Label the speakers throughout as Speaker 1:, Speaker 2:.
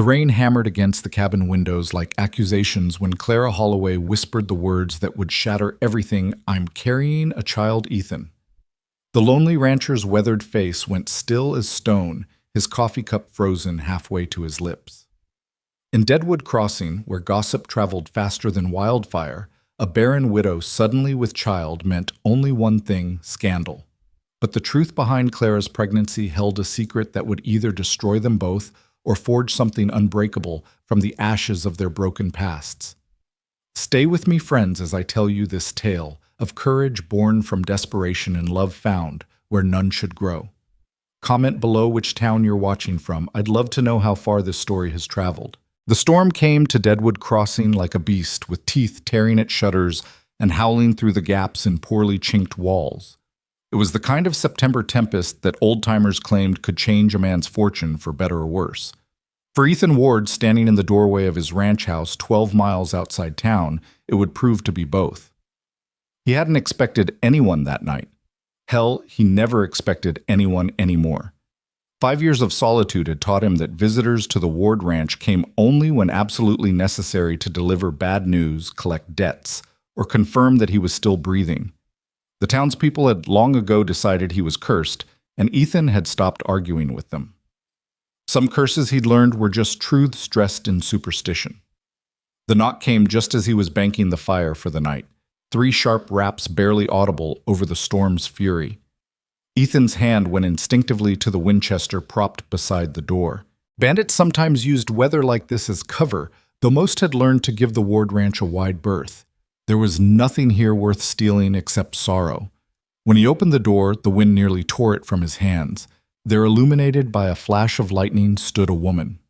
Speaker 1: The rain hammered against the cabin windows like accusations when Clara Holloway whispered the words that would shatter everything. "I'm carrying a child, Ethan." The lonely rancher's weathered face went still as stone, his coffee cup frozen halfway to his lips. In Deadwood Crossing, where gossip traveled faster than wildfire, a barren widow suddenly with child meant only one thing: scandal. But the truth behind Clara's pregnancy held a secret that would either destroy them both or forge something unbreakable from the ashes of their broken pasts. Stay with me, friends, as I tell you this tale of courage born from desperation and love found where none should grow. Comment below which town you're watching from. I'd love to know how far this story has traveled. The storm came to Deadwood Crossing like a beast, with teeth tearing at shutters and howling through the gaps in poorly chinked walls. It was the kind of September tempest that old-timers claimed could change a man's fortune for better or worse. For Ethan Ward, standing in the doorway of his ranch house 12 miles outside town, it would prove to be both. He hadn't expected anyone that night. Hell, he never expected anyone anymore. 5 years of solitude had taught him that visitors to the Ward Ranch came only when absolutely necessary to deliver bad news, collect debts, or confirm that he was still breathing. The townspeople had long ago decided he was cursed, and Ethan had stopped arguing with them. Some curses he'd learned were just truths dressed in superstition. The knock came just as he was banking the fire for the night, 3 sharp raps barely audible over the storm's fury. Ethan's hand went instinctively to the Winchester propped beside the door. Bandits sometimes used weather like this as cover, though most had learned to give the Ward Ranch a wide berth. There was nothing here worth stealing except sorrow. When he opened the door, the wind nearly tore it from his hands. There, illuminated by a flash of lightning, stood a woman.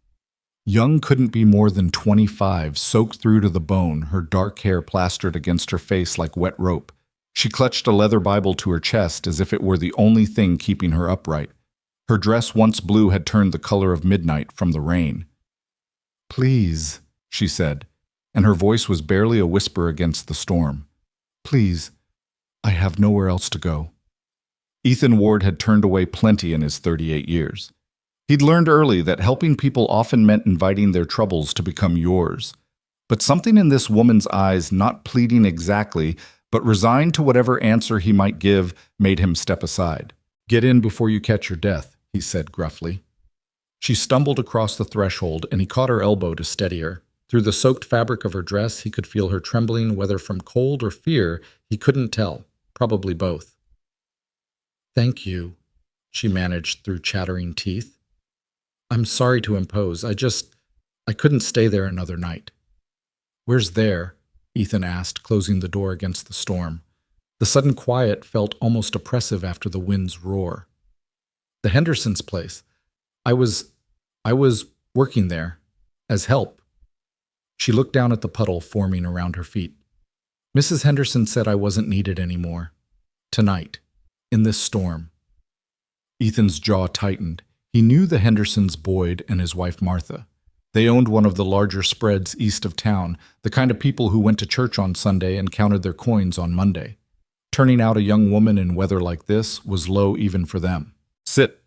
Speaker 1: Young couldn't be more than 25, soaked through to the bone, her dark hair plastered against her face like wet rope. She clutched a leather Bible to her chest as if it were the only thing keeping her upright. Her dress, once blue, had turned the color of midnight from the rain. "Please," she said, and her voice was barely a whisper against the storm. "Please, I have nowhere else to go." Ethan Ward had turned away plenty in his 38 years. He'd learned early that helping people often meant inviting their troubles to become yours. But something in this woman's eyes, not pleading exactly, but resigned to whatever answer he might give, made him step aside. "Get in before you catch your death," he said gruffly. She stumbled across the threshold, and he caught her elbow to steady her. Through the soaked fabric of her dress, he could feel her trembling, whether from cold or fear, he couldn't tell, probably both. "Thank you," she managed through chattering teeth. "I'm sorry to impose. I couldn't stay there another night." "Where's there?" Ethan asked, closing the door against the storm. The sudden quiet felt almost oppressive after the wind's roar. "The Hendersons' place. I was working there, as help." She looked down at the puddle forming around her feet. "Mrs. Henderson said I wasn't needed anymore. Tonight, in this storm." Ethan's jaw tightened. He knew the Hendersons, Boyd and his wife Martha. They owned one of the larger spreads east of town, the kind of people who went to church on Sunday and counted their coins on Monday. Turning out a young woman in weather like this was low even for them. "Sit,"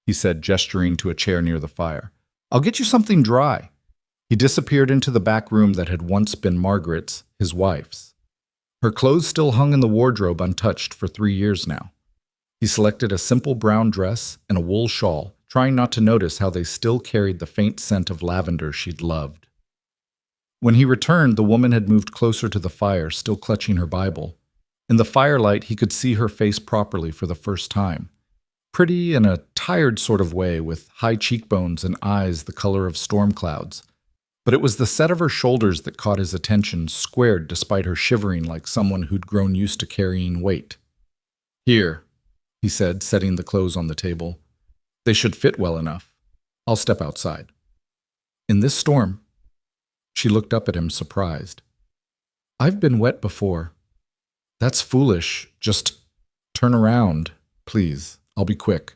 Speaker 1: he said, gesturing to a chair near the fire. "I'll get you something dry." He disappeared into the back room that had once been Margaret's, his wife's. Her clothes still hung in the wardrobe untouched for 3 years now. He selected a simple brown dress and a wool shawl, trying not to notice how they still carried the faint scent of lavender she'd loved. When he returned, the woman had moved closer to the fire, still clutching her Bible. In the firelight, he could see her face properly for the first time. Pretty in a tired sort of way, with high cheekbones and eyes the color of storm clouds. But it was the set of her shoulders that caught his attention, squared despite her shivering like someone who'd grown used to carrying weight. "Here," he said, setting the clothes on the table. "They should fit well enough. I'll step outside." "In this storm?" She looked up at him, surprised. "I've been wet before." "That's foolish. Just turn around, please. I'll be quick."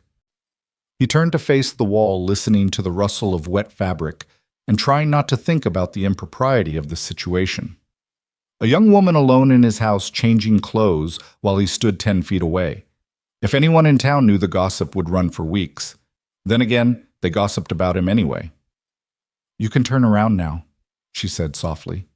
Speaker 1: He turned to face the wall, listening to the rustle of wet fabric and trying not to think about the impropriety of the situation. A young woman alone in his house changing clothes while he stood 10 feet away. If anyone in town knew, the gossip would run for weeks. Then again, they gossiped about him anyway. You can turn around now, she said softly.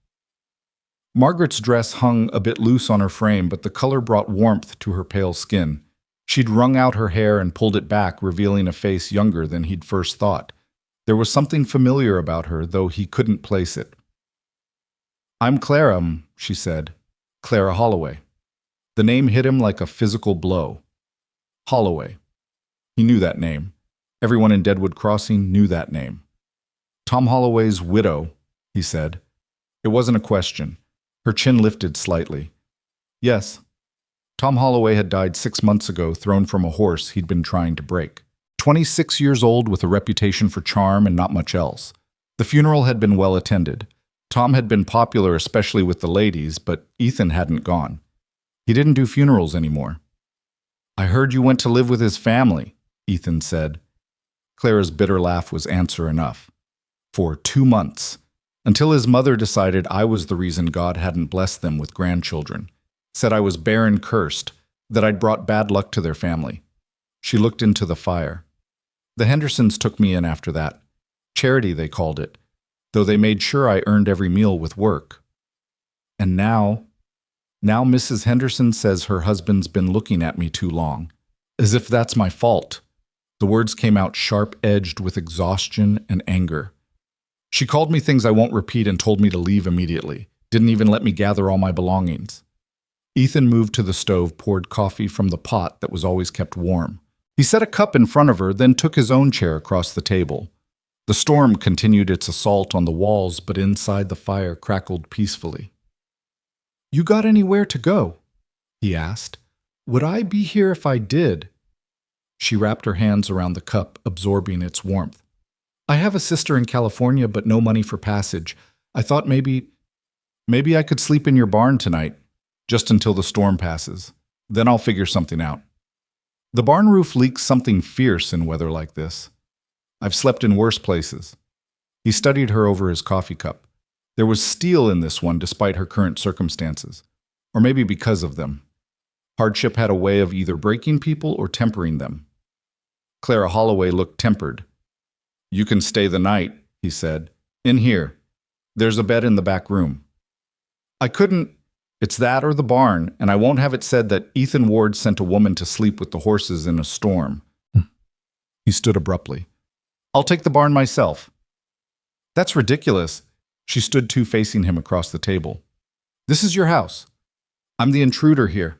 Speaker 1: Margaret's dress hung a bit loose on her frame, but the color brought warmth to her pale skin. She'd wrung out her hair and pulled it back, revealing a face younger than he'd first thought. There was something familiar about her, though he couldn't place it. I'm Clara, she said. Clara Holloway. The name hit him like a physical blow. Holloway. He knew that name. Everyone in Deadwood Crossing knew that name. Tom Holloway's widow, he said. It wasn't a question. Her chin lifted slightly. Yes. Tom Holloway had died 6 months ago, thrown from a horse he'd been trying to break. 26 years old with a reputation for charm and not much else. The funeral had been well attended. Tom had been popular, especially with the ladies, but Ethan hadn't gone. He didn't do funerals anymore. I heard you went to live with his family, Ethan said. Clara's bitter laugh was answer enough. For 2 months, until his mother decided I was the reason God hadn't blessed them with grandchildren, said I was barren cursed, that I'd brought bad luck to their family. She looked into the fire. The Hendersons took me in after that. Charity, they called it, though they made sure I earned every meal with work. And now Mrs. Henderson says her husband's been looking at me too long, as if that's my fault. The words came out sharp-edged with exhaustion and anger. She called me things I won't repeat and told me to leave immediately. Didn't even let me gather all my belongings. Ethan moved to the stove, poured coffee from the pot that was always kept warm. He set a cup in front of her, then took his own chair across the table. The storm continued its assault on the walls, but inside the fire crackled peacefully. You got anywhere to go? He asked. Would I be here if I did? She wrapped her hands around the cup, absorbing its warmth. I have a sister in California, but no money for passage. I thought maybe I could sleep in your barn tonight, just until the storm passes. Then I'll figure something out. The barn roof leaks something fierce in weather like this. I've slept in worse places. He studied her over his coffee cup. There was steel in this one despite her current circumstances, or maybe because of them. Hardship had a way of either breaking people or tempering them. Clara Holloway looked tempered. You can stay the night, he said. In here. There's a bed in the back room. I couldn't. It's that or the barn, and I won't have it said that Ethan Ward sent a woman to sleep with the horses in a storm. He stood abruptly. I'll take the barn myself. That's ridiculous. She stood too, facing him across the table. This is your house. I'm the intruder here.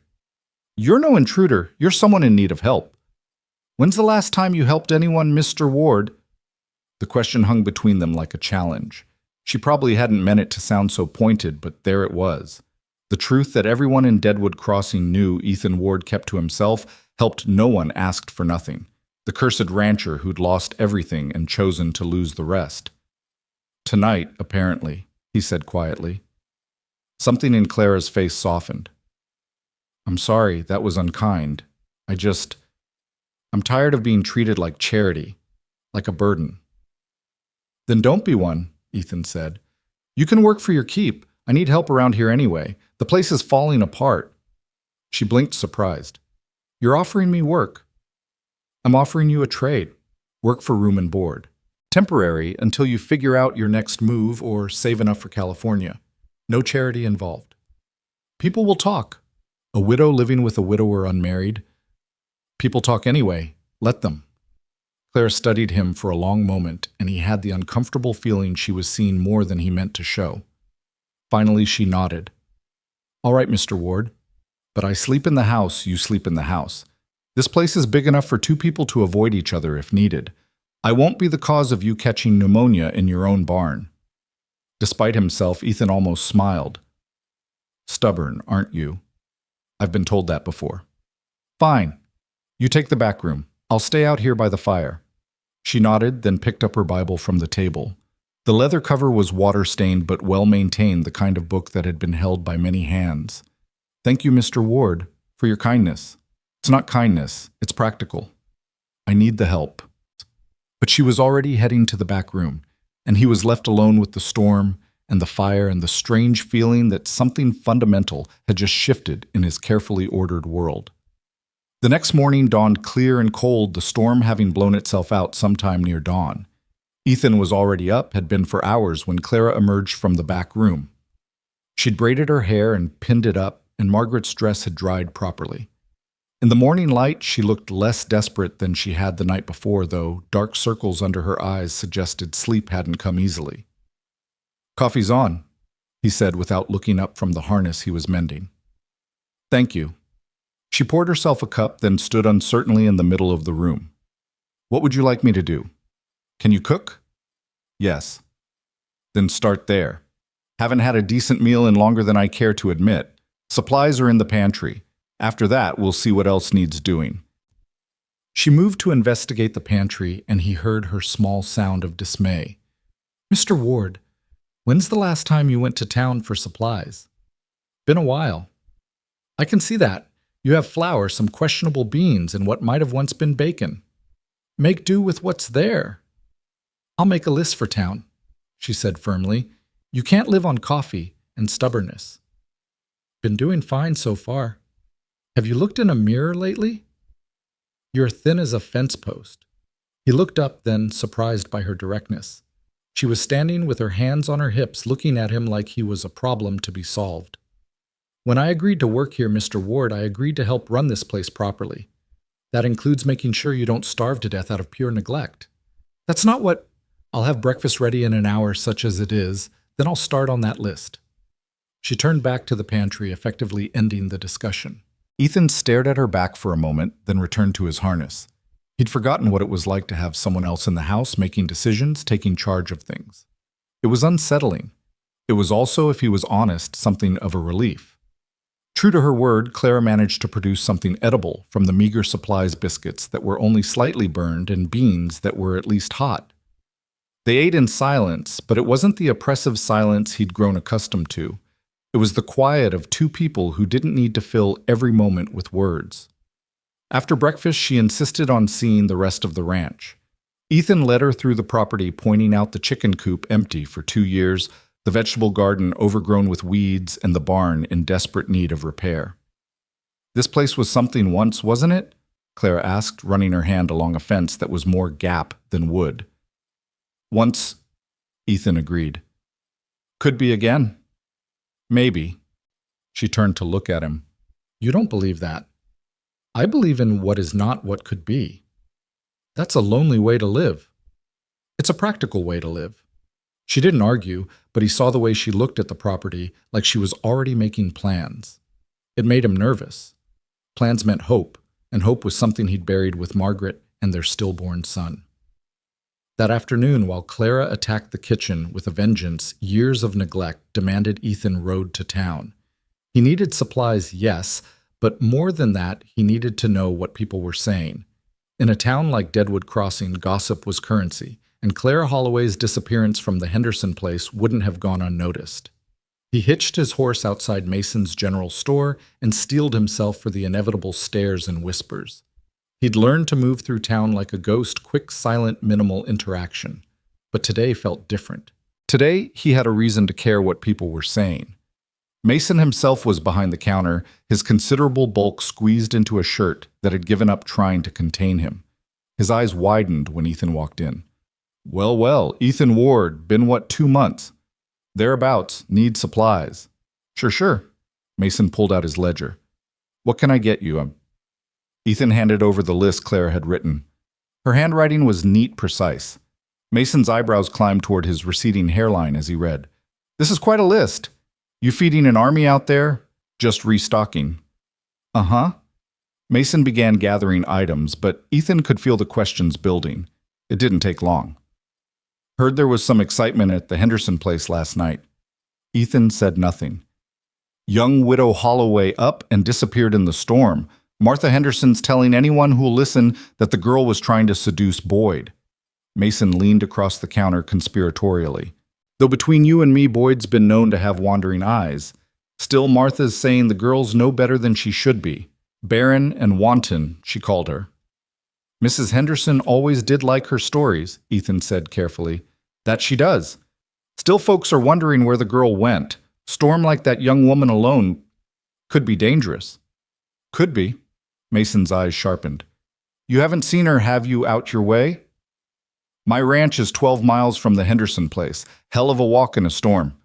Speaker 1: You're no intruder. You're someone in need of help. When's the last time you helped anyone, Mr. Ward? The question hung between them like a challenge. She probably hadn't meant it to sound so pointed, but there it was. The truth that everyone in Deadwood Crossing knew Ethan Ward kept to himself, helped no one asked for nothing. The cursed rancher who'd lost everything and chosen to lose the rest. Tonight, apparently, he said quietly. Something in Clara's face softened. I'm sorry, that was unkind. I'm tired of being treated like charity, like a burden. Then don't be one, Ethan said. You can work for your keep. I need help around here anyway. The place is falling apart. She blinked, surprised. You're offering me work. I'm offering you a trade. Work for room and board. Temporary until you figure out your next move or save enough for California. No charity involved. People will talk. A widow living with a widower unmarried. People talk anyway. Let them. Claire studied him for a long moment, and he had the uncomfortable feeling she was seeing more than he meant to show. Finally, she nodded. All right, Mr. Ward. But I sleep in the house, you sleep in the house. This place is big enough for 2 people to avoid each other if needed. I won't be the cause of you catching pneumonia in your own barn. Despite himself, Ethan almost smiled. Stubborn, aren't you? I've been told that before. Fine. You take the back room. I'll stay out here by the fire. She nodded, then picked up her Bible from the table. The leather cover was water-stained but well-maintained, the kind of book that had been held by many hands. Thank you, Mr. Ward, for your kindness. It's not kindness, it's practical. I need the help. But she was already heading to the back room, and he was left alone with the storm and the fire and the strange feeling that something fundamental had just shifted in his carefully ordered world. The next morning dawned clear and cold, the storm having blown itself out sometime near dawn. Ethan was already up, had been for hours when Clara emerged from the back room. She'd braided her hair and pinned it up, and Margaret's dress had dried properly. In the morning light, she looked less desperate than she had the night before, though dark circles under her eyes suggested sleep hadn't come easily. "Coffee's on," he said without looking up from the harness he was mending. "Thank you." She poured herself a cup, then stood uncertainly in the middle of the room. "What would you like me to do? Can you cook?" "Yes." "Then start there. Haven't had a decent meal in longer than I care to admit. Supplies are in the pantry. After that, we'll see what else needs doing." She moved to investigate the pantry, and he heard her small sound of dismay. "Mr. Ward, when's the last time you went to town for supplies?" "Been a while." "I can see that. You have flour, some questionable beans, and what might have once been bacon. Make do with what's there." "I'll make a list for town," she said firmly. "You can't live on coffee and stubbornness." "Been doing fine so far. Have you looked in a mirror lately?" "You're thin as a fence post." He looked up then, surprised by her directness. She was standing with her hands on her hips, looking at him like he was a problem to be solved. "When I agreed to work here, Mr. Ward, I agreed to help run this place properly. That includes making sure you don't starve to death out of pure neglect. That's not what— I'll have breakfast ready in an hour, such as it is, then I'll start on that list." She turned back to the pantry, effectively ending the discussion. Ethan stared at her back for a moment, then returned to his harness. He'd forgotten what it was like to have someone else in the house making decisions, taking charge of things. It was unsettling. It was also, if he was honest, something of a relief. True to her word, Clara managed to produce something edible from the meager supplies biscuits that were only slightly burned and beans that were at least hot. They ate in silence, but it wasn't the oppressive silence he'd grown accustomed to. It was the quiet of two people who didn't need to fill every moment with words. After breakfast, she insisted on seeing the rest of the ranch. Ethan led her through the property, pointing out the chicken coop empty for 2 years, the vegetable garden overgrown with weeds, and the barn in desperate need of repair. "This place was something once, wasn't it?" Clara asked, running her hand along a fence that was more gap than wood. "Once," Ethan agreed. "Could be again." "Maybe." She turned to look at him. "You don't believe that. I believe in what is not what could be. That's a lonely way to live. It's a practical way to live." She didn't argue, but he saw the way she looked at the property, like she was already making plans. It made him nervous. Plans meant hope, and hope was something he'd buried with Margaret and their stillborn son. That afternoon, while Clara attacked the kitchen with a vengeance, years of neglect demanded Ethan rode to town. He needed supplies, yes, but more than that, he needed to know what people were saying. In a town like Deadwood Crossing, gossip was currency, and Clara Holloway's disappearance from the Henderson place wouldn't have gone unnoticed. He hitched his horse outside Mason's general store and steeled himself for the inevitable stares and whispers. He'd learned to move through town like a ghost, quick, silent, minimal interaction. But today felt different. Today, he had a reason to care what people were saying. Mason himself was behind the counter, his considerable bulk squeezed into a shirt that had given up trying to contain him. His eyes widened when Ethan walked in. "Well, well, Ethan Ward, been what, 2 months? Thereabouts, need supplies." Sure. Mason pulled out his ledger. "What can I get you?" Ethan handed over the list Clara had written. Her handwriting was neat, precise. Mason's eyebrows climbed toward his receding hairline as he read. "This is quite a list. You feeding an army out there? Just restocking." "Uh-huh." Mason began gathering items, but Ethan could feel the questions building. It didn't take long. "Heard there was some excitement at the Henderson place last night." Ethan said nothing. "Young widow Holloway up and disappeared in the storm. Martha Henderson's telling anyone who'll listen that the girl was trying to seduce Boyd." Mason leaned across the counter conspiratorially. "Though between you and me, Boyd's been known to have wandering eyes. Still, Martha's saying the girl's no better than she should be. Barren and wanton, she called her." "Mrs. Henderson always did like her stories," Ethan said carefully. "That she does. Still, folks are wondering where the girl went. Storm like that young woman alone could be dangerous." "Could be." Mason's eyes sharpened. "You haven't seen her, have you, out your way?" My ranch is 12 miles from the Henderson place. Hell of a walk in a storm.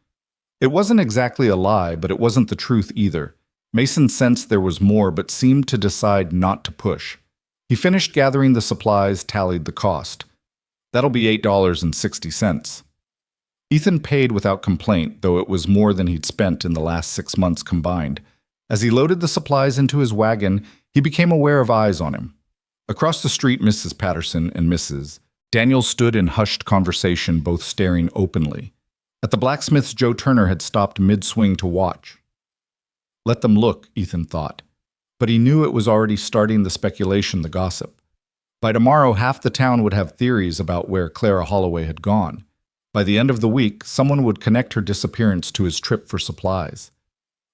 Speaker 1: It wasn't exactly a lie, but it wasn't the truth either. Mason sensed there was more, but seemed to decide not to push. He finished gathering the supplies, tallied the cost. That'll be $8.60. Ethan paid without complaint, though it was more than he'd spent in the last 6 months combined. As he loaded the supplies into his wagon, he became aware of eyes on him. Across the street, Mrs. Patterson and Mrs. Daniel stood in hushed conversation, both staring openly. At the blacksmith's, Joe Turner had stopped mid-swing to watch. Let them look, Ethan thought. But he knew it was already starting the speculation, the gossip. By tomorrow, half the town would have theories about where Clara Holloway had gone. By the end of the week, someone would connect her disappearance to his trip for supplies.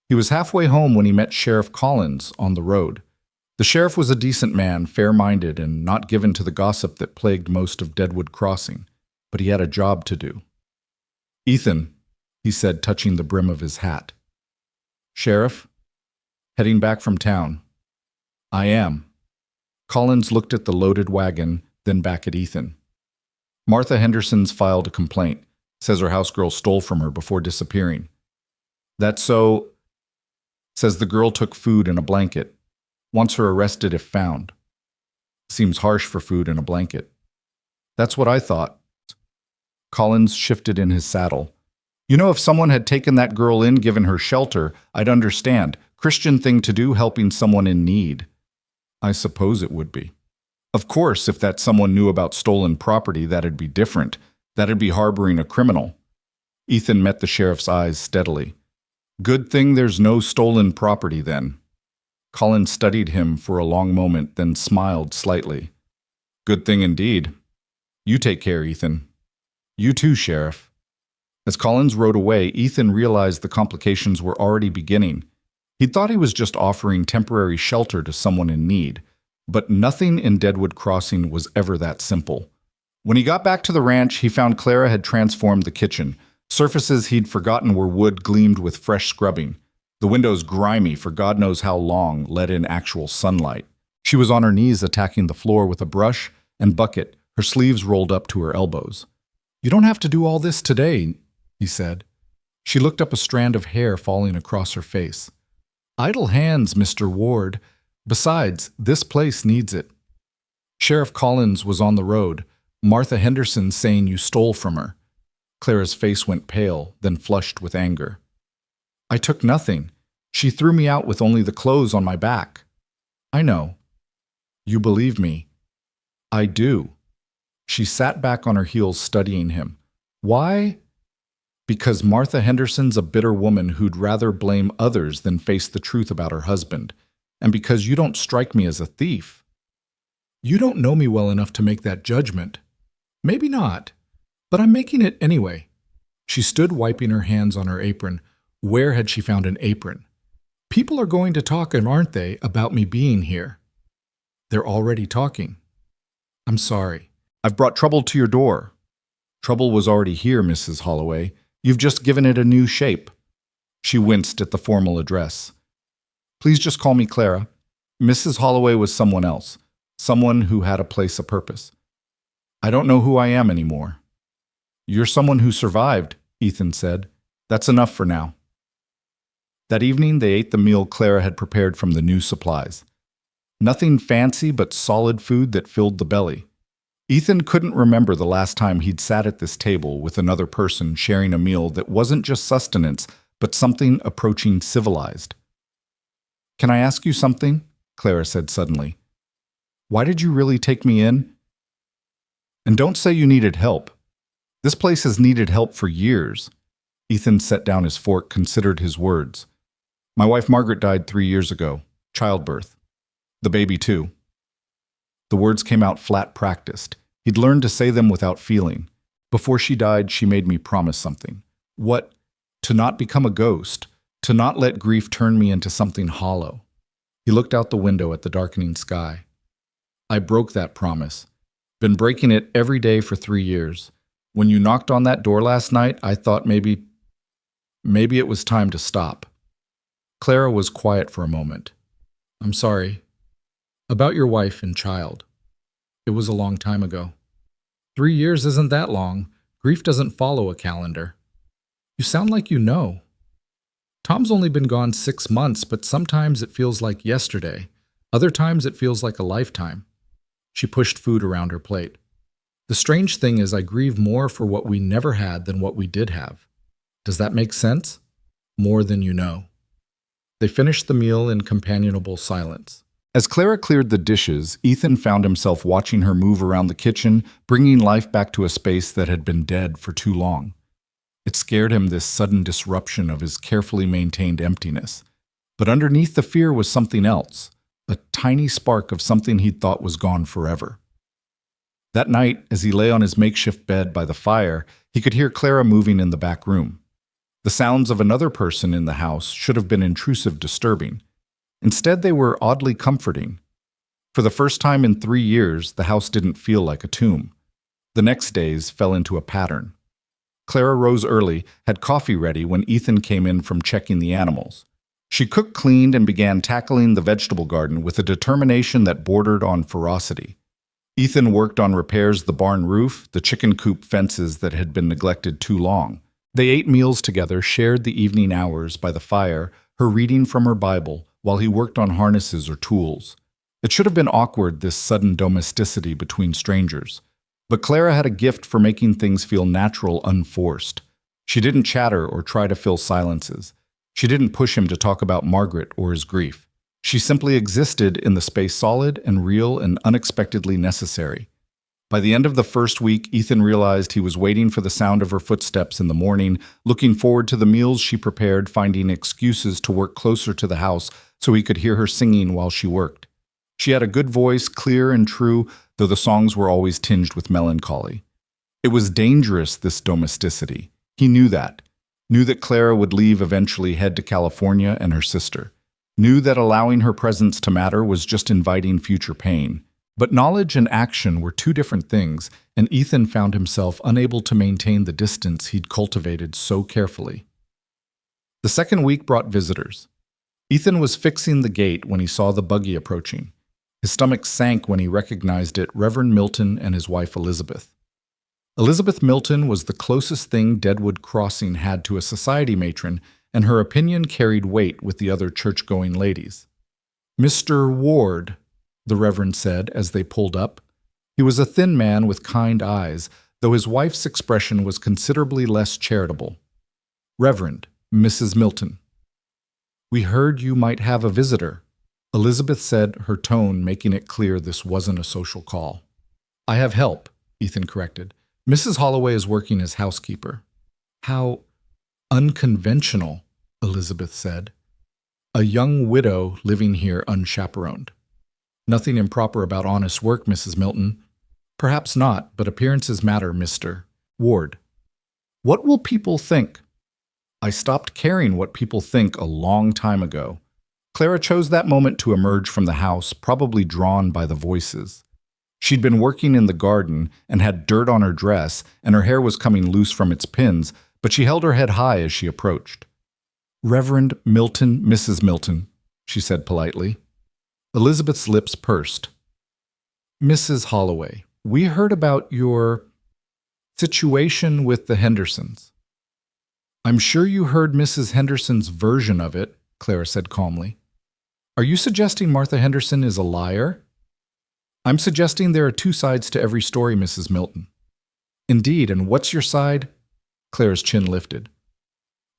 Speaker 1: He was halfway home when he met Sheriff Collins on the road. The sheriff was a decent man, fair-minded, and not given to the gossip that plagued most of Deadwood Crossing, but he had a job to do. "Ethan," he said, touching the brim of his hat. "Sheriff? Heading back from town." "I am." Collins looked at the loaded wagon, then back at Ethan. "Martha Henderson's filed a complaint. Says her housegirl stole from her before disappearing." "That's so..." "Says the girl took food and a blanket. Wants her arrested if found." "Seems harsh for food and a blanket." "That's what I thought." Collins shifted in his saddle. "You know, if someone had taken that girl in, given her shelter, I'd understand. Christian thing to do, helping someone in need." "I suppose it would be." "Of course, if that someone knew about stolen property, that'd be different. That'd be harboring a criminal." Ethan met the sheriff's eyes steadily. "Good thing there's no stolen property, then." Collins studied him for a long moment, then smiled slightly. "Good thing indeed. You take care, Ethan." "You too, Sheriff." As Collins rode away, Ethan realized the complications were already beginning. He thought he was just offering temporary shelter to someone in need, but nothing in Deadwood Crossing was ever that simple. When he got back to the ranch, he found Clara had transformed the kitchen. Surfaces he'd forgotten were wood gleamed with fresh scrubbing. The windows grimy for God knows how long, let in actual sunlight. She was on her knees attacking the floor with a brush and bucket, her sleeves rolled up to her elbows. "You don't have to do all this today," he said. She looked up, a strand of hair falling across her face. "Idle hands, Mr. Ward. Besides, this place needs it." Sheriff Collins was on the road. "Martha Henderson saying you stole from her." Clara's face went pale, then flushed with anger. "I took nothing. She threw me out with only the clothes on my back." "I know." "You believe me." "I do." She sat back on her heels, studying him. "Why?" "Because Martha Henderson's a bitter woman who'd rather blame others than face the truth about her husband. And because you don't strike me as a thief." "You don't know me well enough to make that judgment." "Maybe not, but I'm making it anyway." She stood wiping her hands on her apron. Where had she found an apron? "People are going to talk, aren't they, about me being here?" "They're already talking." "I'm sorry. I've brought trouble to your door." "Trouble was already here, Mrs. Holloway. You've just given it a new shape." She winced at the formal address. "Please just call me Clara." Mrs. Holloway was someone else, someone who had a place, a purpose. "I don't know who I am anymore." "You're someone who survived," Ethan said. "That's enough for now." That evening, they ate the meal Clara had prepared from the new supplies. Nothing fancy, but solid food that filled the belly. Ethan couldn't remember the last time he'd sat at this table with another person sharing a meal that wasn't just sustenance, but something approaching civilized. "Can I ask you something?" Clara said suddenly. "Why did you really take me in? And don't say you needed help. This place has needed help for years." Ethan set down his fork, considered his words. "My wife Margaret died 3 years ago. Childbirth. The baby too." The words came out flat, practiced. He'd learned to say them without feeling. "Before she died, she made me promise something." "What?" "To not become a ghost. To not let grief turn me into something hollow." He looked out the window at the darkening sky. "I broke that promise. Been breaking it every day for 3 years. When you knocked on that door last night, I thought maybe it was time to stop." Clara was quiet for a moment. "I'm sorry. About your wife and child. It was a long time ago." 3 years isn't that long. Grief doesn't follow a calendar. You sound like you know. Tom's only been gone 6 months, but sometimes it feels like yesterday. Other times it feels like a lifetime. She pushed food around her plate. The strange thing is I grieve more for what we never had than what we did have. Does that make sense? More than you know. They finished the meal in companionable silence. As Clara cleared the dishes, Ethan found himself watching her move around the kitchen, bringing life back to a space that had been dead for too long. It scared him, this sudden disruption of his carefully maintained emptiness. But underneath the fear was something else, a tiny spark of something he'd thought was gone forever. That night, as he lay on his makeshift bed by the fire, he could hear Clara moving in the back room. The sounds of another person in the house should have been intrusive, disturbing. Instead, they were oddly comforting. For the first time in 3 years, the house didn't feel like a tomb. The next days fell into a pattern. Clara rose early, had coffee ready when Ethan came in from checking the animals. She cooked, cleaned, and began tackling the vegetable garden with a determination that bordered on ferocity. Ethan worked on repairs the barn roof, the chicken coop fences that had been neglected too long. They ate meals together, shared the evening hours by the fire, her reading from her Bible, while he worked on harnesses or tools. It should have been awkward, this sudden domesticity between strangers. But Clara had a gift for making things feel natural, unforced. She didn't chatter or try to fill silences. She didn't push him to talk about Margaret or his grief. She simply existed in the space, solid and real and unexpectedly necessary. By the end of the first week, Ethan realized he was waiting for the sound of her footsteps in the morning, looking forward to the meals she prepared, finding excuses to work closer to the house so he could hear her singing while she worked. She had a good voice, clear and true, though the songs were always tinged with melancholy. It was dangerous, this domesticity. He knew that. Knew that Clara would leave, eventually head to California and her sister. Knew that allowing her presence to matter was just inviting future pain. But knowledge and action were two different things, and Ethan found himself unable to maintain the distance he'd cultivated so carefully. The second week brought visitors. Ethan was fixing the gate when he saw the buggy approaching. His stomach sank when he recognized it, Reverend Milton and his wife Elizabeth. Elizabeth Milton was the closest thing Deadwood Crossing had to a society matron, and her opinion carried weight with the other church-going ladies. "Mr. Ward," the Reverend said as they pulled up. He was a thin man with kind eyes, though his wife's expression was considerably less charitable. "Reverend, Mrs. Milton." "We heard you might have a visitor," Elizabeth said, her tone making it clear this wasn't a social call. "I have help," Ethan corrected. "Mrs. Holloway is working as housekeeper." "How unconventional," Elizabeth said. "A young widow living here unchaperoned." "Nothing improper about honest work, Mrs. Milton." "Perhaps not, but appearances matter, Mr. Ward." "What will people think?" "I stopped caring what people think a long time ago." Clara chose that moment to emerge from the house, probably drawn by the voices. She'd been working in the garden and had dirt on her dress, and her hair was coming loose from its pins, but she held her head high as she approached. "Reverend Milton, Mrs. Milton," she said politely. Elizabeth's lips pursed. "Mrs. Holloway, we heard about your situation with the Hendersons." "I'm sure you heard Mrs. Henderson's version of it," Clara said calmly. "Are you suggesting Martha Henderson is a liar?" "I'm suggesting there are two sides to every story, Mrs. Milton." "Indeed, and what's your side?" Clara's chin lifted.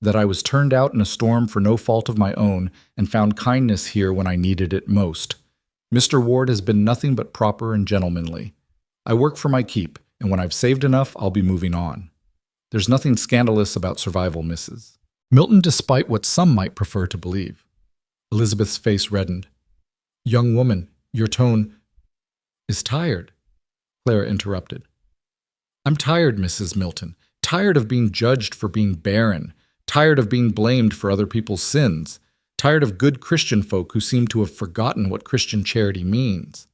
Speaker 1: "That I was turned out in a storm for no fault of my own and found kindness here when I needed it most. Mr. Ward has been nothing but proper and gentlemanly. I work for my keep, and when I've saved enough, I'll be moving on. There's nothing scandalous about survival, Mrs. Milton, despite what some might prefer to believe." Elizabeth's face reddened. "Young woman, your tone is tired," Clara interrupted. "I'm tired, Mrs. Milton. Tired of being judged for being barren. Tired of being blamed for other people's sins. Tired of good Christian folk who seem to have forgotten what Christian charity means."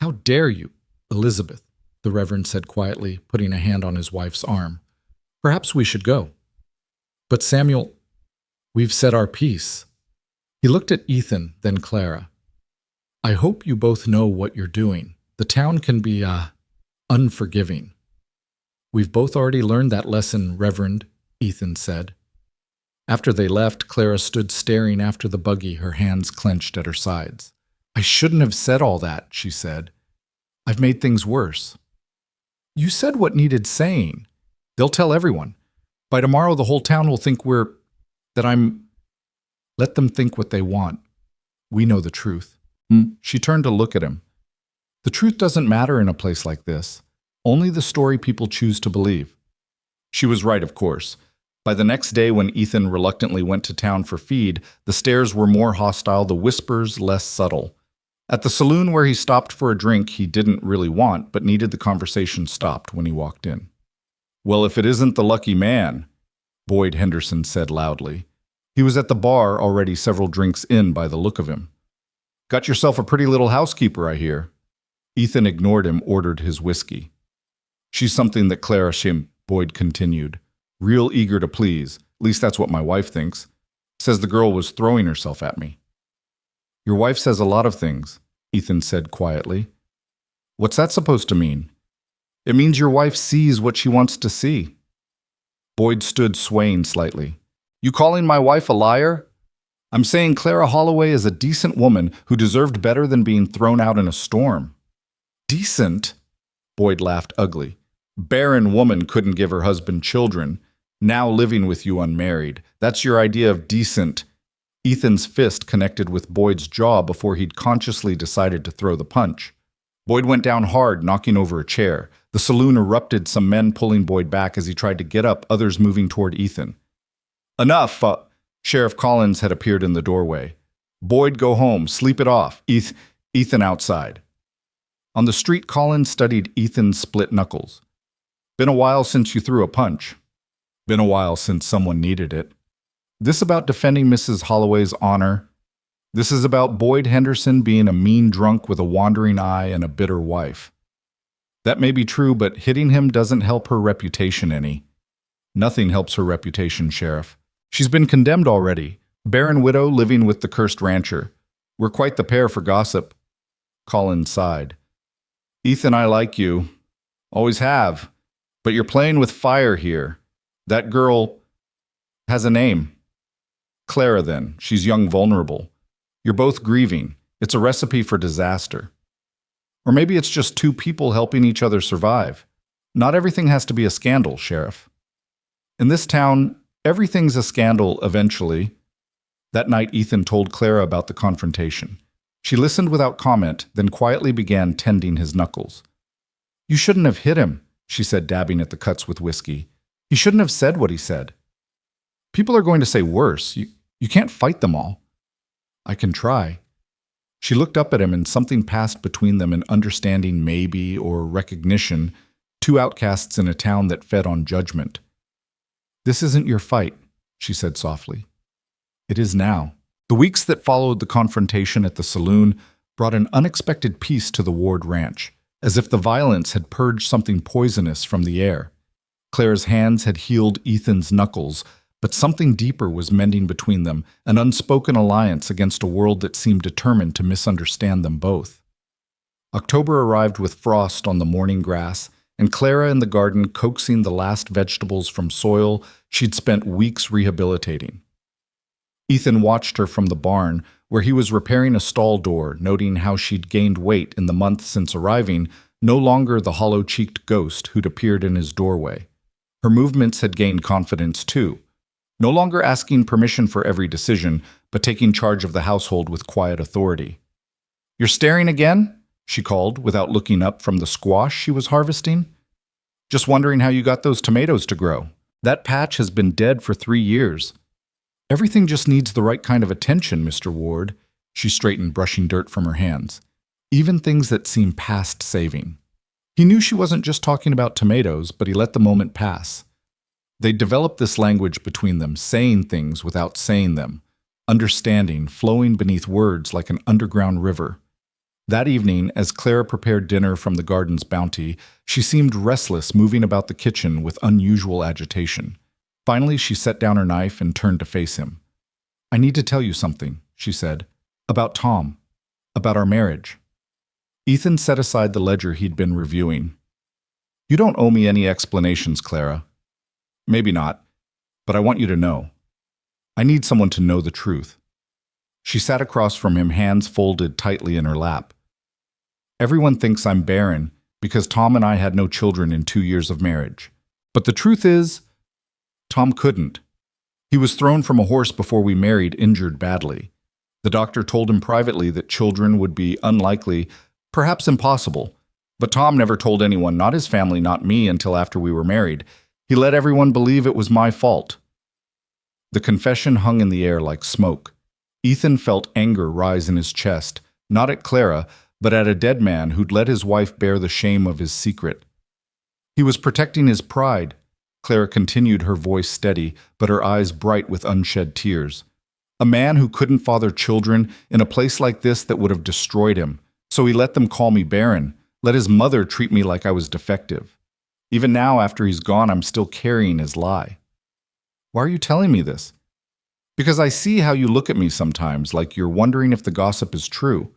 Speaker 1: "How dare you, Elizabeth," the Reverend said quietly, putting a hand on his wife's arm. "Perhaps we should go." "But Samuel, we've said our piece." He looked at Ethan, then Clara. "I hope you both know what you're doing. The town can be, unforgiving. "We've both already learned that lesson, Reverend," Ethan said. After they left, Clara stood staring after the buggy, her hands clenched at her sides. "I shouldn't have said all that," she said. "I've made things worse." "You said what needed saying. They'll tell everyone. By tomorrow, the whole town will think that I'm—" "Let them think what they want. We know the truth." She turned to look at him. "The truth doesn't matter in a place like this. Only the story people choose to believe." She was right, of course. By the next day, when Ethan reluctantly went to town for feed, the stares were more hostile, the whispers less subtle. At the saloon where he stopped for a drink he didn't really want, but needed the conversation stopped when he walked in. "Well, if it isn't the lucky man," Boyd Henderson said loudly. He was at the bar, already several drinks in by the look of him. "Got yourself a pretty little housekeeper, I hear." Ethan ignored him, ordered his whiskey. "She's something that Clara Boyd continued. "Real eager to please. At least that's what my wife thinks. Says the girl was throwing herself at me." "Your wife says a lot of things," Ethan said quietly. "What's that supposed to mean?" "It means your wife sees what she wants to see." Boyd stood swaying slightly. "You calling my wife a liar?" "I'm saying Clara Holloway is a decent woman who deserved better than being thrown out in a storm." "Decent?" Boyd laughed ugly. "Barren woman couldn't give her husband children. Now living with you unmarried. That's your idea of decent." Ethan's fist connected with Boyd's jaw before he'd consciously decided to throw the punch. Boyd went down hard, knocking over a chair. The saloon erupted, some men pulling Boyd back as he tried to get up, others moving toward Ethan. "Enough!" Sheriff Collins had appeared in the doorway. "Boyd, go home. Sleep it off. Ethan outside." On the street, Collins studied Ethan's split knuckles. "Been a while since you threw a punch." "Been a while since someone needed it." "This about defending Mrs. Holloway's honor?" "This is about Boyd Henderson being a mean drunk with a wandering eye and a bitter wife." "That may be true, but hitting him doesn't help her reputation any." "Nothing helps her reputation, Sheriff. She's been condemned already. Barren widow living with the cursed rancher. We're quite the pair for gossip." Collins sighed. "Ethan, I like you. Always have. But you're playing with fire here. That girl has a name." "Clara, then. She's young, vulnerable. You're both grieving. It's a recipe for disaster. Or maybe it's just two people helping each other survive. Not everything has to be a scandal, Sheriff. In this town, everything's a scandal eventually." That night, Ethan told Clara about the confrontation. She listened without comment, then quietly began tending his knuckles. "You shouldn't have hit him," she said, dabbing at the cuts with whiskey. "He shouldn't have said what he said. People are going to say worse. You can't fight them all." "I can try." She looked up at him and something passed between them, an understanding maybe, or recognition, two outcasts in a town that fed on judgment. "This isn't your fight," she said softly. "It is now." The weeks that followed the confrontation at the saloon brought an unexpected peace to the Ward Ranch, as if the violence had purged something poisonous from the air. Claire's hands had healed Ethan's knuckles, but something deeper was mending between them, an unspoken alliance against a world that seemed determined to misunderstand them both. October arrived with frost on the morning grass, and Clara in the garden coaxing the last vegetables from soil she'd spent weeks rehabilitating. Ethan watched her from the barn, where he was repairing a stall door, noting how she'd gained weight in the month since arriving, no longer the hollow-cheeked ghost who'd appeared in his doorway. Her movements had gained confidence too, no longer asking permission for every decision, but taking charge of the household with quiet authority. "You're staring again?" she called, without looking up from the squash she was harvesting. "Just wondering how you got those tomatoes to grow. That patch has been dead for 3 years. Everything just needs the right kind of attention, Mr. Ward." She straightened, brushing dirt from her hands. "Even things that seem past saving." He knew she wasn't just talking about tomatoes, but he let the moment pass. They developed this language between them, saying things without saying them, understanding, flowing beneath words like an underground river. That evening, as Clara prepared dinner from the garden's bounty, she seemed restless, moving about the kitchen with unusual agitation. Finally, she set down her knife and turned to face him. "I need to tell you something," she said, "about Tom, about our marriage." Ethan set aside the ledger he'd been reviewing. You don't owe me any explanations, Clara. Maybe not, but I want you to know. I need someone to know the truth. She sat across from him, hands folded tightly in her lap. Everyone thinks I'm barren because Tom and I had no children in 2 years of marriage. But the truth is, Tom couldn't. He was thrown from a horse before we married, injured badly. The doctor told him privately that children would be unlikely, perhaps impossible. But Tom never told anyone, not his family, not me, until after we were married. He let everyone believe it was my fault. The confession hung in the air like smoke. Ethan felt anger rise in his chest, not at Clara, but at a dead man who'd let his wife bear the shame of his secret. He was protecting his pride. Clara continued, her voice steady, but her eyes bright with unshed tears. A man who couldn't father children in a place like this that would have destroyed him. So he let them call me barren, let his mother treat me like I was defective. Even now, after he's gone, I'm still carrying his lie. Why are you telling me this? Because I see how you look at me sometimes, like you're wondering if the gossip is true.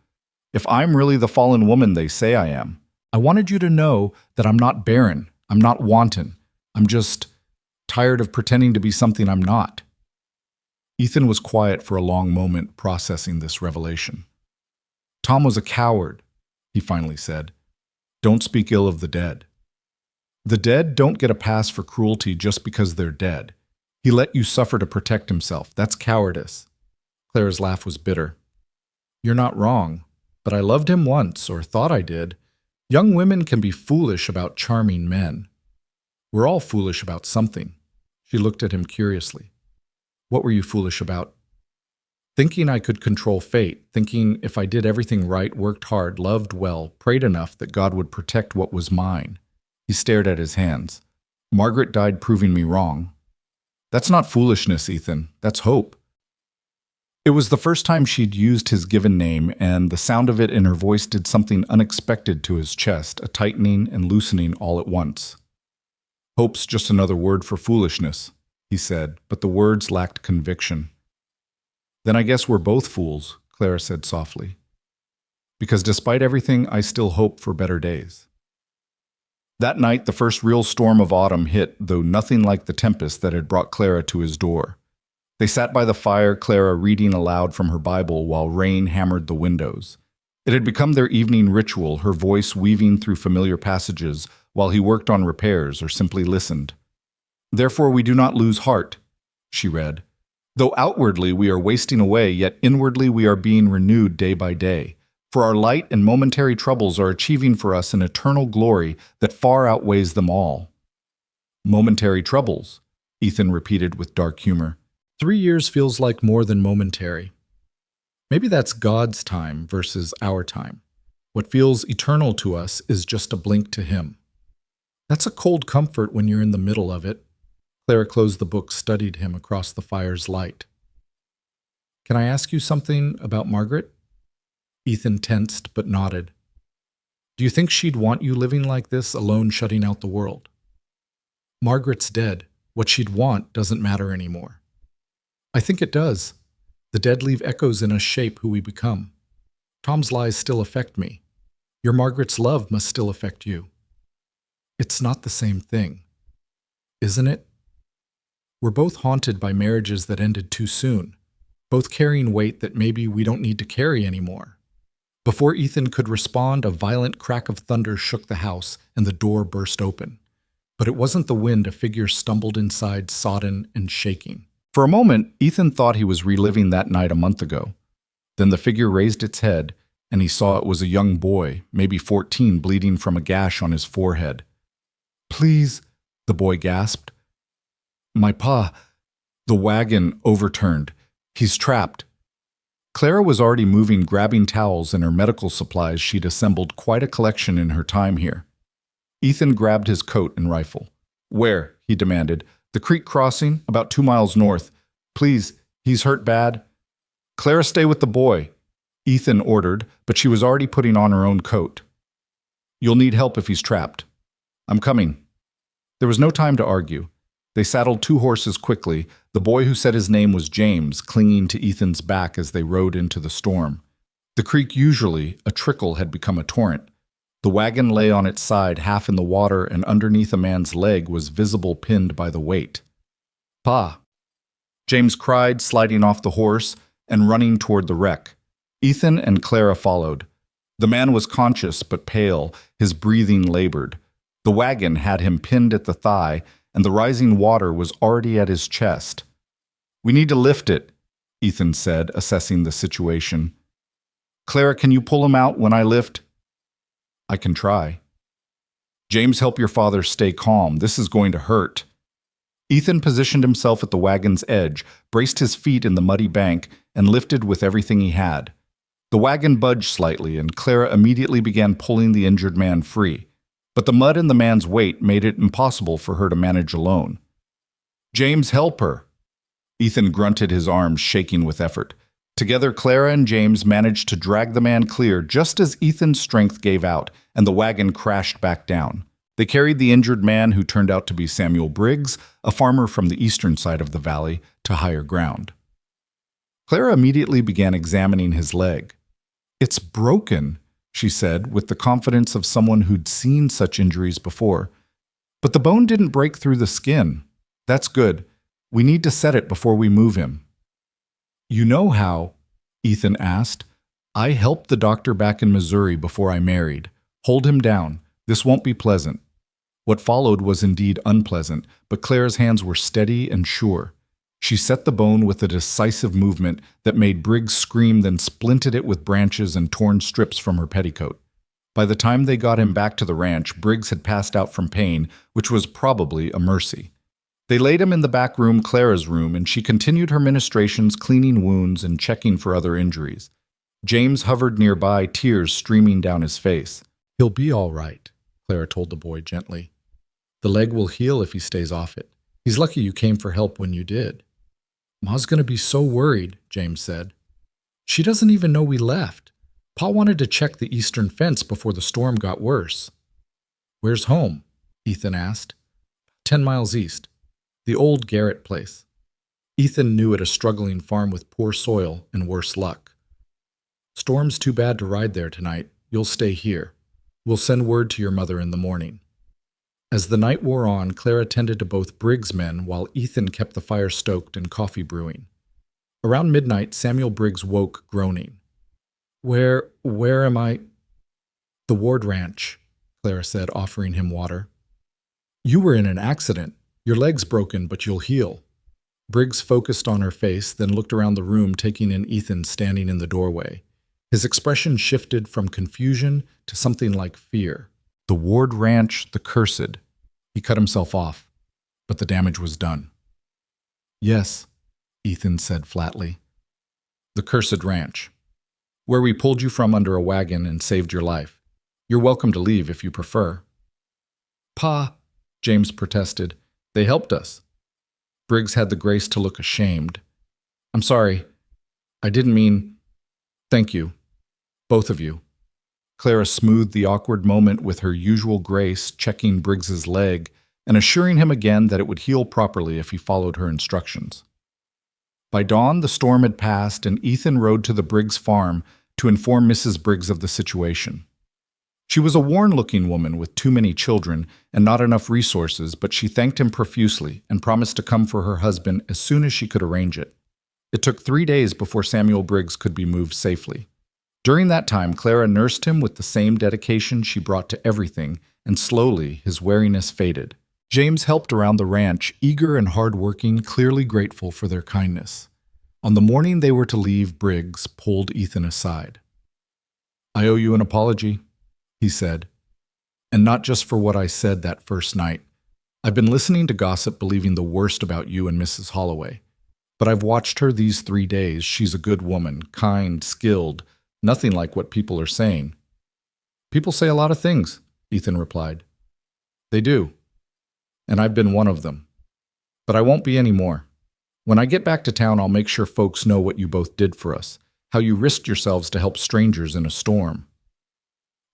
Speaker 1: If I'm really the fallen woman they say I am. I wanted you to know that I'm not barren, I'm not wanton. I'm just tired of pretending to be something I'm not. Ethan was quiet for a long moment, processing this revelation. Tom was a coward, he finally said. Don't speak ill of the dead. The dead don't get a pass for cruelty just because they're dead. He let you suffer to protect himself. That's cowardice. Clara's laugh was bitter. You're not wrong, but I loved him once, or thought I did. Young women can be foolish about charming men. We're all foolish about something. She looked at him curiously. What were you foolish about? Thinking I could control fate, thinking if I did everything right, worked hard, loved well, prayed enough that God would protect what was mine. He stared at his hands. Margaret died proving me wrong. That's not foolishness, Ethan. That's hope. It was the first time she'd used his given name, and the sound of it in her voice did something unexpected to his chest, a tightening and loosening all at once. Hope's just another word for foolishness, he said, but the words lacked conviction. Then I guess we're both fools, Clara said softly. Because despite everything, I still hope for better days. That night, the first real storm of autumn hit, though nothing like the tempest that had brought Clara to his door. They sat by the fire, Clara reading aloud from her Bible while rain hammered the windows. It had become their evening ritual, her voice weaving through familiar passages while he worked on repairs or simply listened. Therefore we do not lose heart, she read. Though outwardly we are wasting away, yet inwardly we are being renewed day by day. For our light and momentary troubles are achieving for us an eternal glory that far outweighs them all. Momentary troubles, Ethan repeated with dark humor. 3 years feels like more than momentary. Maybe that's God's time versus our time. What feels eternal to us is just a blink to Him. That's a cold comfort when you're in the middle of it. Clara closed the book, studied him across the fire's light. Can I ask you something about Margaret? Ethan tensed but nodded. Do you think she'd want you living like this, alone, shutting out the world? Margaret's dead. What she'd want doesn't matter anymore. I think it does. The dead leave echoes in us, shape who we become. Tom's lies still affect me. Your Margaret's love must still affect you. It's not the same thing, isn't it? We're both haunted by marriages that ended too soon, both carrying weight that maybe we don't need to carry anymore. Before Ethan could respond, a violent crack of thunder shook the house and the door burst open. But it wasn't the wind. A figure stumbled inside, sodden and shaking. For a moment, Ethan thought he was reliving that night a month ago. Then the figure raised its head, and he saw it was a young boy, maybe 14, bleeding from a gash on his forehead. Please, the boy gasped. My pa, the wagon overturned. He's trapped. Clara was already moving, grabbing towels and her medical supplies. She'd assembled quite a collection in her time here. Ethan grabbed his coat and rifle. Where? He demanded. The creek crossing, about 2 miles north. Please, he's hurt bad. Clara, stay with the boy, Ethan ordered, but she was already putting on her own coat. You'll need help if he's trapped. I'm coming. There was no time to argue. They saddled 2 horses quickly, the boy who said his name was James clinging to Ethan's back as they rode into the storm. The creek, usually a trickle, had become a torrent. The wagon lay on its side, half in the water, and underneath a man's leg was visible pinned by the weight. "Pa!" James cried, sliding off the horse and running toward the wreck. Ethan and Clara followed. The man was conscious but pale, his breathing labored. The wagon had him pinned at the thigh, and the rising water was already at his chest. "We need to lift it," Ethan said, assessing the situation. "Clara, can you pull him out when I lift?" "I can try." "James, help your father stay calm. This is going to hurt." Ethan positioned himself at the wagon's edge, braced his feet in the muddy bank, and lifted with everything he had. The wagon budged slightly, and Clara immediately began pulling the injured man free. But the mud and the man's weight made it impossible for her to manage alone. "James, help her!" Ethan grunted, his arms shaking with effort. Together, Clara and James managed to drag the man clear just as Ethan's strength gave out, and the wagon crashed back down. They carried the injured man, who turned out to be Samuel Briggs, a farmer from the eastern side of the valley, to higher ground. Clara immediately began examining his leg. "It's broken," she said, with the confidence of someone who'd seen such injuries before. "But the bone didn't break through the skin. That's good. We need to set it before we move him." "You know how?" Ethan asked. "I helped the doctor back in Missouri before I married. Hold him down. This won't be pleasant." What followed was indeed unpleasant, but Clara's hands were steady and sure. She set the bone with a decisive movement that made Briggs scream, then splinted it with branches and torn strips from her petticoat. By the time they got him back to the ranch, Briggs had passed out from pain, which was probably a mercy. They laid him in the back room, Clara's room, and she continued her ministrations, cleaning wounds and checking for other injuries. James hovered nearby, tears streaming down his face. "He'll be all right," Clara told the boy gently. "The leg will heal if he stays off it. He's lucky you came for help when you did." "Ma's gonna be so worried," James said. "She doesn't even know we left. Pa wanted to check the eastern fence before the storm got worse." "Where's home?" Ethan asked. 10 miles east. The old Garrett place." Ethan knew it, a struggling farm with poor soil and worse luck. "Storm's too bad to ride there tonight. You'll stay here. We'll send word to your mother in the morning." As the night wore on, Clara tended to both Briggs' men while Ethan kept the fire stoked and coffee brewing. Around midnight, Samuel Briggs woke, groaning. Where am I?" "The Ward Ranch," Clara said, offering him water. "You were in an accident. Your leg's broken, but you'll heal." Briggs focused on her face, then looked around the room, taking in Ethan standing in the doorway. His expression shifted from confusion to something like fear. "The Ward Ranch, the cursed." He cut himself off, but the damage was done. "Yes," Ethan said flatly. "The cursed ranch. Where we pulled you from under a wagon and saved your life. You're welcome to leave if you prefer." "Pa," James protested. "They helped us." Briggs had the grace to look ashamed. "I'm sorry. I didn't mean. Thank you. Both of you." Clara smoothed the awkward moment with her usual grace, checking Briggs's leg and assuring him again that it would heal properly if he followed her instructions. By dawn, the storm had passed, and Ethan rode to the Briggs farm to inform Mrs. Briggs of the situation. She was a worn-looking woman with too many children and not enough resources, but she thanked him profusely and promised to come for her husband as soon as she could arrange it. It took 3 days before Samuel Briggs could be moved safely. During that time, Clara nursed him with the same dedication she brought to everything, and slowly his wariness faded. James helped around the ranch, eager and hard-working, clearly grateful for their kindness. On the morning they were to leave, Briggs pulled Ethan aside. "I owe you an apology," he said. "And not just for what I said that first night. I've been listening to gossip, believing the worst about you and Mrs. Holloway. But I've watched her these 3 days. She's a good woman, kind, skilled, nothing like what people are saying." "People say a lot of things," Ethan replied. "They do. And I've been one of them. But I won't be any more. When I get back to town, I'll make sure folks know what you both did for us, how you risked yourselves to help strangers in a storm.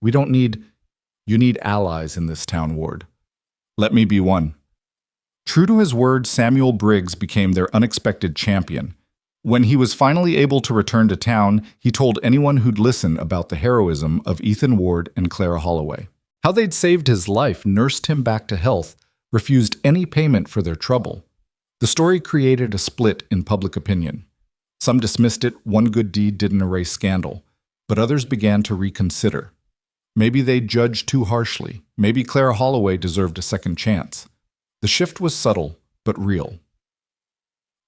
Speaker 1: You need allies in this town, Ward. Let me be one." True to his word, Samuel Briggs became their unexpected champion. When he was finally able to return to town, he told anyone who'd listen about the heroism of Ethan Ward and Clara Holloway. How they'd saved his life, nursed him back to health, refused any payment for their trouble. The story created a split in public opinion. Some dismissed it, one good deed didn't erase scandal, but others began to reconsider. Maybe they judged too harshly. Maybe Clara Holloway deserved a second chance. The shift was subtle, but real.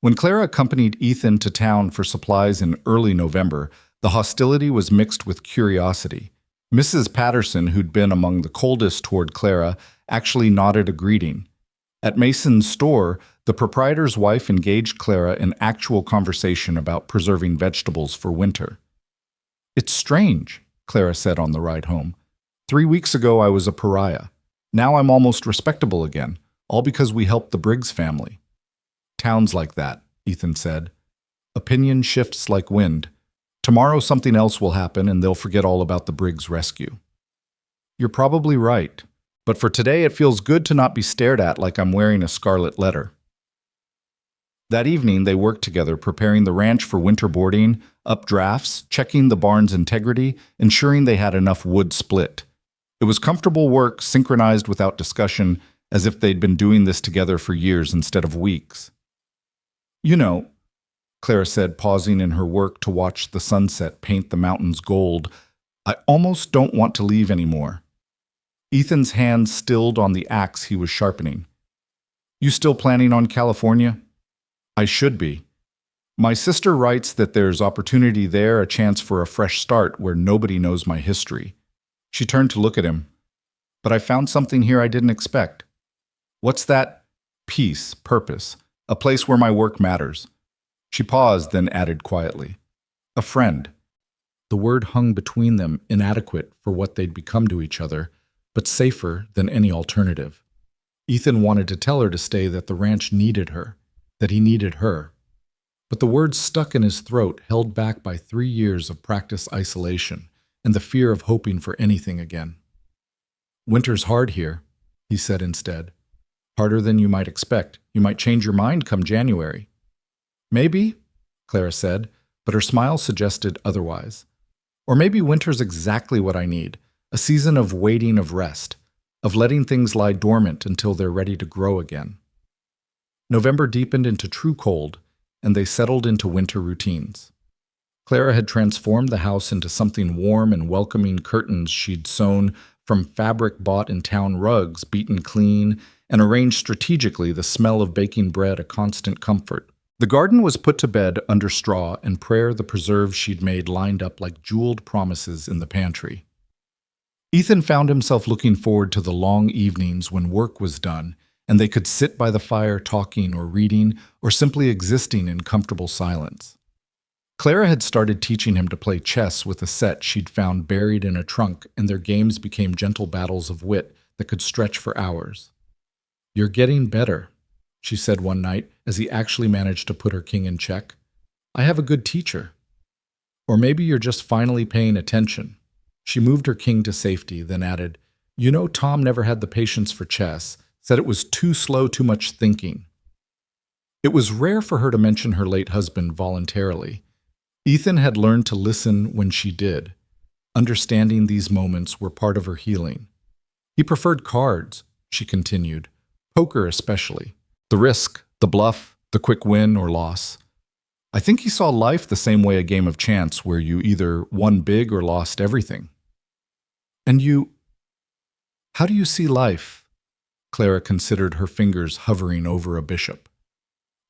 Speaker 1: When Clara accompanied Ethan to town for supplies in early November, the hostility was mixed with curiosity. Mrs. Patterson, who'd been among the coldest toward Clara, actually nodded a greeting. At Mason's store, the proprietor's wife engaged Clara in actual conversation about preserving vegetables for winter. "It's strange," Clara said on the ride home. 3 weeks ago I was a pariah. Now I'm almost respectable again, all because we helped the Briggs family. "Towns like that," Ethan said. "Opinion shifts like wind. Tomorrow something else will happen and they'll forget all about the Briggs rescue." "You're probably right, but for today it feels good to not be stared at like I'm wearing a scarlet letter." That evening they worked together preparing the ranch for winter boarding, up drafts, checking the barn's integrity, ensuring they had enough wood split. It was comfortable work, synchronized without discussion, as if they'd been doing this together for years instead of weeks. "You know," Clara said, pausing in her work to watch the sunset paint the mountains gold, "I almost don't want to leave anymore." Ethan's hand stilled on the axe he was sharpening. "You still planning on California?" "I should be. My sister writes that there's opportunity there, a chance for a fresh start where nobody knows my history." She turned to look at him. "But I found something here I didn't expect." "What's that?" "Peace, purpose, a place where my work matters." She paused, then added quietly, "A friend." The word hung between them, inadequate for what they'd become to each other, but safer than any alternative. Ethan wanted to tell her to stay, that the ranch needed her, that he needed her. But the words stuck in his throat, held back by 3 years of practice isolation and the fear of hoping for anything again. "Winter's hard here," he said instead. "Harder than you might expect. You might change your mind come January." "Maybe," Clara said, but her smile suggested otherwise. "Or maybe winter's exactly what I need, a season of waiting, of rest, of letting things lie dormant until they're ready to grow again." November deepened into true cold, and they settled into winter routines. Clara had transformed the house into something warm and welcoming. Curtains she'd sewn from fabric bought in town, rugs beaten clean and arranged strategically, the smell of baking bread a constant comfort. The garden was put to bed under straw, and prayer, the preserves she'd made, lined up like jeweled promises in the pantry. Ethan found himself looking forward to the long evenings when work was done, and they could sit by the fire talking or reading or simply existing in comfortable silence. Clara had started teaching him to play chess with a set she'd found buried in a trunk, and their games became gentle battles of wit that could stretch for hours. "You're getting better," she said one night as he actually managed to put her king in check. "I have a good teacher. Or maybe you're just finally paying attention." She moved her king to safety, then added, "You know, Tom never had the patience for chess, said it was too slow, too much thinking." It was rare for her to mention her late husband voluntarily. Ethan had learned to listen when she did. Understanding these moments were part of her healing. He preferred cards, she continued, poker especially. The risk, the bluff, the quick win or loss. "I think he saw life the same way, a game of chance where you either won big or lost everything." "And you, how do you see life?" Clara considered, her fingers hovering over a bishop.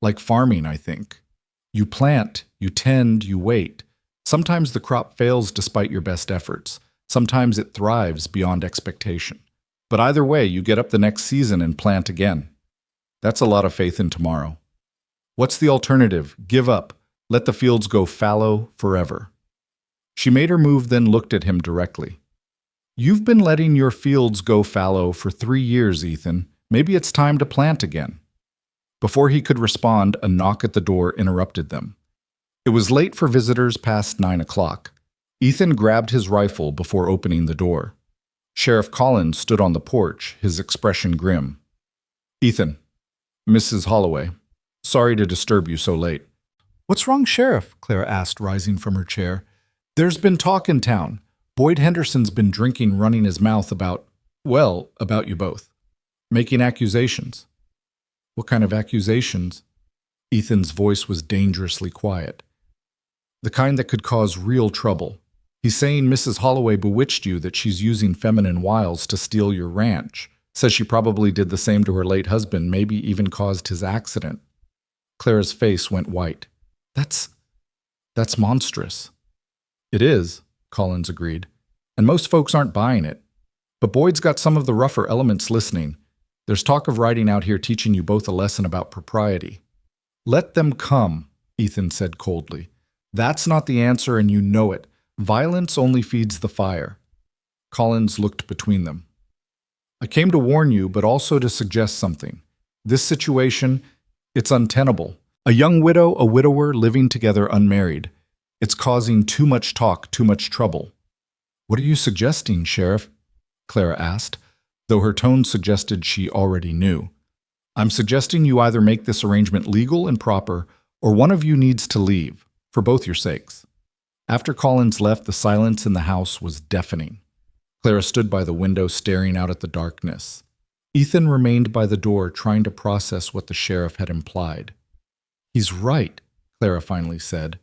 Speaker 1: "Like farming, I think. You plant, you tend, you wait. Sometimes the crop fails despite your best efforts. Sometimes it thrives beyond expectation. But either way, you get up the next season and plant again. That's a lot of faith in tomorrow. What's the alternative? Give up. Let the fields go fallow forever." She made her move, then looked at him directly. "You've been letting your fields go fallow for 3 years, Ethan. Maybe it's time to plant again." Before he could respond, a knock at the door interrupted them. It was late for visitors, past 9 o'clock. Ethan grabbed his rifle before opening the door. Sheriff Collins stood on the porch, his expression grim. "Ethan, Mrs. Holloway, sorry to disturb you so late." What's wrong, Sheriff? Clara asked, rising from her chair. There's been talk in town. Boyd Henderson's been drinking, running his mouth about you both. Making accusations. What kind of accusations? Ethan's voice was dangerously quiet. The kind that could cause real trouble. He's saying Mrs. Holloway bewitched you, that she's using feminine wiles to steal your ranch. Says she probably did the same to her late husband, maybe even caused his accident. Clara's face went white. That's monstrous. It is, Collins agreed. And most folks aren't buying it. But Boyd's got some of the rougher elements listening. There's talk of riding out here teaching you both a lesson about propriety. Let them come, Ethan said coldly. That's not the answer, and you know it. Violence only feeds the fire. Collins looked between them. I came to warn you, but also to suggest something. This situation, it's untenable. A young widow, a widower living together unmarried. It's causing too much talk, too much trouble. What are you suggesting, Sheriff? Clara asked, though her tone suggested she already knew. I'm suggesting you either make this arrangement legal and proper, or one of you needs to leave, for both your sakes. After Collins left, the silence in the house was deafening. Clara stood by the window staring out at the darkness. Ethan remained by the door, trying to process what the sheriff had implied. He's right, Clara finally said.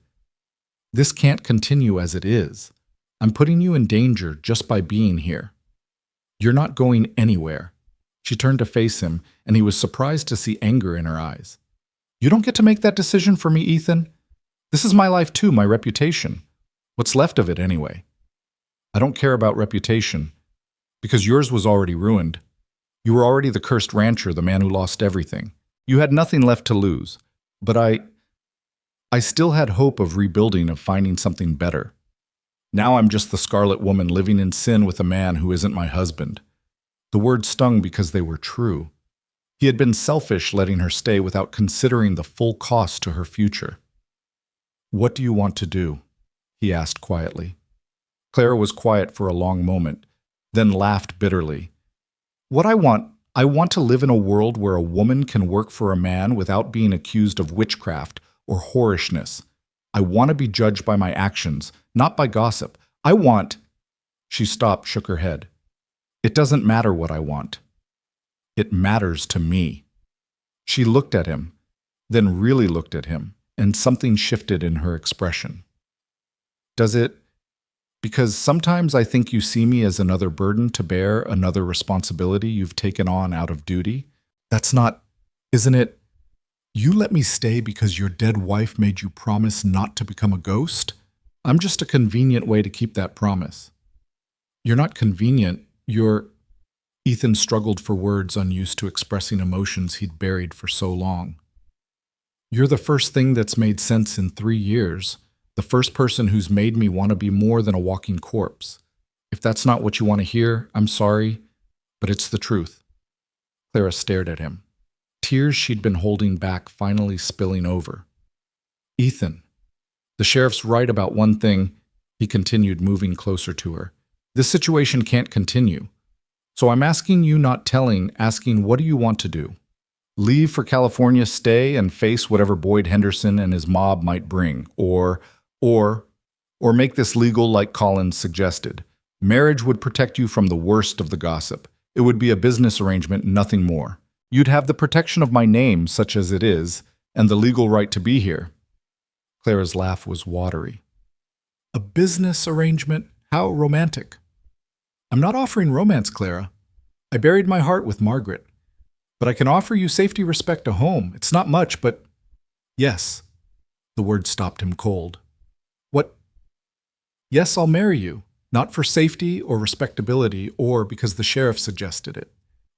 Speaker 1: This can't continue as it is. I'm putting you in danger just by being here. You're not going anywhere. She turned to face him, and he was surprised to see anger in her eyes. You don't get to make that decision for me, Ethan. This is my life too, my reputation. What's left of it, anyway? I don't care about reputation, because yours was already ruined. You were already the cursed rancher, the man who lost everything. You had nothing left to lose. But I still had hope of rebuilding, of finding something better. Now I'm just the Scarlet Woman living in sin with a man who isn't my husband. The words stung because they were true. He had been selfish letting her stay without considering the full cost to her future. What do you want to do? He asked quietly. Clara was quiet for a long moment, then laughed bitterly. What I want to live in a world where a woman can work for a man without being accused of witchcraft or whorishness. I want to be judged by my actions, not by gossip. She stopped, shook her head. It doesn't matter what I want. It matters to me. She looked at him, then really looked at him, and something shifted in her expression. Does it? Because sometimes I think you see me as another burden to bear, another responsibility you've taken on out of duty. That's not, isn't it? You let me stay because your dead wife made you promise not to become a ghost? I'm just a convenient way to keep that promise. You're not convenient, you're... Ethan struggled for words, unused to expressing emotions he'd buried for so long. You're the first thing that's made sense in 3 years, the first person who's made me want to be more than a walking corpse. If that's not what you want to hear, I'm sorry, but it's the truth. Clara stared at him, tears she'd been holding back finally spilling over. Ethan, the sheriff's right about one thing, he continued, moving closer to her. This situation can't continue. So I'm asking you, not asking what do you want to do? Leave for California, stay, and face whatever Boyd Henderson and his mob might bring, or make this legal like Collins suggested. Marriage would protect you from the worst of the gossip. It would be a business arrangement, nothing more. You'd have the protection of my name, such as it is, and the legal right to be here. Clara's laugh was watery. A business arrangement? How romantic. I'm not offering romance, Clara. I buried my heart with Margaret. But I can offer you safety, respect, a home. It's not much, but... Yes. The word stopped him cold. What? Yes, I'll marry you. Not for safety or respectability or because the sheriff suggested it.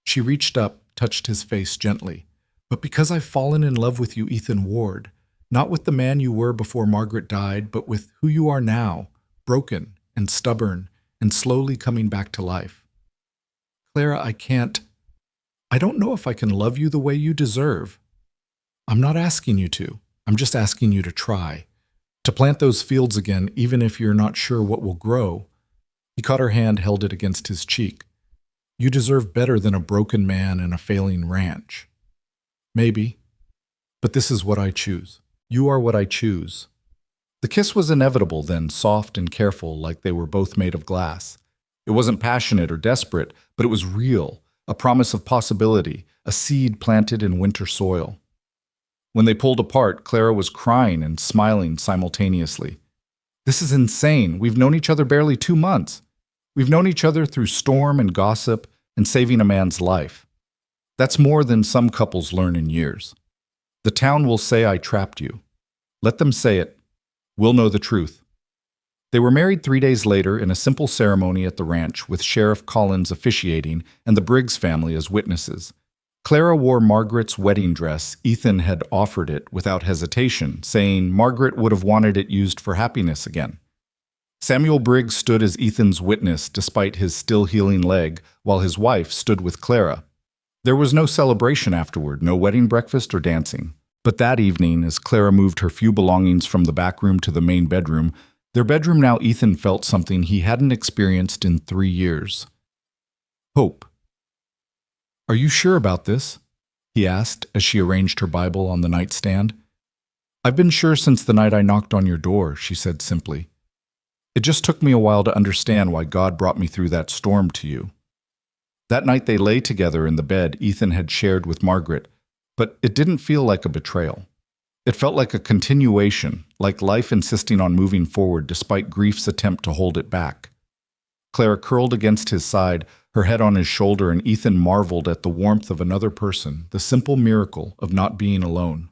Speaker 1: She reached up, touched his face gently. But because I've fallen in love with you, Ethan Ward. Not with the man you were before Margaret died, but with who you are now, broken and stubborn and slowly coming back to life. Clara, I don't know if I can love you the way you deserve. I'm not asking you to. I'm just asking you to try. To plant those fields again, even if you're not sure what will grow. He caught her hand, held it against his cheek. You deserve better than a broken man and a failing ranch. Maybe. But this is what I choose. You are what I choose. The kiss was inevitable then, soft and careful, like they were both made of glass. It wasn't passionate or desperate, but it was real, a promise of possibility, a seed planted in winter soil. When they pulled apart, Clara was crying and smiling simultaneously. This is insane. We've known each other barely 2 months. We've known each other through storm and gossip and saving a man's life. That's more than some couples learn in years. The town will say I trapped you. Let them say it. We'll know the truth. They were married 3 days later in a simple ceremony at the ranch with Sheriff Collins officiating and the Briggs family as witnesses. Clara wore Margaret's wedding dress. Ethan had offered it without hesitation, saying Margaret would have wanted it used for happiness again. Samuel Briggs stood as Ethan's witness despite his still healing leg, while his wife stood with Clara. There was no celebration afterward, no wedding breakfast or dancing. But that evening, as Clara moved her few belongings from the back room to the main bedroom, their bedroom now, Ethan felt something he hadn't experienced in 3 years. Hope. Are you sure about this? He asked as she arranged her Bible on the nightstand. I've been sure since the night I knocked on your door, she said simply. It just took me a while to understand why God brought me through that storm to you. That night they lay together in the bed Ethan had shared with Margaret, but it didn't feel like a betrayal. It felt like a continuation, like life insisting on moving forward despite grief's attempt to hold it back. Clara curled against his side, her head on his shoulder, and Ethan marveled at the warmth of another person, the simple miracle of not being alone.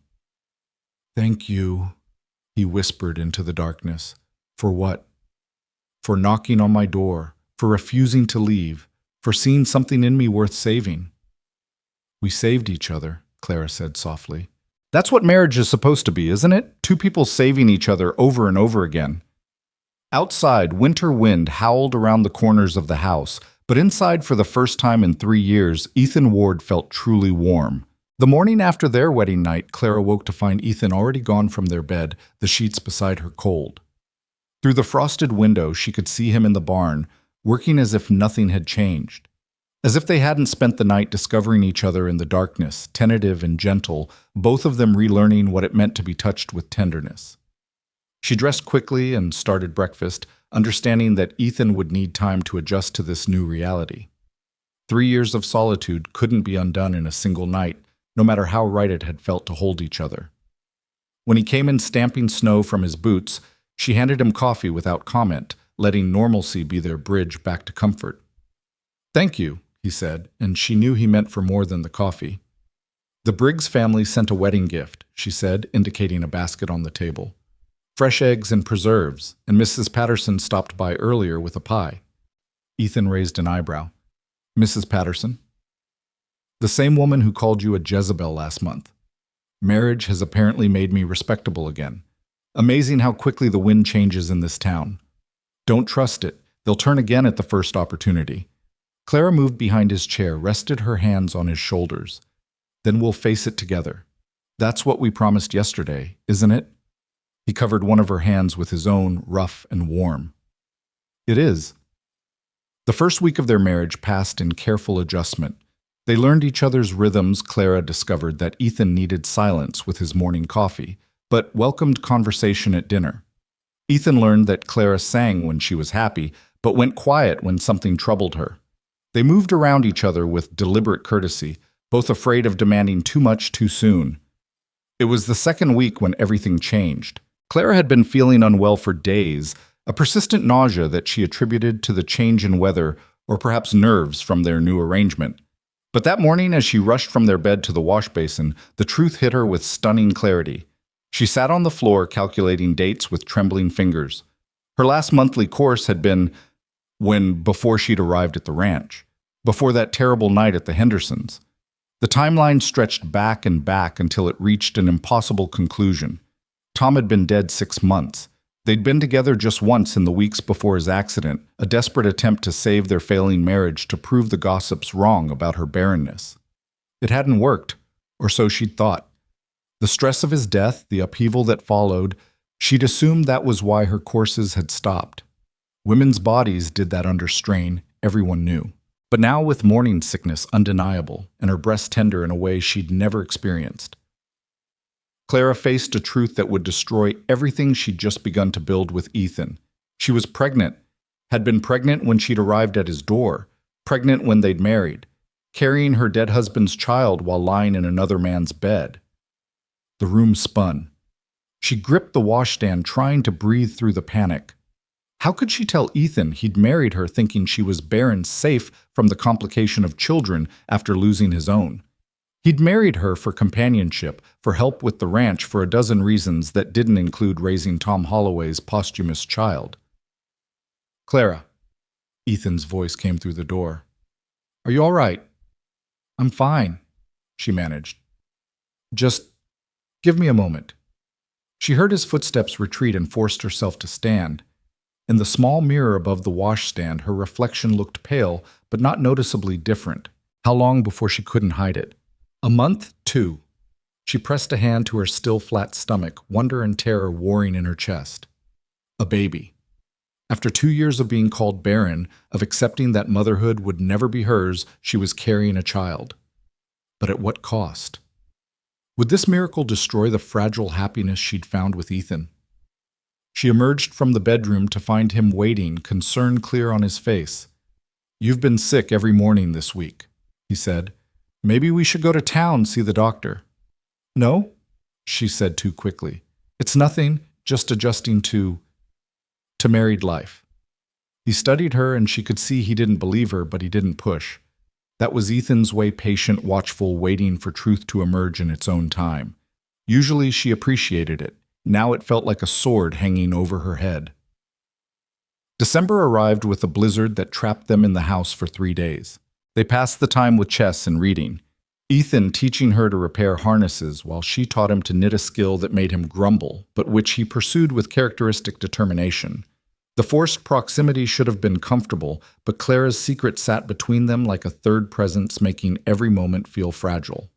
Speaker 1: Thank you, he whispered into the darkness. For what? For knocking on my door, for refusing to leave, for seeing something in me worth saving. We saved each other, Clara said softly. That's what marriage is supposed to be, isn't it? 2 people saving each other over and over again. Outside, winter wind howled around the corners of the house, but inside for the first time in 3 years, Ethan Ward felt truly warm. The morning after their wedding night, Clara woke to find Ethan already gone from their bed, the sheets beside her cold. Through the frosted window, she could see him in the barn, working as if nothing had changed. As if they hadn't spent the night discovering each other in the darkness, tentative and gentle, both of them relearning what it meant to be touched with tenderness. She dressed quickly and started breakfast, understanding that Ethan would need time to adjust to this new reality. 3 years of solitude couldn't be undone in a single night, no matter how right it had felt to hold each other. When he came in stamping snow from his boots, she handed him coffee without comment, letting normalcy be their bridge back to comfort. Thank you, he said, and she knew he meant for more than the coffee. The Briggs family sent a wedding gift, she said, indicating a basket on the table. Fresh eggs and preserves, and Mrs. Patterson stopped by earlier with a pie. Ethan raised an eyebrow. Mrs. Patterson? The same woman who called you a Jezebel last month. Marriage has apparently made me respectable again. Amazing how quickly the wind changes in this town. Don't trust it. They'll turn again at the first opportunity. Clara moved behind his chair, rested her hands on his shoulders. Then we'll face it together. That's what we promised yesterday, isn't it? He covered one of her hands with his own, rough and warm. It is. The first week of their marriage passed in careful adjustment. They learned each other's rhythms. Clara discovered that Ethan needed silence with his morning coffee, but welcomed conversation at dinner. Ethan learned that Clara sang when she was happy, but went quiet when something troubled her. They moved around each other with deliberate courtesy, both afraid of demanding too much too soon. It was the second week when everything changed. Clara had been feeling unwell for days, a persistent nausea that she attributed to the change in weather or perhaps nerves from their new arrangement. But that morning, as she rushed from their bed to the wash basin, the truth hit her with stunning clarity. She sat on the floor calculating dates with trembling fingers. Her last monthly course had been before she'd arrived at the ranch, before that terrible night at the Hendersons. The timeline stretched back and back until it reached an impossible conclusion. Tom had been dead 6 months. They'd been together just once in the weeks before his accident, a desperate attempt to save their failing marriage to prove the gossips wrong about her barrenness. It hadn't worked, or so she'd thought. The stress of his death, the upheaval that followed, she'd assumed that was why her courses had stopped. Women's bodies did that under strain, everyone knew. But now with morning sickness undeniable, and her breast tender in a way she'd never experienced. Clara faced a truth that would destroy everything she'd just begun to build with Ethan. She was pregnant, had been pregnant when she'd arrived at his door, pregnant when they'd married, carrying her dead husband's child while lying in another man's bed. The room spun. She gripped the washstand, trying to breathe through the panic. How could she tell Ethan he'd married her thinking she was barren, safe from the complication of children after losing his own? He'd married her for companionship, for help with the ranch, for a dozen reasons that didn't include raising Tom Holloway's posthumous child. "Clara," Ethan's voice came through the door. "Are you all right?" "I'm fine," she managed. "Just give me a moment." She heard his footsteps retreat and forced herself to stand. In the small mirror above the washstand, her reflection looked pale, but not noticeably different. How long before she couldn't hide it? A month? 2. She pressed a hand to her still flat stomach, wonder and terror warring in her chest. A baby. After 2 years of being called barren, of accepting that motherhood would never be hers, she was carrying a child. But at what cost? Would this miracle destroy the fragile happiness she'd found with Ethan? She emerged from the bedroom to find him waiting, concern clear on his face. "You've been sick every morning this week," he said. "Maybe we should go to town, see the doctor." "No," she said too quickly. "It's nothing, just adjusting to married life." He studied her, and she could see he didn't believe her, but he didn't push. That was Ethan's way, patient, watchful, waiting for truth to emerge in its own time. Usually she appreciated it. Now it felt like a sword hanging over her head. December arrived with a blizzard that trapped them in the house for 3 days. They passed the time with chess and reading, Ethan teaching her to repair harnesses while she taught him to knit a skill that made him grumble, but which he pursued with characteristic determination. The forced proximity should have been comfortable, but Clara's secret sat between them like a third presence, making every moment feel fragile.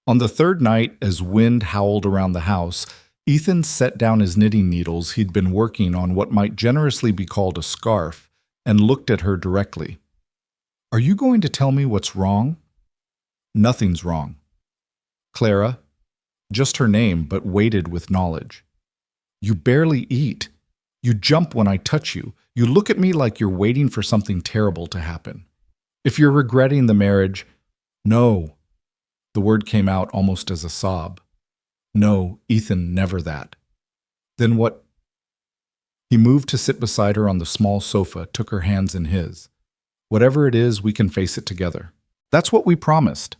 Speaker 1: On the third night, as wind howled around the house, Ethan set down his knitting needles he'd been working on what might generously be called a scarf, and looked at her directly. "Are you going to tell me what's wrong?" "Nothing's wrong." "Clara," just her name, but weighted with knowledge. "You barely eat. You jump when I touch you. You look at me like you're waiting for something terrible to happen. If you're regretting the marriage—" "No." The word came out almost as a sob. "No, Ethan, never that." "Then what—" He moved to sit beside her on the small sofa, took her hands in his. "Whatever it is, we can face it together. That's what we promised."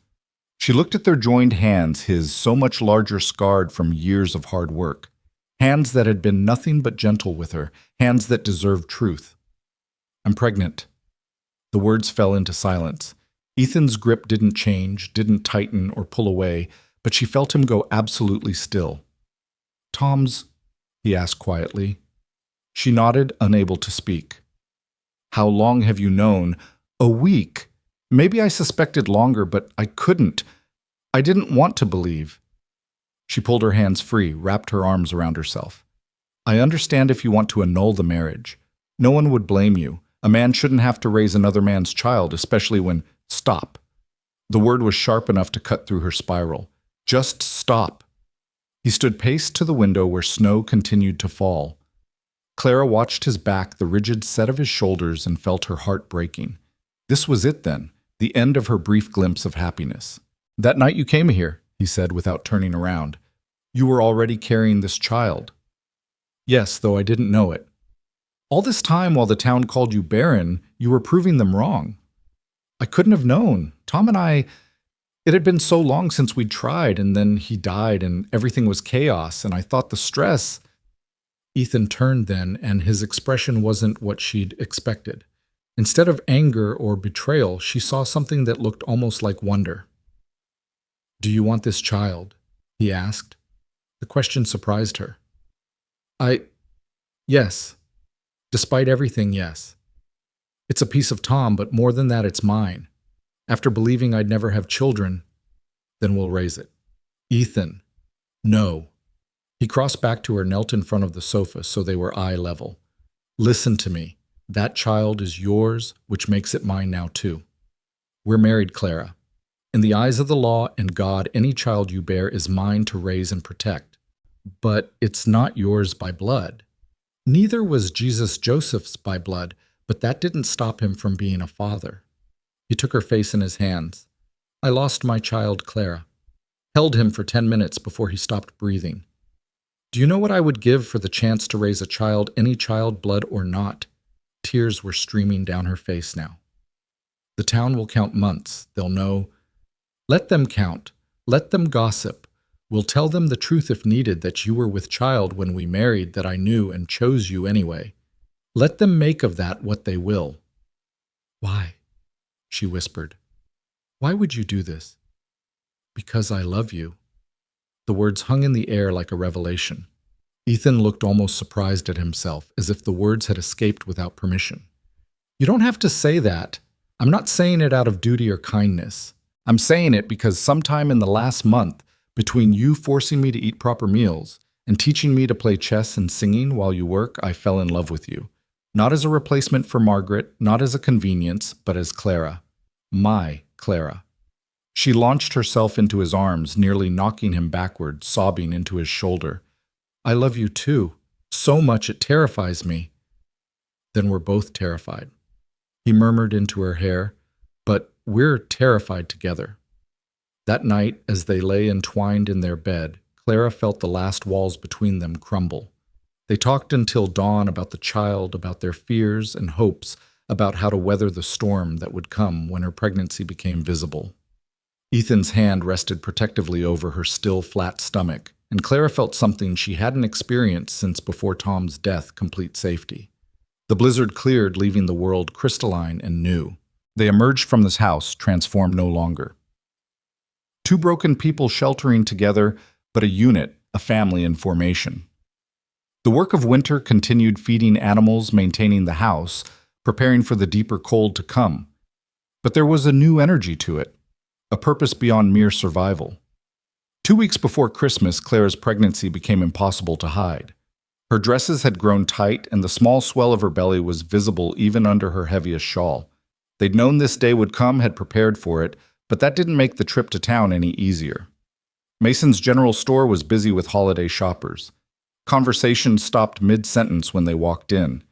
Speaker 1: She looked at their joined hands, his so much larger, scarred from years of hard work. Hands that had been nothing but gentle with her, hands that deserved truth. "I'm pregnant." The words fell into silence. Ethan's grip didn't change, didn't tighten or pull away, but she felt him go absolutely still. "Tom's?" he asked quietly. She nodded, unable to speak. "How long have you known?" "A week. Maybe I suspected longer, but I couldn't. I didn't want to believe." She pulled her hands free, wrapped her arms around herself. "I understand if you want to annul the marriage. No one would blame you. A man shouldn't have to raise another man's child, especially when—" "Stop." The word was sharp enough to cut through her spiral. "Just stop." He stood paced to the window where snow continued to fall. Clara watched his back, the rigid set of his shoulders, and felt her heart breaking. This was it then, the end of her brief glimpse of happiness. "That night you came here," he said without turning around, "you were already carrying this child." "Yes, though I didn't know it." "All this time while the town called you barren, you were proving them wrong." "I couldn't have known. Tom and I, it had been so long since we'd tried, and then he died and everything was chaos, and I thought the stress—" Ethan turned then, and his expression wasn't what she'd expected. Instead of anger or betrayal, she saw something that looked almost like wonder. "Do you want this child?" he asked. The question surprised her. Yes. Despite everything, yes. It's a piece of Tom, but more than that, it's mine. After believing I'd never have children, then we'll raise it." "Ethan." "No." He crossed back to her, knelt in front of the sofa so they were eye level. "Listen to me. That child is yours, which makes it mine now too. We're married, Clara. In the eyes of the law and God, any child you bear is mine to raise and protect. But it's not yours by blood. Neither was Jesus Joseph's by blood, but that didn't stop him from being a father. He took her face in his hands. I lost my child, Clara. Held him for 10 minutes before he stopped breathing. Do you know what I would give for the chance to raise a child, any child, blood or not? Tears were streaming down her face now. The town will count months. They'll know. Let them count. Let them gossip. We'll tell them the truth if needed, that you were with child when we married, that I knew and chose you anyway. Let them make of that what they will. Why? She whispered. Why would you do this? Because I love you. The words hung in the air like a revelation. Ethan looked almost surprised at himself, as if the words had escaped without permission. You don't have to say that. I'm not saying it out of duty or kindness. I'm saying it because sometime in the last month, between you forcing me to eat proper meals and teaching me to play chess and singing while you work, I fell in love with you. Not as a replacement for Margaret, not as a convenience, but as Clara. My Clara. She launched herself into his arms, nearly knocking him backward, sobbing into his shoulder. I love you too. So much it terrifies me. Then we're both terrified. He murmured into her hair, but we're terrified together. That night, as they lay entwined in their bed, Clara felt the last walls between them crumble. They talked until dawn about the child, about their fears and hopes, about how to weather the storm that would come when her pregnancy became visible. Ethan's hand rested protectively over her still flat stomach, and Clara felt something she hadn't experienced since before Tom's death, complete safety. The blizzard cleared, leaving the world crystalline and new. They emerged from this house, transformed no longer. Two broken people sheltering together, but a unit, a family in formation. The work of winter continued, feeding animals, maintaining the house, preparing for the deeper cold to come. But there was a new energy to it, a purpose beyond mere survival. 2 weeks before Christmas, Clara's pregnancy became impossible to hide. Her dresses had grown tight, and the small swell of her belly was visible even under her heaviest shawl. They'd known this day would come, had prepared for it, but that didn't make the trip to town any easier. Mason's general store was busy with holiday shoppers. Conversation stopped mid-sentence when they walked in.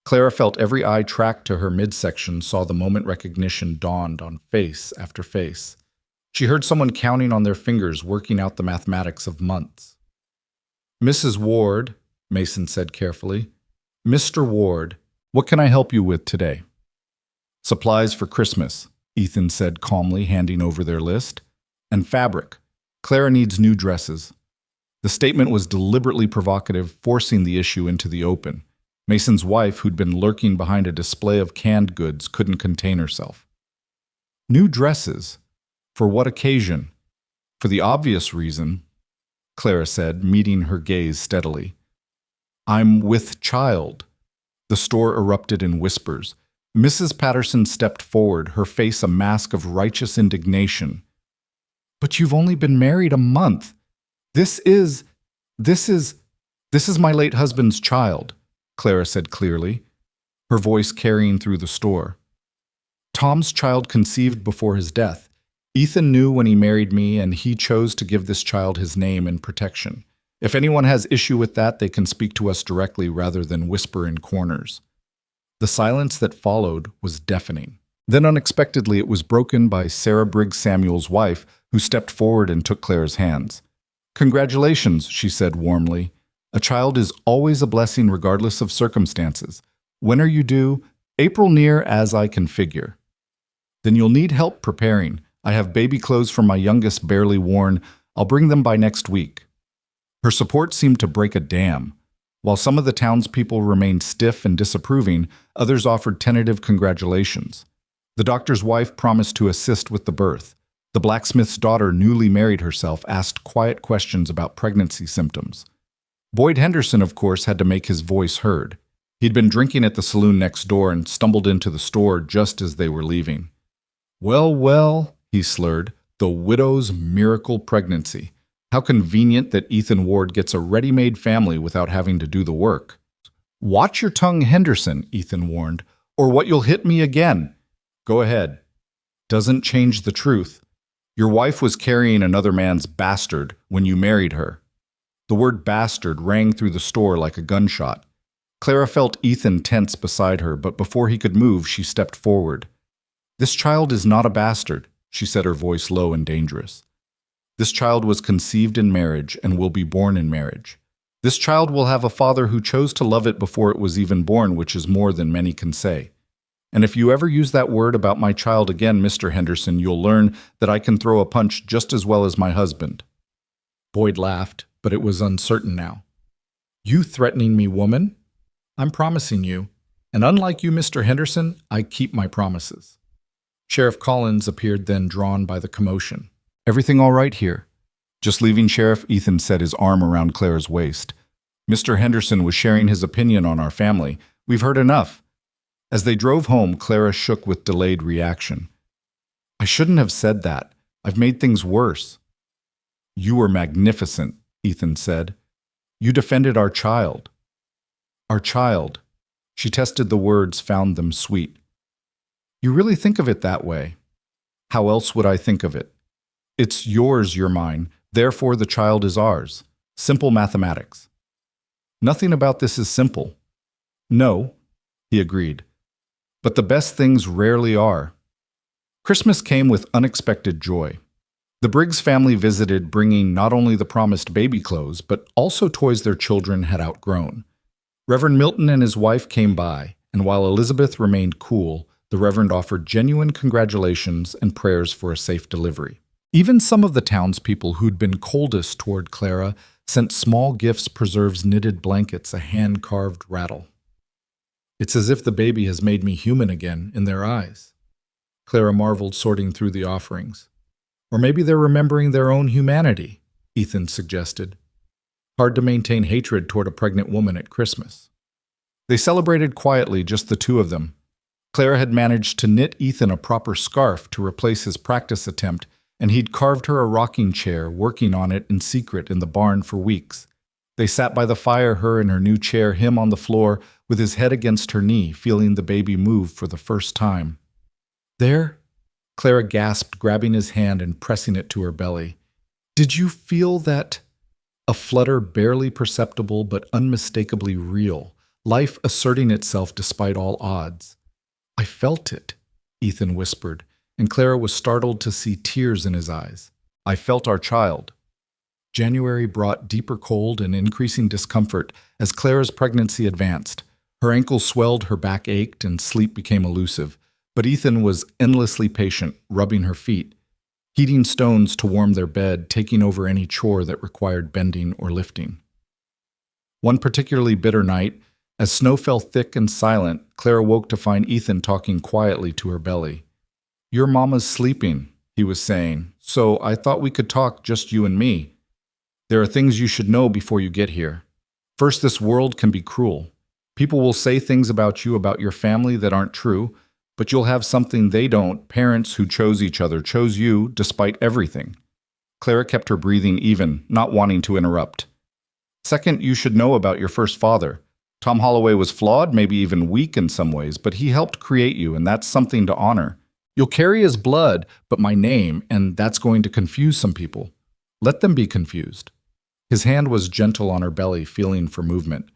Speaker 1: Clara felt every eye tracked to her midsection, saw the moment recognition dawned on face after face. She heard someone counting on their fingers, working out the mathematics of months. Mrs. Ward, Mason said carefully. Mr. Ward, what can I help you with today? Supplies for Christmas, Ethan said calmly, handing over their list. And fabric. Clara needs new dresses. The statement was deliberately provocative, forcing the issue into the open. Mason's wife, who'd been lurking behind a display of canned goods, couldn't contain herself. New dresses? For what occasion? For the obvious reason, Clara said, meeting her gaze steadily. I'm with child. The store erupted in whispers. Mrs. Patterson stepped forward, her face a mask of righteous indignation. But you've only been married a month. This is my late husband's child, Clara said clearly, her voice carrying through the store. Tom's child conceived before his death. Ethan knew when he married me, and he chose to give this child his name and protection. If anyone has issue with that, they can speak to us directly rather than whisper in corners. The silence that followed was deafening. Then unexpectedly it was broken by Sarah Briggs Samuel's wife, who stepped forward and took Clara's hands. Congratulations, she said warmly. A child is always a blessing regardless of circumstances. When are you due? April near as I can figure. Then you'll need help preparing. I have baby clothes for my youngest barely worn. I'll bring them by next week. Her support seemed to break a dam. While some of the townspeople remained stiff and disapproving, others offered tentative congratulations. The doctor's wife promised to assist with the birth. The blacksmith's daughter, newly married herself, asked quiet questions about pregnancy symptoms. Boyd Henderson, of course, had to make his voice heard. He'd been drinking at the saloon next door and stumbled into the store just as they were leaving. Well, he slurred, the widow's miracle pregnancy. How convenient that Ethan Ward gets a ready-made family without having to do the work. Watch your tongue, Henderson, Ethan warned, or what you'll hit me again. Go ahead. Doesn't change the truth. Your wife was carrying another man's bastard when you married her. The word bastard rang through the store like a gunshot. Clara felt Ethan tense beside her, but before he could move, she stepped forward. This child is not a bastard, she said, her voice low and dangerous. This child was conceived in marriage and will be born in marriage. This child will have a father who chose to love it before it was even born, which is more than many can say. And if you ever use that word about my child again, Mr. Henderson, you'll learn that I can throw a punch just as well as my husband. Boyd laughed, but it was uncertain now. You threatening me, woman? I'm promising you, and unlike you, Mr. Henderson, I keep my promises. Sheriff Collins appeared then, drawn by the commotion. Everything all right here? Just leaving, Sheriff, Ethan set his arm around Clara's waist. Mr. Henderson was sharing his opinion on our family. We've heard enough. As they drove home, Clara shook with delayed reaction. I shouldn't have said that. I've made things worse. You were magnificent, Ethan said. You defended our child. Our child. She tested the words, found them sweet. You really think of it that way? How else would I think of it? It's yours, you're mine. Therefore, the child is ours. Simple mathematics. Nothing about this is simple. No, he agreed. But the best things rarely are. Christmas came with unexpected joy. The Briggs family visited, bringing not only the promised baby clothes, but also toys their children had outgrown. Reverend Milton and his wife came by, and while Elizabeth remained cool, the Reverend offered genuine congratulations and prayers for a safe delivery. Even some of the townspeople who'd been coldest toward Clara sent small gifts, preserves, knitted blankets, a hand-carved rattle. It's as if the baby has made me human again in their eyes. Clara marveled, sorting through the offerings. Or maybe they're remembering their own humanity, Ethan suggested. Hard to maintain hatred toward a pregnant woman at Christmas. They celebrated quietly, just the two of them. Clara had managed to knit Ethan a proper scarf to replace his practice attempt, and he'd carved her a rocking chair, working on it in secret in the barn for weeks. They sat by the fire, her in her new chair, him on the floor, with his head against her knee, feeling the baby move for the first time. There? Clara gasped, grabbing his hand and pressing it to her belly. Did you feel that? A flutter barely perceptible but unmistakably real, life asserting itself despite all odds. I felt it, Ethan whispered, and Clara was startled to see tears in his eyes. I felt our child. January brought deeper cold and increasing discomfort as Clara's pregnancy advanced. Her ankles swelled, her back ached, and sleep became elusive. But Ethan was endlessly patient, rubbing her feet, heating stones to warm their bed, taking over any chore that required bending or lifting. One particularly bitter night, as snow fell thick and silent, Clara woke to find Ethan talking quietly to her belly. Your mama's sleeping, he was saying, so I thought we could talk, just you and me. There are things you should know before you get here. First, this world can be cruel. People will say things about you, about your family, that aren't true, but you'll have something they don't. Parents who chose each other chose you despite everything. Clara kept her breathing even, not wanting to interrupt. Second, you should know about your first father. Tom Holloway was flawed, maybe even weak in some ways, but he helped create you, and that's something to honor. You'll carry his blood, but my name, and that's going to confuse some people. Let them be confused. His hand was gentle on her belly, feeling for movement.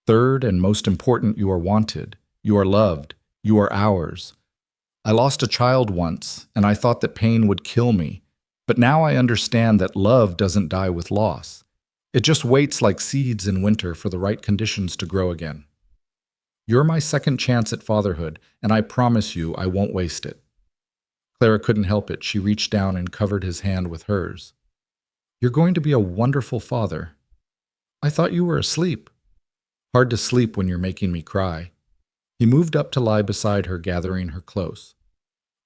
Speaker 1: Third, and most important, you are wanted. You are loved. You are ours. I lost a child once, and I thought that pain would kill me. But now I understand that love doesn't die with loss. It just waits like seeds in winter for the right conditions to grow again. You're my second chance at fatherhood, and I promise you I won't waste it. Clara couldn't help it. She reached down and covered his hand with hers. You're going to be a wonderful father. I thought you were asleep. Hard to sleep when you're making me cry. He moved up to lie beside her, gathering her close.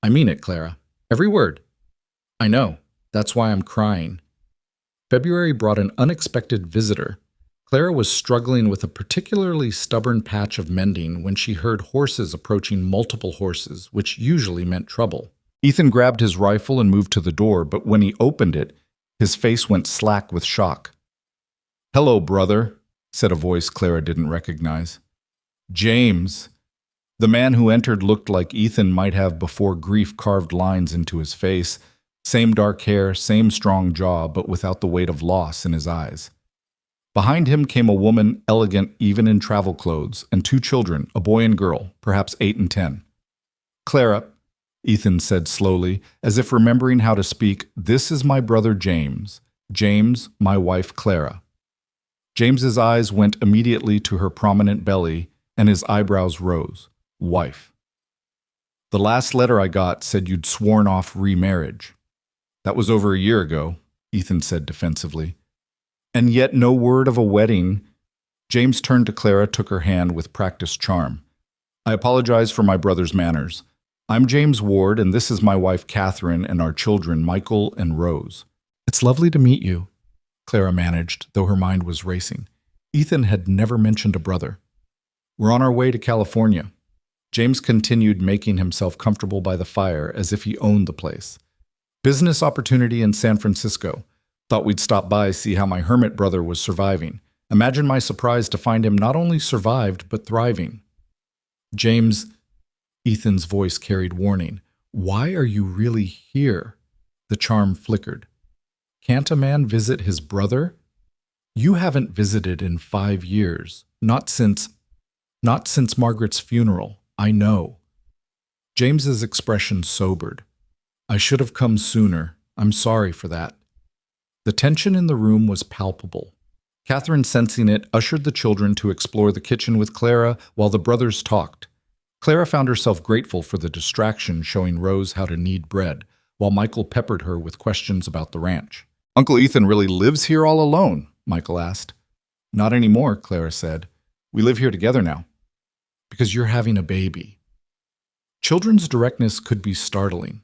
Speaker 1: I mean it, Clara. Every word. I know. That's why I'm crying. February brought an unexpected visitor. Clara was struggling with a particularly stubborn patch of mending when she heard horses approaching, multiple horses, which usually meant trouble. Ethan grabbed his rifle and moved to the door, but when he opened it, his face went slack with shock. Hello, brother, said a voice Clara didn't recognize. James. The man who entered looked like Ethan might have before grief carved lines into his face, Same dark hair, same strong jaw, but without the weight of loss in his eyes. Behind him came a woman, elegant even in travel clothes, and two children, a boy and girl, perhaps 8 and 10. Clara, Ethan said slowly, as if remembering how to speak, this is my brother James. James, my wife Clara. James's eyes went immediately to her prominent belly, and his eyebrows rose. Wife. The last letter I got said you'd sworn off remarriage. That was over a year ago, Ethan said defensively. And yet no word of a wedding. James turned to Clara, took her hand with practiced charm. I apologize for my brother's manners. I'm James Ward, and this is my wife Catherine and our children Michael and Rose. It's lovely to meet you, Clara managed, though her mind was racing. Ethan had never mentioned a brother. We're on our way to California. James continued, making himself comfortable by the fire as if he owned the place. Business opportunity in San Francisco. Thought we'd stop by, see how my hermit brother was surviving. Imagine my surprise to find him not only survived, but thriving. James, Ethan's voice carried warning. Why are you really here? The charm flickered. Can't a man visit his brother? You haven't visited in 5 years. Not since Margaret's funeral. I know. James's expression sobered. I should have come sooner. I'm sorry for that. The tension in the room was palpable. Catherine, sensing it, ushered the children to explore the kitchen with Clara while the brothers talked. Clara found herself grateful for the distraction, showing Rose how to knead bread, while Michael peppered her with questions about the ranch. Uncle Ethan really lives here all alone? Michael asked. Not anymore, Clara said. We live here together now. Because you're having a baby. Children's directness could be startling.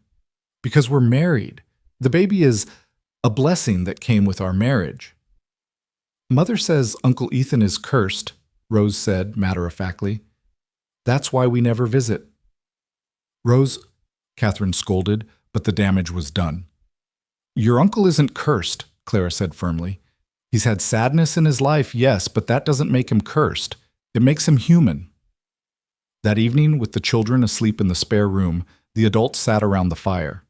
Speaker 1: Because we're married. The baby is a blessing that came with our marriage. Mother says Uncle Ethan is cursed, Rose said matter-of-factly. That's why we never visit. Rose, Catherine scolded, but the damage was done. Your uncle isn't cursed, Clara said firmly. He's had sadness in his life, yes, but that doesn't make him cursed. It makes him human. That evening, with the children asleep in the spare room, the adults sat around the fire.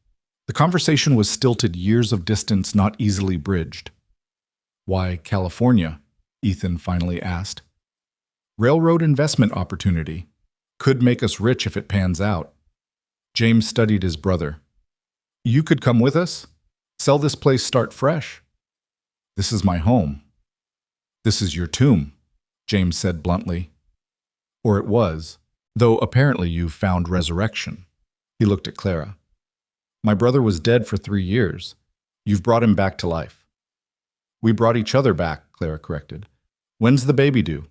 Speaker 1: The conversation was stilted, years of distance not easily bridged. Why California? Ethan finally asked. Railroad investment opportunity. Could make us rich if it pans out. James studied his brother. You could come with us? Sell this place, start fresh. This is my home. This is your tomb, James said bluntly. Or it was, though apparently you've found resurrection. He looked at Clara. My brother was dead for 3 years. You've brought him back to life. We brought each other back, Clara corrected. When's the baby due?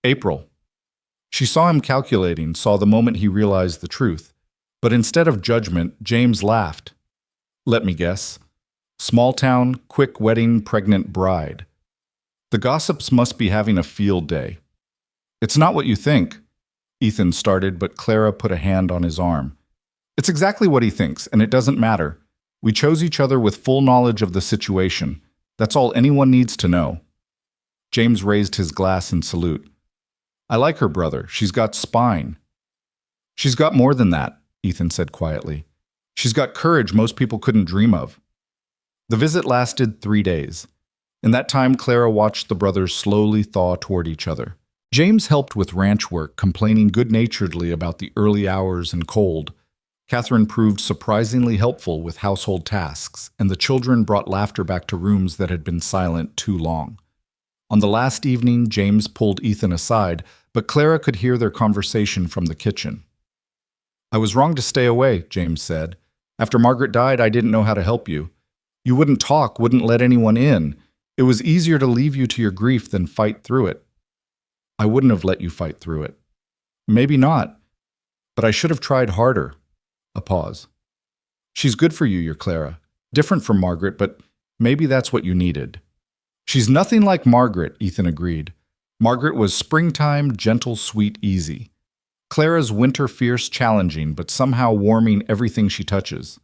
Speaker 1: April. She saw him calculating, saw the moment he realized the truth. But instead of judgment, James laughed. Let me guess. Small town, quick wedding, pregnant bride. The gossips must be having a field day. It's not what you think, Ethan started, but Clara put a hand on his arm. It's exactly what he thinks, and it doesn't matter. We chose each other with full knowledge of the situation. That's all anyone needs to know. James raised his glass in salute. I like her brother. She's got spine. She's got more than that, Ethan said quietly. She's got courage most people couldn't dream of. The visit lasted 3 days. In that time, Clara watched the brothers slowly thaw toward each other. James helped with ranch work, complaining good-naturedly about the early hours and cold. Catherine proved surprisingly helpful with household tasks, and the children brought laughter back to rooms that had been silent too long. On the last evening, James pulled Ethan aside, but Clara could hear their conversation from the kitchen. I was wrong to stay away, James said. After Margaret died, I didn't know how to help you. You wouldn't talk, wouldn't let anyone in. It was easier to leave you to your grief than fight through it. I wouldn't have let you fight through it. Maybe not, but I should have tried harder. A pause. She's good for you, your Clara. Different from Margaret, but maybe that's what you needed. She's nothing like Margaret, Ethan agreed. Margaret was springtime, gentle, sweet, easy. Clara's winter, fierce, challenging, but somehow warming everything she touches.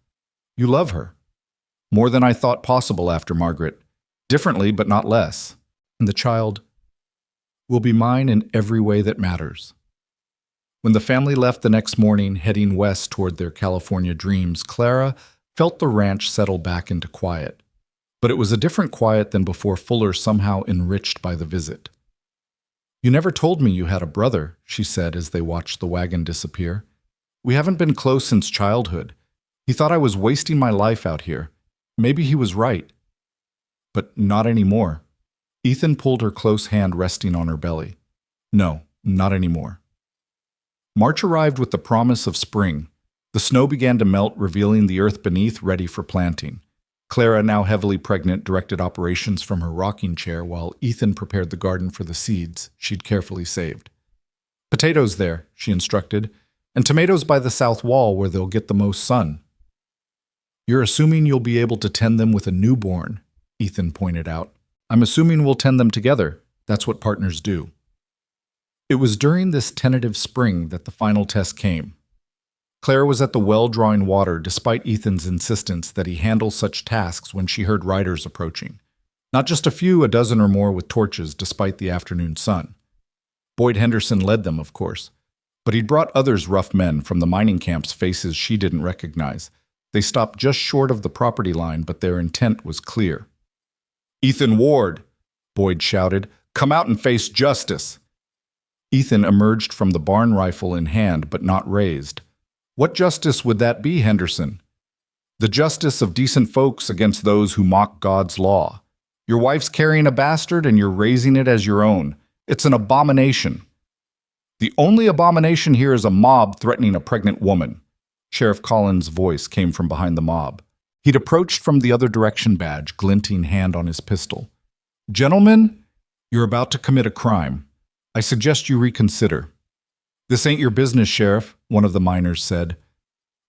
Speaker 1: You love her. More than I thought possible after Margaret. Differently, but not less. And the child will be mine in every way that matters. When the family left the next morning, heading west toward their California dreams, Clara felt the ranch settle back into quiet. But it was a different quiet than before Fuller somehow enriched by the visit. "You never told me you had a brother," she said as they watched the wagon disappear. "We haven't been close since childhood. He thought I was wasting my life out here. Maybe he was right. But not anymore." Ethan pulled her close hand resting on her belly. "No, not anymore." March arrived with the promise of spring. The snow began to melt, revealing the earth beneath ready for planting. Clara, now heavily pregnant, directed operations from her rocking chair while Ethan prepared the garden for the seeds she'd carefully saved. "Potatoes there," she instructed, "and tomatoes by the south wall where they'll get the most sun." "You're assuming you'll be able to tend them with a newborn," Ethan pointed out. "I'm assuming we'll tend them together. That's what partners do." It was during this tentative spring that the final test came. Clara was at the well drawing water despite Ethan's insistence that he handle such tasks when she heard riders approaching. Not just a few, a dozen or more with torches despite the afternoon sun. Boyd Henderson led them, of course, but he'd brought others rough men from the mining camps, faces she didn't recognize. They stopped just short of the property line, but their intent was clear. "Ethan Ward," Boyd shouted, "come out and face justice." Ethan emerged from the barn rifle in hand, but not raised. "What justice would that be, Henderson?" "The justice of decent folks against those who mock God's law. Your wife's carrying a bastard and you're raising it as your own. It's an abomination." "The only abomination here is a mob threatening a pregnant woman." Sheriff Collins' voice came from behind the mob. He'd approached from the other direction, badge glinting hand on his pistol. "Gentlemen, you're about to commit a crime. I suggest you reconsider." "This ain't your business, Sheriff," one of the miners said.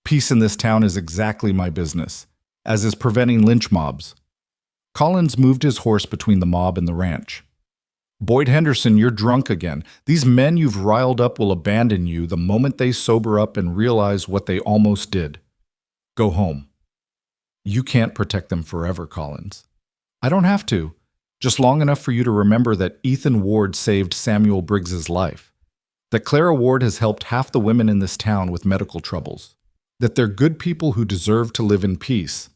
Speaker 1: "Peace in this town is exactly my business, as is preventing lynch mobs." Collins moved his horse between the mob and the ranch. "Boyd Henderson, you're drunk again. These men you've riled up will abandon you the moment they sober up and realize what they almost did. Go home." "You can't protect them forever, Collins." "I don't have to. Just long enough for you to remember that Ethan Ward saved Samuel Briggs's life. That Clara Ward has helped half the women in this town with medical troubles. That they're good people who deserve to live in peace."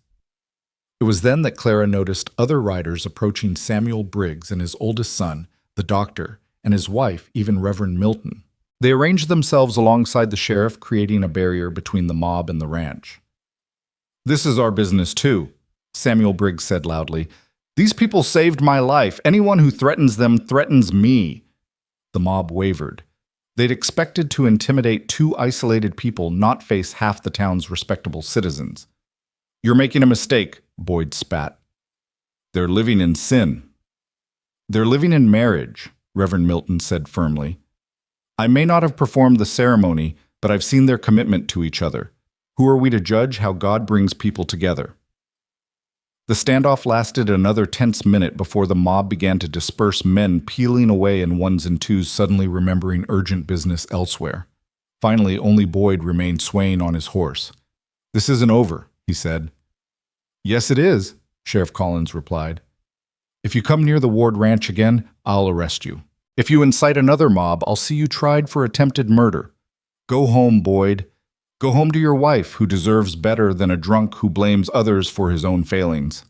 Speaker 1: It was then that Clara noticed other riders approaching Samuel Briggs and his oldest son, the doctor, and his wife, even Reverend Milton. They arranged themselves alongside the sheriff, creating a barrier between the mob and the ranch. "This is our business too," Samuel Briggs said loudly. "These people saved my life. Anyone who threatens them threatens me." The mob wavered. They'd expected to intimidate two isolated people, not face half the town's respectable citizens. "You're making a mistake," Boyd spat. "They're living in sin." "They're living in marriage," Reverend Milton said firmly. "I may not have performed the ceremony, but I've seen their commitment to each other. Who are we to judge how God brings people together?" The standoff lasted another tense minute before the mob began to disperse, men peeling away in ones and twos, suddenly remembering urgent business elsewhere. Finally, only Boyd remained swaying on his horse. "This isn't over," he said. "Yes, it is," Sheriff Collins replied. "If you come near the Ward Ranch again, I'll arrest you. If you incite another mob, I'll see you tried for attempted murder. Go home, Boyd. Go home to your wife, who deserves better than a drunk who blames others for his own failings."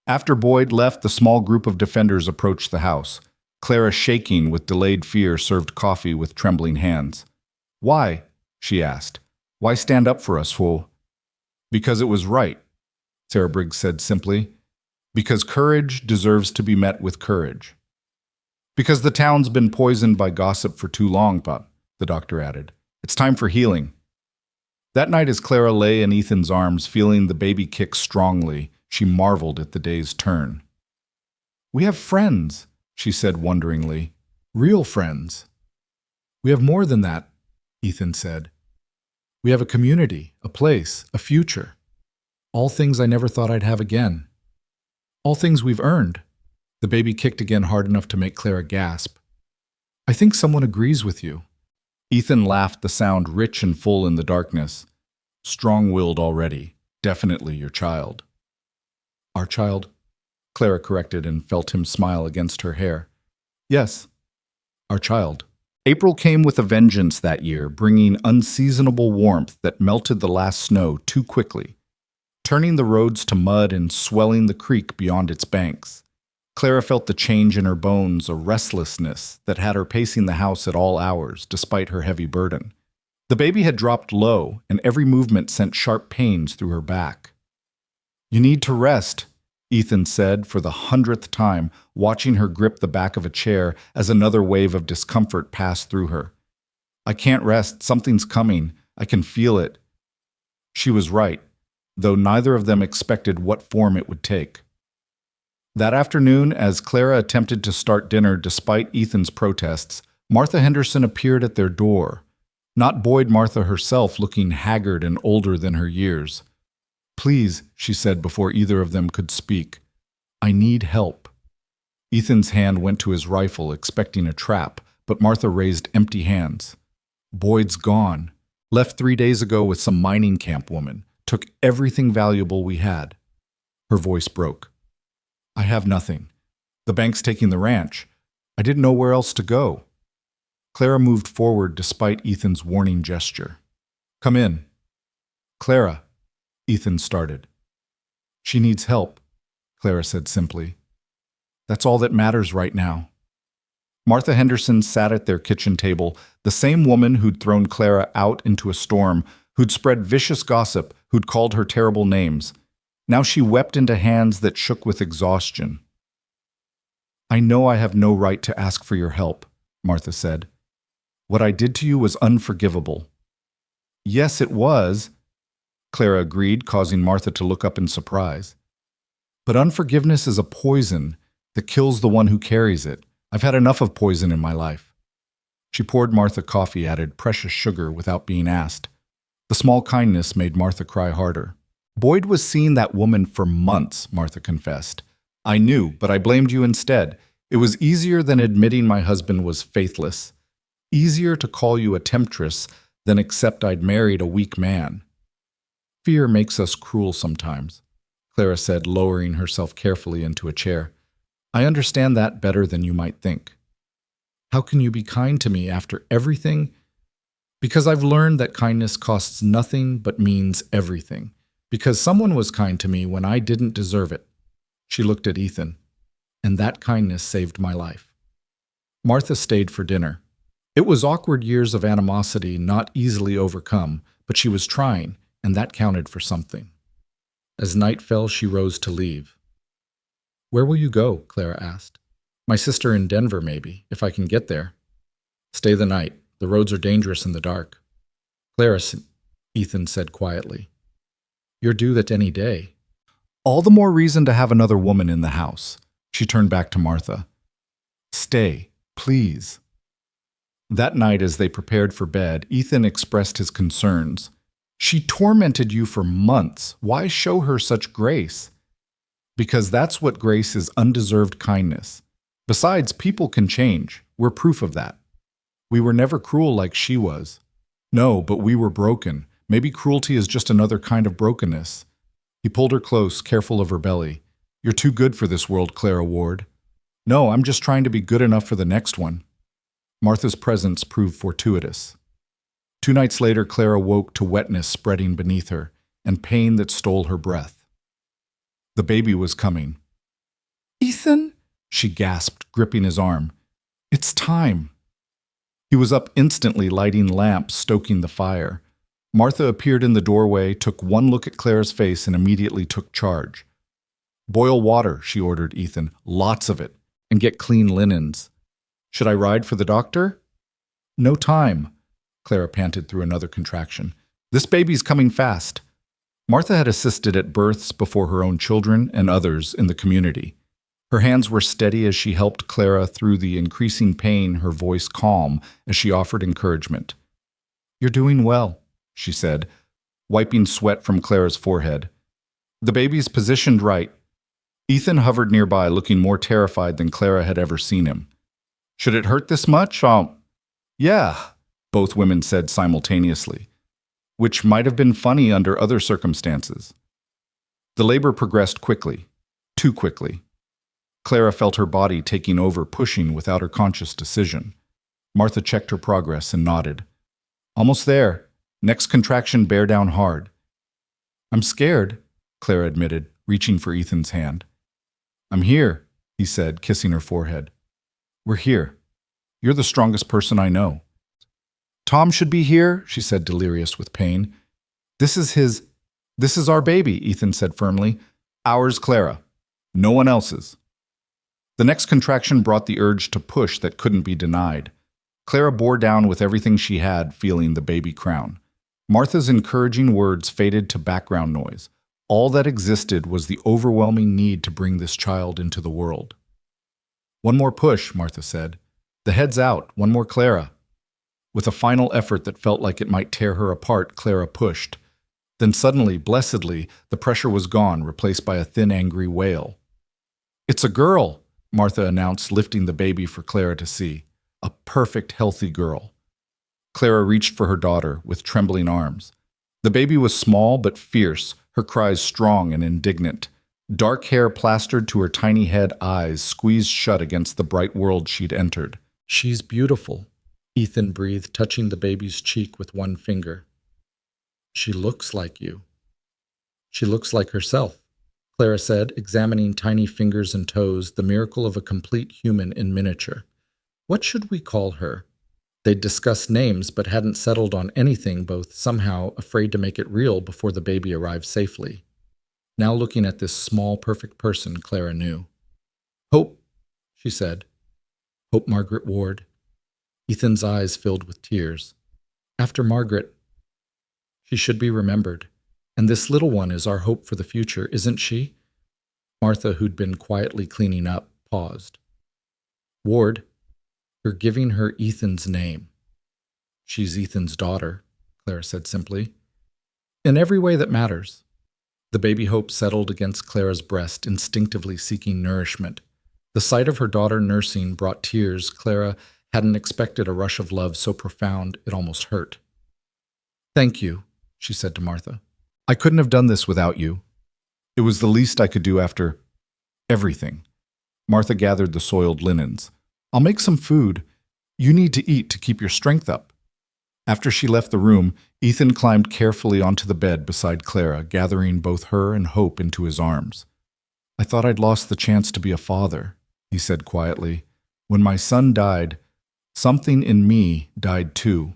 Speaker 1: After Boyd left, the small group of defenders approached the house. Clara, shaking with delayed fear, served coffee with trembling hands. "Why?" she asked. "Why stand up for us, fool?" "Because it was right," Sarah Briggs said simply. "Because courage deserves to be met with courage." "Because the town's been poisoned by gossip for too long, Pop," the doctor added. "It's time for healing." That night, as Clara lay in Ethan's arms, feeling the baby kick strongly, she marveled at the day's turn. "We have friends," she said wonderingly. "Real friends." "We have more than that," Ethan said. "We have a community, a place, a future. All things I never thought I'd have again. All things we've earned." The baby kicked again hard enough to make Clara gasp. "I think someone agrees with you." Ethan laughed, the sound rich and full in the darkness. "Strong-willed already. Definitely your child." "Our child," Clara corrected and felt him smile against her hair. "Yes, our child." April came with a vengeance that year, bringing unseasonable warmth that melted the last snow too quickly. turning the roads to mud and swelling the creek beyond its banks. Clara felt the change in her bones, a restlessness that had her pacing the house at all hours, despite her heavy burden. The baby had dropped low, and every movement sent sharp pains through her back. "You need to rest," Ethan said for the 100th time, watching her grip the back of a chair as another wave of discomfort passed through her. "I can't rest. Something's coming. I can feel it." She was right, though neither of them expected what form it would take. That afternoon, as Clara attempted to start dinner despite Ethan's protests, Martha Henderson appeared at their door. Not Boyd Martha herself, looking haggard and older than her years. "Please," she said before either of them could speak, "I need help." Ethan's hand went to his rifle, expecting a trap, but Martha raised empty hands. "Boyd's gone. Left 3 days ago with some mining camp woman. Took everything valuable we had." Her voice broke. "I have nothing. The bank's taking the ranch. I didn't know where else to go." Clara moved forward despite Ethan's warning gesture. "Come in." "Clara," Ethan started. "She needs help," Clara said simply. "That's all that matters right now." Martha Henderson sat at their kitchen table, the same woman who'd thrown Clara out into a storm, who'd spread vicious gossip, who'd called her terrible names. Now she wept into hands that shook with exhaustion. "I know I have no right to ask for your help," Martha said. "What I did to you was unforgivable." "Yes, it was," Clara agreed, causing Martha to look up in surprise. "But unforgiveness is a poison that kills the one who carries it. I've had enough of poison in my life." She poured Martha coffee, added precious sugar without being asked. The small kindness made Martha cry harder. "Boyd was seeing that woman for months," Martha confessed. "I knew, but I blamed you instead. It was easier than admitting my husband was faithless. Easier to call you a temptress than accept I'd married a weak man." "Fear makes us cruel sometimes," Clara said, lowering herself carefully into a chair. "I understand that better than you might think." "How can you be kind to me after everything?" "Because I've learned that kindness costs nothing but means everything. Because someone was kind to me when I didn't deserve it." She looked at Ethan. "And that kindness saved my life." Martha stayed for dinner. It was awkward years of animosity not easily overcome, but she was trying, and that counted for something. As night fell, she rose to leave. "Where will you go?" Clara asked. "My sister in Denver, maybe, if I can get there." "Stay the night. The roads are dangerous in the dark." "Clara," Ethan said quietly, "you're due that any day." "All the more reason to have another woman in the house." She turned back to Martha. "Stay, please." That night, as they prepared for bed, Ethan expressed his concerns. "She tormented you for months. Why show her such grace?" "Because that's what grace is, undeserved kindness. Besides, people can change. We're proof of that. We were never cruel like she was." "No, but we were broken. Maybe cruelty is just another kind of brokenness." He pulled her close, careful of her belly. "You're too good for this world, Clara Ward." "No, I'm just trying to be good enough for the next one." Martha's presence proved fortuitous. 2 nights later, Clara woke to wetness spreading beneath her and pain that stole her breath. The baby was coming. "Ethan?" she gasped, gripping his arm. "It's time." He was up instantly, lighting lamps, stoking the fire. Martha appeared in the doorway, took one look at Clara's face, and immediately took charge. "Boil water," she ordered Ethan, "lots of it, and get clean linens. Should I ride for the doctor?" "No time," Clara panted through another contraction. "This baby's coming fast." Martha had assisted at births before her own children and others in the community. Her hands were steady as she helped Clara through the increasing pain, her voice calm as she offered encouragement. "You're doing well," she said, wiping sweat from Clara's forehead. "The baby's positioned right." Ethan hovered nearby, looking more terrified than Clara had ever seen him. "Should it hurt this much?" "Yeah," both women said simultaneously, which might have been funny under other circumstances. The labor progressed quickly, too quickly. Clara felt her body taking over, pushing without her conscious decision. Martha checked her progress and nodded. "Almost there. Next contraction, bear down hard." "I'm scared," Clara admitted, reaching for Ethan's hand. I'm here, he said, kissing her forehead. We're here. You're the strongest person I know. Tom should be here, she said, delirious with pain. This is our baby, Ethan said firmly. Ours, Clara. No one else's. The next contraction brought the urge to push that couldn't be denied. Clara bore down with everything she had, feeling the baby crown. Martha's encouraging words faded to background noise. All that existed was the overwhelming need to bring this child into the world. One more push, Martha said. The head's out, one more Clara. With a final effort that felt like it might tear her apart, Clara pushed. Then suddenly, blessedly, the pressure was gone, replaced by a thin, angry wail. It's a girl, Martha announced, lifting the baby for Clara to see. A perfect, healthy girl. Clara reached for her daughter with trembling arms. The baby was small but fierce, her cries strong and indignant. Dark hair plastered to her tiny head, eyes squeezed shut against the bright world she'd entered. She's beautiful, Ethan breathed, touching the baby's cheek with one finger. She looks like you. She looks like herself, Clara said, examining tiny fingers and toes, the miracle of a complete human in miniature. What should we call her? They'd discussed names but hadn't settled on anything, both somehow afraid to make it real before the baby arrived safely. Now looking at this small, perfect person, Clara knew. Hope, she said. Hope Margaret Ward. Ethan's eyes filled with tears. After Margaret, she should be remembered. And this little one is our hope for the future, isn't she? Martha, who'd been quietly cleaning up, paused. Ward, you're giving her Ethan's name. She's Ethan's daughter, Clara said simply. In every way that matters. The baby Hope settled against Clara's breast, instinctively seeking nourishment. The sight of her daughter nursing brought tears. Clara hadn't expected a rush of love so profound it almost hurt. Thank you, she said to Martha. I couldn't have done this without you. It was the least I could do after everything. Martha gathered the soiled linens. I'll make some food. You need to eat to keep your strength up. After she left the room, Ethan climbed carefully onto the bed beside Clara, gathering both her and Hope into his arms. I thought I'd lost the chance to be a father, he said quietly. When my son died, something in me died too.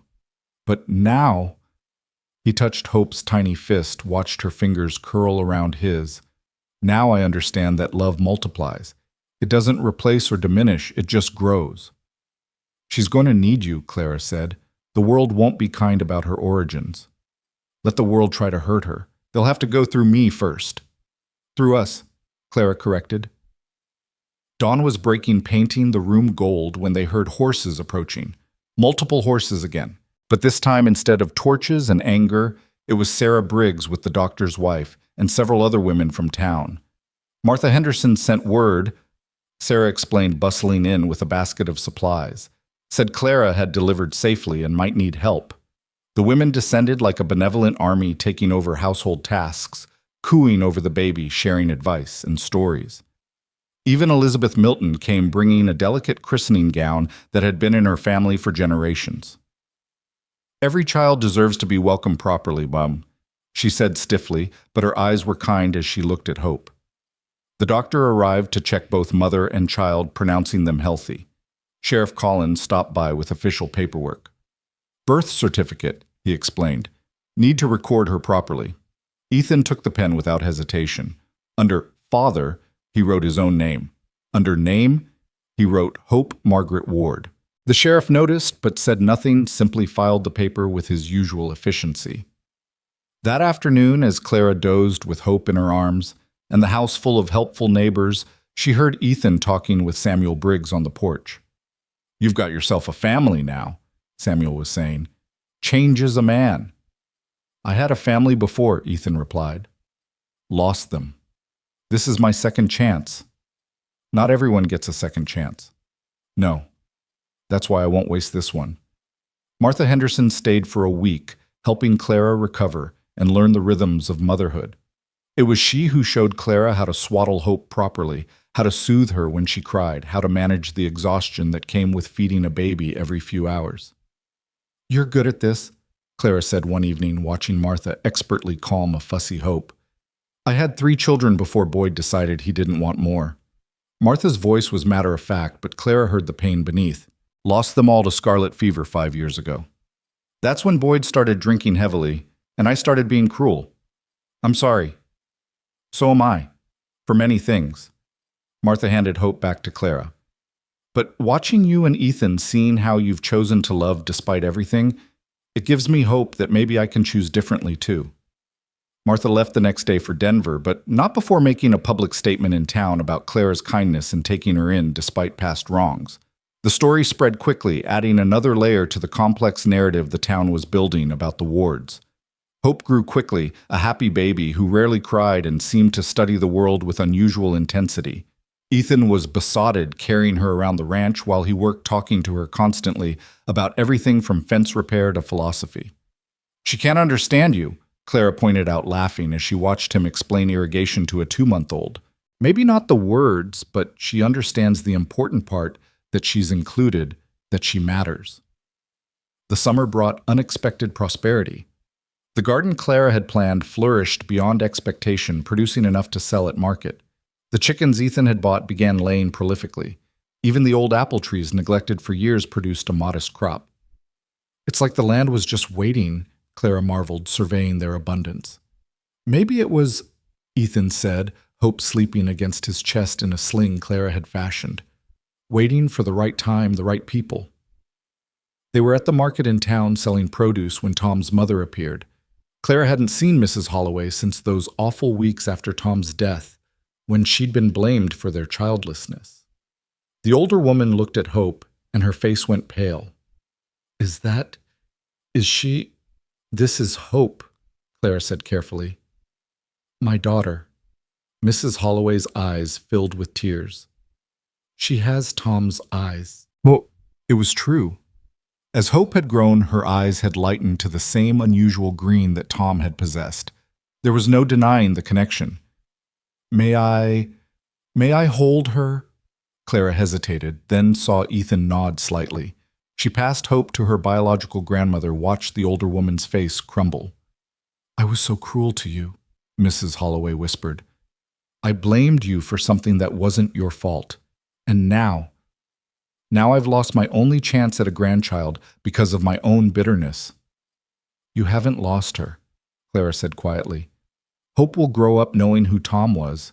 Speaker 1: But now, he touched Hope's tiny fist, watched her fingers curl around his. Now I understand that love multiplies. It doesn't replace or diminish, it just grows. She's going to need you, Clara said. The world won't be kind about her origins. Let the world try to hurt her. They'll have to go through me first. Through us, Clara corrected. Dawn was breaking, painting the room gold when they heard horses approaching. Multiple horses again. But this time, instead of torches and anger, it was Sarah Briggs with the doctor's wife and several other women from town. Martha Henderson sent word, Sarah explained, bustling in with a basket of supplies. Said Clara had delivered safely and might need help. The women descended like a benevolent army taking over household tasks, cooing over the baby, sharing advice and stories. Even Elizabeth Milton came bringing a delicate christening gown that had been in her family for generations. Every child deserves to be welcomed properly, Mum, she said stiffly, but her eyes were kind as she looked at Hope. The doctor arrived to check both mother and child, pronouncing them healthy. Sheriff Collins stopped by with official paperwork. Birth certificate, he explained. Need to record her properly. Ethan took the pen without hesitation. Under father, he wrote his own name. Under name, he wrote Hope Margaret Ward. The sheriff noticed but said nothing, simply filed the paper with his usual efficiency. That afternoon, as Clara dozed with Hope in her arms, and the house full of helpful neighbors, she heard Ethan talking with Samuel Briggs on the porch. You've got yourself a family now, Samuel was saying. Changes a man. I had a family before, Ethan replied. Lost them. This is my second chance. Not everyone gets a second chance. No. That's why I won't waste this one. Martha Henderson stayed for a week, helping Clara recover and learn the rhythms of motherhood. It was she who showed Clara how to swaddle Hope properly, how to soothe her when she cried, how to manage the exhaustion that came with feeding a baby every few hours. You're good at this, Clara said one evening, watching Martha expertly calm a fussy Hope. I had 3 children before Boyd decided he didn't want more. Martha's voice was matter-of-fact, but Clara heard the pain beneath. Lost them all to scarlet fever 5 years ago. That's when Boyd started drinking heavily, and I started being cruel. I'm sorry. So am I. For many things. Martha handed Hope back to Clara. But watching you and Ethan, seeing how you've chosen to love despite everything, it gives me hope that maybe I can choose differently too. Martha left the next day for Denver, but not before making a public statement in town about Clara's kindness and taking her in despite past wrongs. The story spread quickly, adding another layer to the complex narrative the town was building about the Wards. Hope grew quickly, a happy baby who rarely cried and seemed to study the world with unusual intensity. Ethan was besotted carrying her around the ranch while he worked talking to her constantly about everything from fence repair to philosophy. She can't understand you, Clara pointed out laughing as she watched him explain irrigation to a 2-month-old. Maybe not the words, but she understands the important part, that she's included, that she matters. The summer brought unexpected prosperity. The garden Clara had planned flourished beyond expectation, producing enough to sell at market. The chickens Ethan had bought began laying prolifically. Even the old apple trees neglected for years produced a modest crop. It's like the land was just waiting, Clara marveled, surveying their abundance. Maybe it was, Ethan said, Hope sleeping against his chest in a sling Clara had fashioned, waiting for the right time, the right people. They were at the market in town selling produce when Tom's mother appeared. Clara hadn't seen Mrs. Holloway since those awful weeks after Tom's death, when she'd been blamed for their childlessness. The older woman looked at Hope, and her face went pale. Is she? This is Hope, Clara said carefully. My daughter. Mrs. Holloway's eyes filled with tears. She has Tom's eyes. Well, it was true. As Hope had grown, her eyes had lightened to the same unusual green that Tom had possessed. There was no denying the connection. May I hold her? Clara hesitated, then saw Ethan nod slightly. She passed Hope to her biological grandmother, watched the older woman's face crumble. I was so cruel to you, Mrs. Holloway whispered. I blamed you for something that wasn't your fault. And now I've lost my only chance at a grandchild because of my own bitterness. You haven't lost her, Clara said quietly. Hope will grow up knowing who Tom was.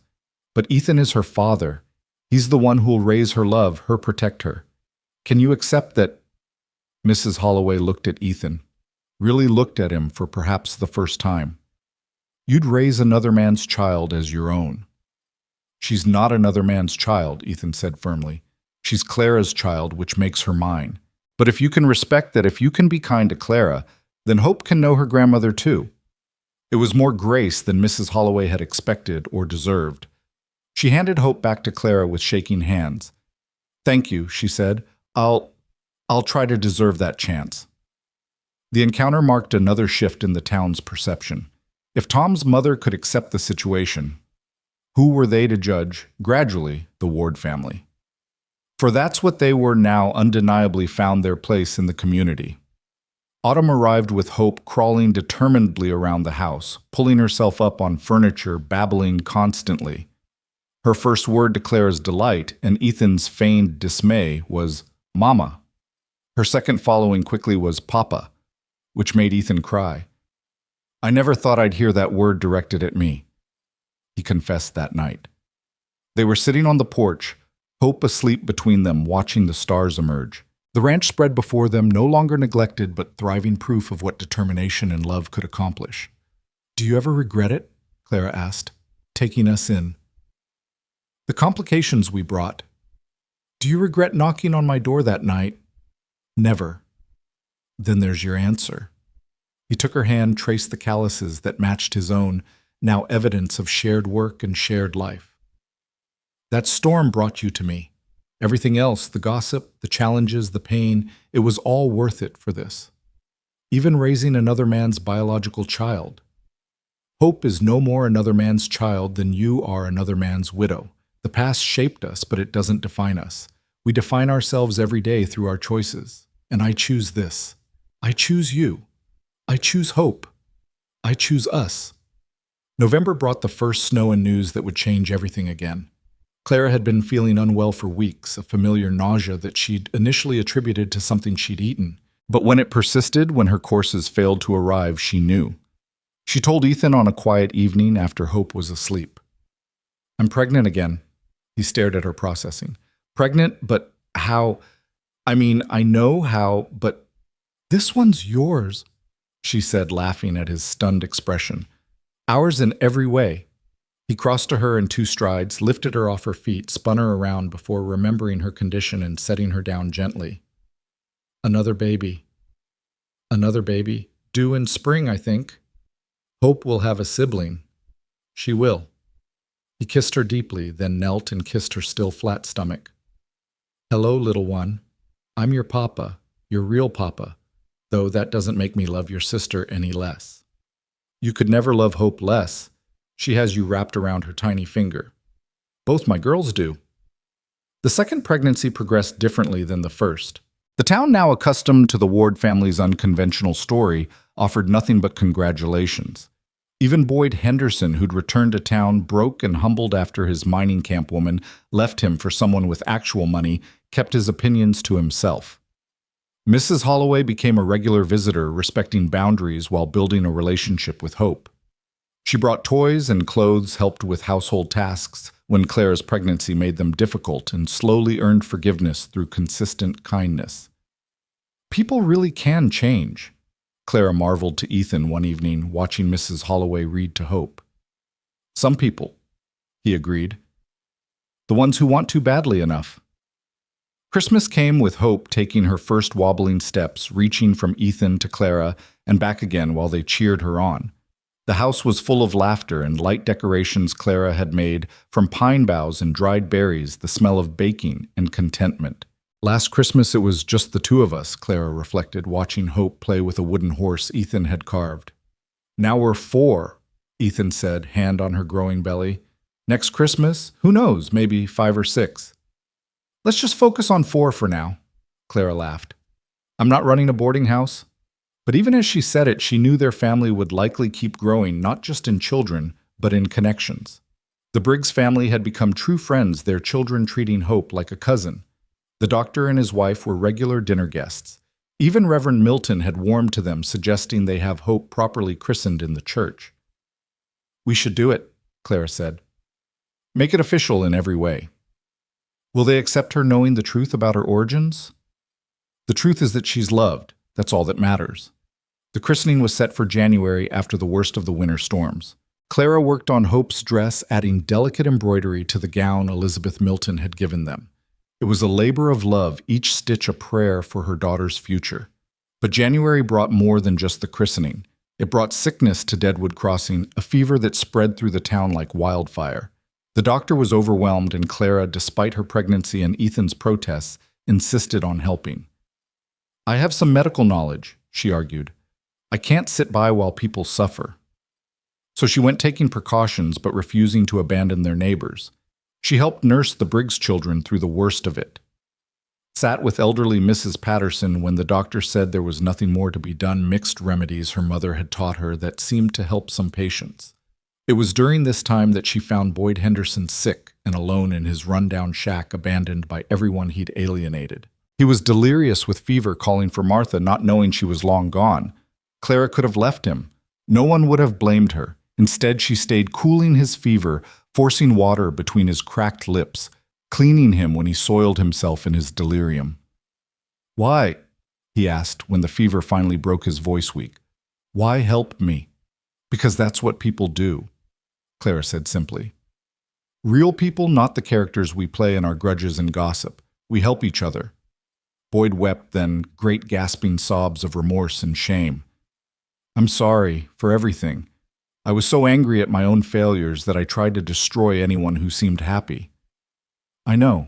Speaker 1: But Ethan is her father. He's the one who'll raise her love, her protect her. Can you accept that? Mrs. Holloway looked at Ethan, really looked at him for perhaps the first time. You'd raise another man's child as your own. She's not another man's child, Ethan said firmly. She's Clara's child, which makes her mine. But if you can respect that, if you can be kind to Clara, then Hope can know her grandmother too. It was more grace than Mrs. Holloway had expected or deserved. She handed Hope back to Clara with shaking hands. Thank you, she said. I'll try to deserve that chance. The encounter marked another shift in the town's perception. If Tom's mother could accept the situation, who were they to judge, gradually, the Ward family? For that's what they were now, undeniably found their place in the community. Autumn arrived with Hope crawling determinedly around the house, pulling herself up on furniture, babbling constantly. Her first word to Clara's delight and Ethan's feigned dismay was, Mama. Her second following quickly was Papa, which made Ethan cry. I never thought I'd hear that word directed at me, he confessed that night. They were sitting on the porch, Hope asleep between them, watching the stars emerge. The ranch spread before them, no longer neglected, but thriving proof of what determination and love could accomplish. Do you ever regret it? Clara asked, taking us in. The complications we brought. Do you regret knocking on my door that night? Never. Then there's your answer. He took her hand, traced the calluses that matched his own, now evidence of shared work and shared life. That storm brought you to me. Everything else, the gossip, the challenges, the pain, it was all worth it for this. Even raising another man's biological child. Hope is no more another man's child than you are another man's widow. The past shaped us, but it doesn't define us. We define ourselves every day through our choices. And I choose this. I choose you. I choose Hope. I choose us. November brought the first snow and news that would change everything again. Clara had been feeling unwell for weeks, a familiar nausea that she'd initially attributed to something she'd eaten. But when it persisted, when her courses failed to arrive, she knew. She told Ethan on a quiet evening after Hope was asleep. "I'm pregnant again." He stared at her, processing. "Pregnant, but how? I mean, I know how, but this one's yours," she said, laughing at his stunned expression. "Ours in every way." He crossed to her in 2 strides, lifted her off her feet, spun her around before remembering her condition and setting her down gently. Another baby. Another baby. Due in spring, I think. Hope will have a sibling. She will." He kissed her deeply, then knelt and kissed her still flat stomach. "Hello, little one. I'm your papa, your real papa, though that doesn't make me love your sister any less. You could never love Hope less. She has you wrapped around her tiny finger. Both my girls do." The second pregnancy progressed differently than the first. The town, now accustomed to the Ward family's unconventional story, offered nothing but congratulations. Even Boyd Henderson, who'd returned to town broke and humbled after his mining camp woman left him for someone with actual money, kept his opinions to himself. Mrs. Holloway became a regular visitor, respecting boundaries while building a relationship with Hope. She brought toys and clothes, helped with household tasks when Clara's pregnancy made them difficult, and slowly earned forgiveness through consistent kindness. People really can change, Clara marveled to Ethan one evening, watching Mrs. Holloway read to Hope. "Some people," he agreed. "The ones who want to badly enough." Christmas came with Hope taking her first wobbling steps, reaching from Ethan to Clara and back again while they cheered her on. The house was full of laughter and light decorations Clara had made from pine boughs and dried berries, the smell of baking and contentment. Last Christmas it was just the 2 of us, Clara reflected, watching Hope play with a wooden horse Ethan had carved. "Now we're 4, Ethan said, hand on her growing belly. "Next Christmas, who knows, maybe 5 or 6. "Let's just focus on 4 for now," Clara laughed. "I'm not running a boarding house." But even as she said it, she knew their family would likely keep growing, not just in children, but in connections. The Briggs family had become true friends, their children treating Hope like a cousin. The doctor and his wife were regular dinner guests. Even Reverend Milton had warmed to them, suggesting they have Hope properly christened in the church. "We should do it," Clara said. "Make it official in every way." "Will they accept her knowing the truth about her origins?" "The truth is that she's loved. That's all that matters." The christening was set for January after the worst of the winter storms. Clara worked on Hope's dress, adding delicate embroidery to the gown Elizabeth Milton had given them. It was a labor of love, each stitch a prayer for her daughter's future. But January brought more than just the christening. It brought sickness to Deadwood Crossing, a fever that spread through the town like wildfire. The doctor was overwhelmed, and Clara, despite her pregnancy and Ethan's protests, insisted on helping. "I have some medical knowledge," she argued. "I can't sit by while people suffer." So she went taking precautions but refusing to abandon their neighbors. She helped nurse the Briggs children through the worst of it. Sat with elderly Mrs. Patterson when the doctor said there was nothing more to be done, mixed remedies her mother had taught her that seemed to help some patients. It was during this time that she found Boyd Henderson sick and alone in his rundown shack, abandoned by everyone he'd alienated. He was delirious with fever, calling for Martha, not knowing she was long gone. Clara could have left him. No one would have blamed her. Instead, she stayed cooling his fever, forcing water between his cracked lips, cleaning him when he soiled himself in his delirium. "Why?" he asked when the fever finally broke his voice weak. "Why help me?" "Because that's what people do," Clara said simply. "Real people, not the characters we play in our grudges and gossip. We help each other." Boyd wept, then great gasping sobs of remorse and shame. "I'm sorry for everything. I was so angry at my own failures that I tried to destroy anyone who seemed happy." "I know.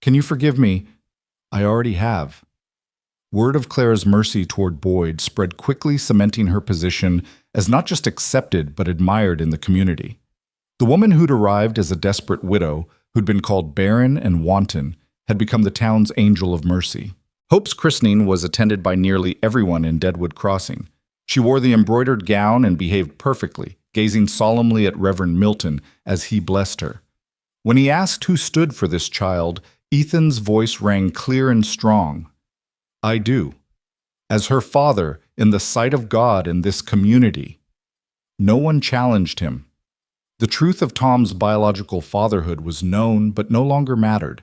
Speaker 1: Can you forgive me?" "I already have." Word of Clara's mercy toward Boyd spread quickly, cementing her position as not just accepted but admired in the community. The woman who'd arrived as a desperate widow, who'd been called barren and wanton, had become the town's angel of mercy. Hope's christening was attended by nearly everyone in Deadwood Crossing. She wore the embroidered gown and behaved perfectly, gazing solemnly at Reverend Milton as he blessed her. When he asked who stood for this child, Ethan's voice rang clear and strong. I do. As her father, in the sight of God and this community. No one challenged him. The truth of Tom's biological fatherhood was known but no longer mattered.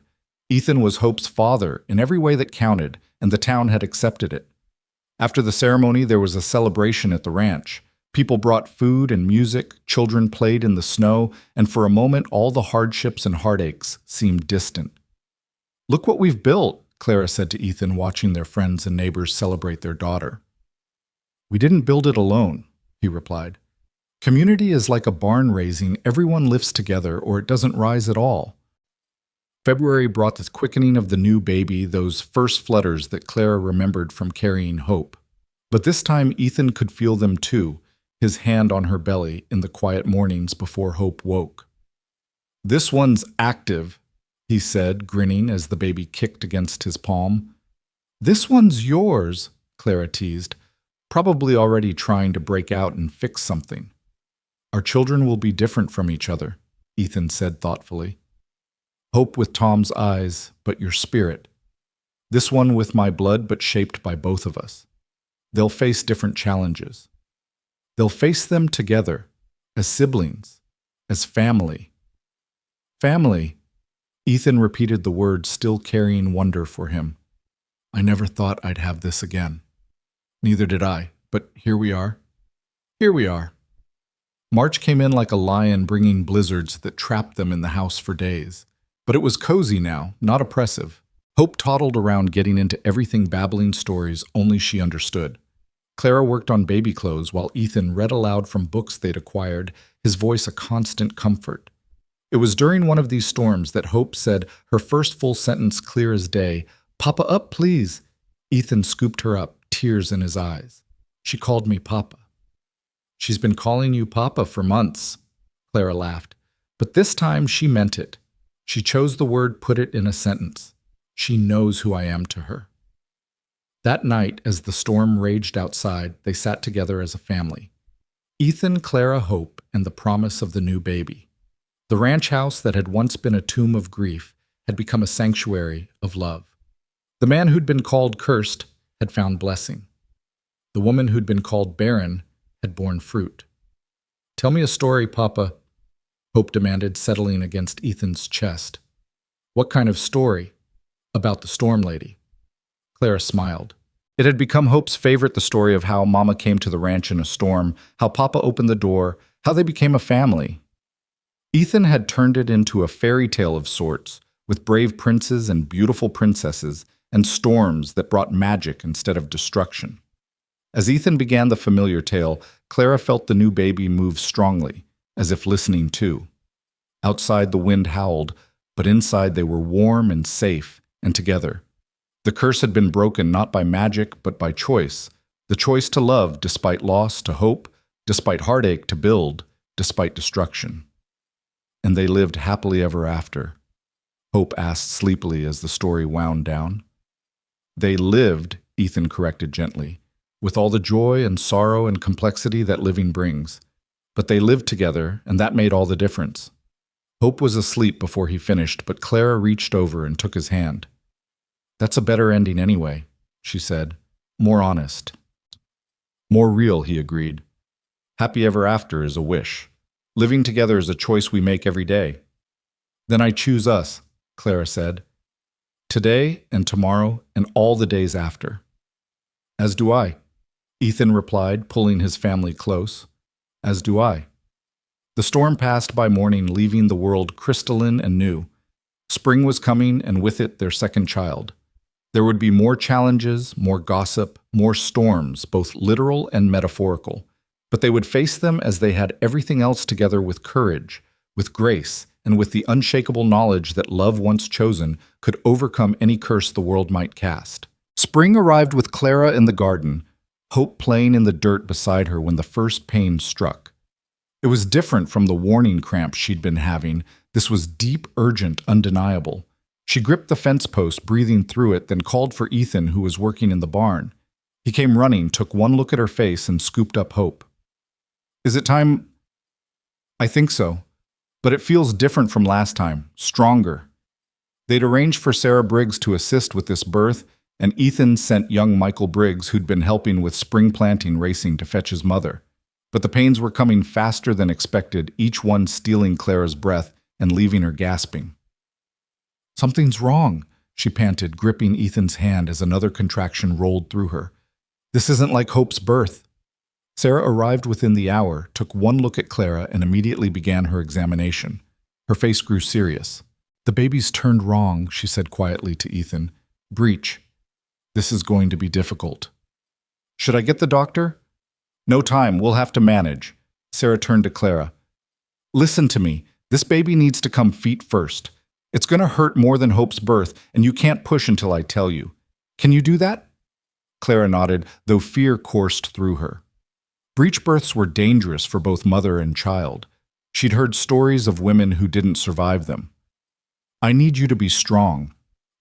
Speaker 1: Ethan was Hope's father in every way that counted, and the town had accepted it. After the ceremony, there was a celebration at the ranch. People brought food and music, children played in the snow, and for a moment all the hardships and heartaches seemed distant. Look what we've built, Clara said to Ethan, watching their friends and neighbors celebrate their daughter. We didn't build it alone, he replied. Community is like a barn raising. Everyone lifts together or it doesn't rise at all. February brought the quickening of the new baby, those first flutters that Clara remembered from carrying Hope. But this time Ethan could feel them too, his hand on her belly in the quiet mornings before Hope woke. This one's active, he said, grinning as the baby kicked against his palm. This one's yours, Clara teased, probably already trying to break out and fix something. Our children will be different from each other, Ethan said thoughtfully. Hope with Tom's eyes, but your spirit. This one with my blood, but shaped by both of us. They'll face different challenges. They'll face them together, as siblings, as family. Family, Ethan repeated the word, still carrying wonder for him. I never thought I'd have this again. Neither did I, but here we are. Here we are. March came in like a lion, bringing blizzards that trapped them in the house for days. But it was cozy now, not oppressive. Hope toddled around getting into everything, babbling stories only she understood. Clara worked on baby clothes while Ethan read aloud from books they'd acquired, his voice a constant comfort. It was during one of these storms that Hope said her first full sentence clear as day, Papa up, please. Ethan scooped her up, tears in his eyes. She called me Papa. She's been calling you Papa for months, Clara laughed. But this time she meant it. She chose the word, put it in a sentence. She knows who I am to her. That night, as the storm raged outside, they sat together as a family. Ethan, Clara, Hope, and the promise of the new baby. The ranch house that had once been a tomb of grief had become a sanctuary of love. The man who'd been called cursed had found blessing. The woman who'd been called barren had borne fruit. Tell me a story, Papa, Hope demanded, settling against Ethan's chest. What kind of story? About the storm lady. Clara smiled. It had become Hope's favorite, the story of how Mama came to the ranch in a storm, how Papa opened the door, how they became a family. Ethan had turned it into a fairy tale of sorts, with brave princes and beautiful princesses, and storms that brought magic instead of destruction. As Ethan began the familiar tale, Clara felt the new baby move strongly, as if listening too. Outside the wind howled, but inside they were warm and safe, and together. The curse had been broken not by magic, but by choice. The choice to love despite loss, to hope, despite heartache, to build, despite destruction. And they lived happily ever after, Hope asked sleepily as the story wound down. They lived, Ethan corrected gently, with all the joy and sorrow and complexity that living brings. But they lived together, and that made all the difference. Hope was asleep before he finished, but Clara reached over and took his hand. That's a better ending anyway, she said. More honest. More real, he agreed. Happy ever after is a wish. Living together is a choice we make every day. Then I choose us, Clara said. Today and tomorrow and all the days after. As do I, Ethan replied, pulling his family close. As do I. The storm passed by morning, leaving the world crystalline and new. Spring was coming, and with it their second child. There would be more challenges, more gossip, more storms, both literal and metaphorical. But they would face them as they had everything else together, with courage, with grace, and with the unshakable knowledge that love once chosen could overcome any curse the world might cast. Spring arrived with Clara in the garden, Hope playing in the dirt beside her when the first pain struck. It was different from the warning cramps she'd been having. This was deep, urgent, undeniable. She gripped the fence post, breathing through it, then called for Ethan, who was working in the barn. He came running, took one look at her face, and scooped up Hope. Is it time? I think so. But it feels different from last time, stronger. They'd arranged for Sarah Briggs to assist with this birth, and Ethan sent young Michael Briggs, who'd been helping with spring planting racing, to fetch his mother. But the pains were coming faster than expected, each one stealing Clara's breath and leaving her gasping. Something's wrong, she panted, gripping Ethan's hand as another contraction rolled through her. This isn't like Hope's birth. Sarah arrived within the hour, took one look at Clara, and immediately began her examination. Her face grew serious. The baby's turned wrong, she said quietly to Ethan. Breech. This is going to be difficult. Should I get the doctor? No time, we'll have to manage. Sarah turned to Clara. Listen to me. This baby needs to come feet first. It's going to hurt more than Hope's birth, and you can't push until I tell you. Can you do that? Clara nodded, though fear coursed through her. Breech births were dangerous for both mother and child. She'd heard stories of women who didn't survive them. I need you to be strong,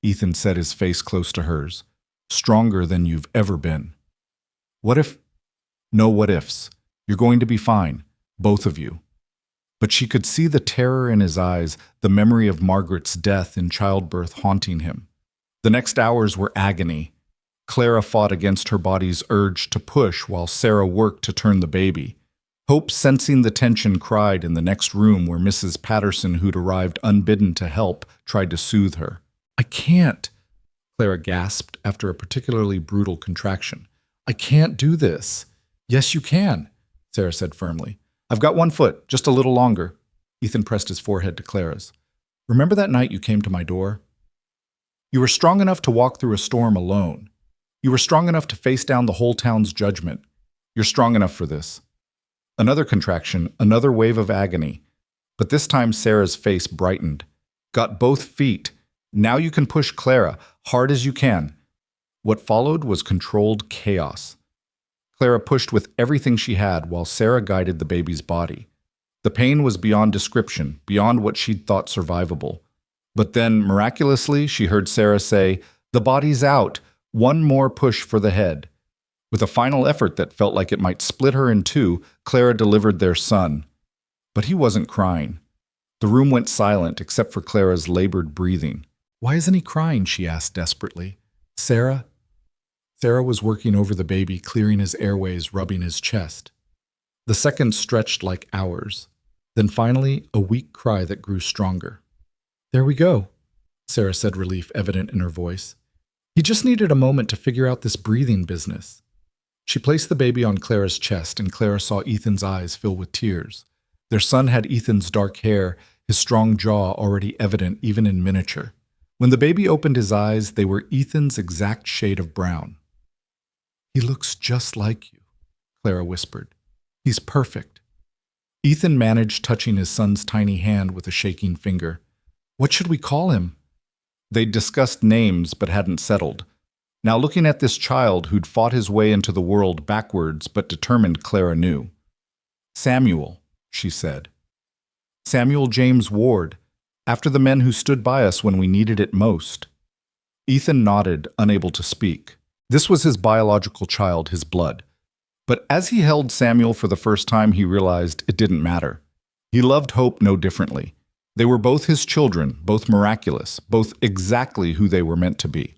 Speaker 1: Ethan said, his face close to hers. Stronger than you've ever been. What if? No what ifs. You're going to be fine, both of you. But she could see the terror in his eyes, the memory of Margaret's death in childbirth haunting him. The next hours were agony. Clara fought against her body's urge to push while Sarah worked to turn the baby. Hope, sensing the tension, cried in the next room where Mrs. Patterson, who'd arrived unbidden to help, tried to soothe her. I can't, Clara gasped after a particularly brutal contraction. I can't do this. Yes, you can, Sarah said firmly. I've got one foot, just a little longer. Ethan pressed his forehead to Clara's. Remember that night you came to my door? You were strong enough to walk through a storm alone. You were strong enough to face down the whole town's judgment. You're strong enough for this. Another contraction, another wave of agony. But this time Sarah's face brightened. Got both feet. Now you can push Clara, hard as you can. What followed was controlled chaos. Clara pushed with everything she had while Sarah guided the baby's body. The pain was beyond description, beyond what she'd thought survivable. But then, miraculously, she heard Sarah say, "The body's out. One more push for the head." With a final effort that felt like it might split her in two, Clara delivered their son. But he wasn't crying. The room went silent except for Clara's labored breathing. Why isn't he crying? She asked desperately. Sarah? Sarah was working over the baby, clearing his airways, rubbing his chest. The seconds stretched like hours. Then finally, a weak cry that grew stronger. There we go, Sarah said, relief evident in her voice. He just needed a moment to figure out this breathing business. She placed the baby on Clara's chest, and Clara saw Ethan's eyes fill with tears. Their son had Ethan's dark hair, his strong jaw already evident even in miniature. When the baby opened his eyes, they were Ethan's exact shade of brown. He looks just like you, Clara whispered. He's perfect. Ethan managed touching his son's tiny hand with a shaking finger. What should we call him? They'd discussed names but hadn't settled. Now looking at this child who'd fought his way into the world backwards but determined, Clara knew. Samuel, she said. Samuel James Ward, after the men who stood by us when we needed it most. Ethan nodded, unable to speak. This was his biological child, his blood. But as he held Samuel for the first time, he realized it didn't matter. He loved Hope no differently. They were both his children, both miraculous, both exactly who they were meant to be.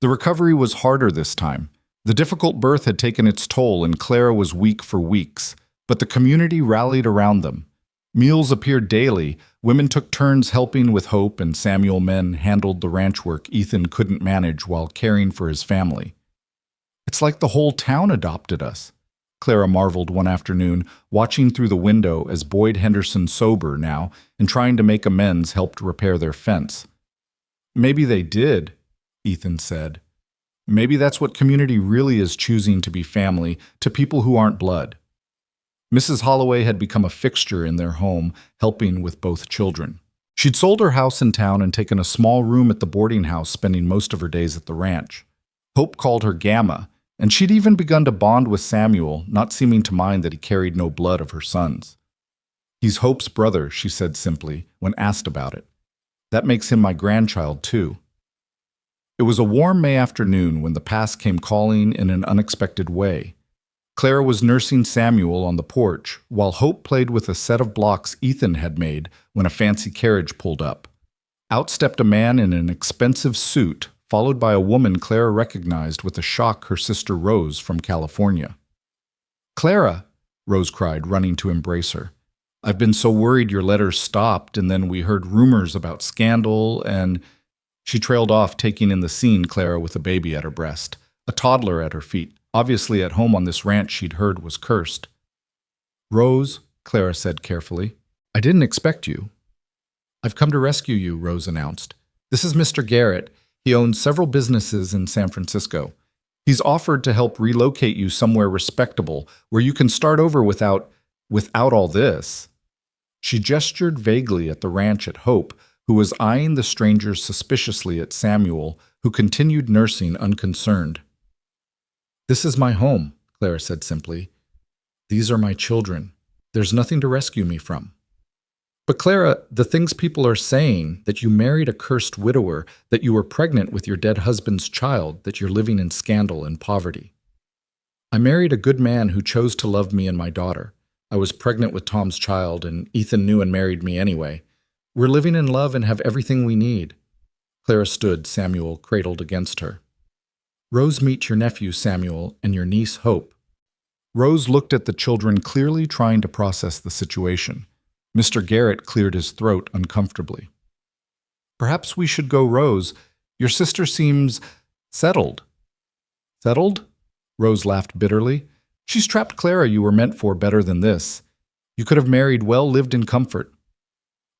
Speaker 1: The recovery was harder this time. The difficult birth had taken its toll, and Clara was weak for weeks. But the community rallied around them. Meals appeared daily. Women took turns helping with Hope, and Samuel men handled the ranch work Ethan couldn't manage while caring for his family. It's like the whole town adopted us, Clara marveled one afternoon, watching through the window as Boyd Henderson, sober now, and trying to make amends, helped repair their fence. Maybe they did, Ethan said. Maybe that's what community really is, choosing to be family to people who aren't blood. Mrs. Holloway had become a fixture in their home, helping with both children. She'd sold her house in town and taken a small room at the boarding house, spending most of her days at the ranch. Hope called her Gamma, and she'd even begun to bond with Samuel, not seeming to mind that he carried no blood of her son's. He's Hope's brother, she said simply, when asked about it. That makes him my grandchild, too. It was a warm May afternoon when the past came calling in an unexpected way. Clara was nursing Samuel on the porch, while Hope played with a set of blocks Ethan had made when a fancy carriage pulled up. Out stepped a man in an expensive suit, followed by a woman Clara recognized with a shock her sister Rose from California. "Clara!" Rose cried, running to embrace her. "I've been so worried your letters stopped, and then we heard rumors about scandal, and—" She trailed off, taking in the scene Clara with a baby at her breast, a toddler at her feet. Obviously at home on this ranch she'd heard was cursed. "Rose," Clara said carefully, "I didn't expect you." "I've come to rescue you," Rose announced. "This is Mr. Garrett. He owns several businesses in San Francisco. He's offered to help relocate you somewhere respectable, where you can start over without all this." She gestured vaguely at the ranch at Hope, who was eyeing the strangers suspiciously at Samuel, who continued nursing unconcerned. "This is my home," Clara said simply. "These are my children. There's nothing to rescue me from." "But Clara, the things people are saying, that you married a cursed widower, that you were pregnant with your dead husband's child, that you're living in scandal and poverty." "I married a good man who chose to love me and my daughter. I was pregnant with Tom's child, and Ethan knew and married me anyway. We're living in love and have everything we need." Clara stood, Samuel cradled against her. "Rose, meet your nephew, Samuel, and your niece, Hope." Rose looked at the children, clearly trying to process the situation. Mr. Garrett cleared his throat uncomfortably. "Perhaps we should go, Rose. Your sister seems settled." "Settled?" Rose laughed bitterly. "She's trapped Clara. You were meant for better than this. You could have married well, lived in comfort."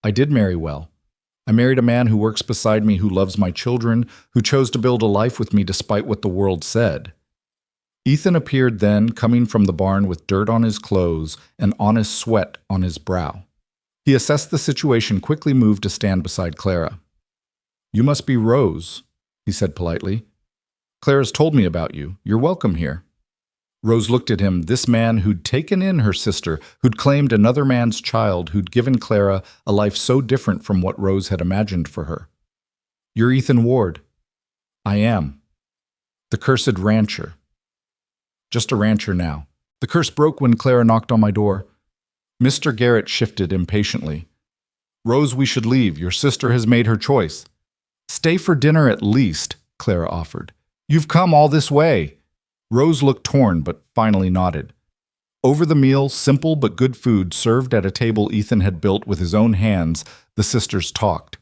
Speaker 1: "I did marry well. I married a man who works beside me, who loves my children, who chose to build a life with me despite what the world said." Ethan appeared then, coming from the barn with dirt on his clothes and honest sweat on his brow. He assessed the situation, quickly moved to stand beside Clara. "You must be Rose," he said politely. "Clara's told me about you. You're welcome here." Rose looked at him, this man who'd taken in her sister, who'd claimed another man's child, who'd given Clara a life so different from what Rose had imagined for her. "You're Ethan Ward." "I am." "The cursed rancher." "Just a rancher now. The curse broke when Clara knocked on my door." Mr. Garrett shifted impatiently. "Rose, we should leave. Your sister has made her choice." "Stay for dinner at least," Clara offered. "You've come all this way." Rose looked torn, but finally nodded. Over the meal, simple but good food served at a table Ethan had built with his own hands, the sisters talked.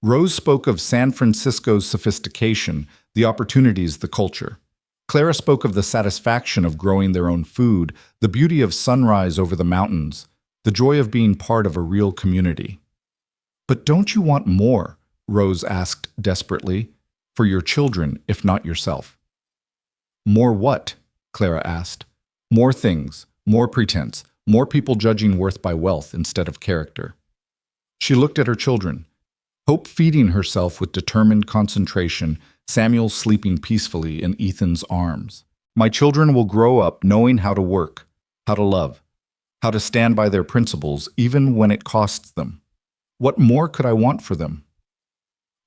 Speaker 1: Rose spoke of San Francisco's sophistication, the opportunities, the culture. Clara spoke of the satisfaction of growing their own food, the beauty of sunrise over the mountains, the joy of being part of a real community. "But don't you want more?" Rose asked desperately. "For your children, if not yourself." "More what?" Clara asked. "More things, more pretense, more people judging worth by wealth instead of character." She looked at her children. Hope feeding herself with determined concentration, Samuel sleeping peacefully in Ethan's arms. "My children will grow up knowing how to work, how to love, how to stand by their principles, even when it costs them. What more could I want for them?"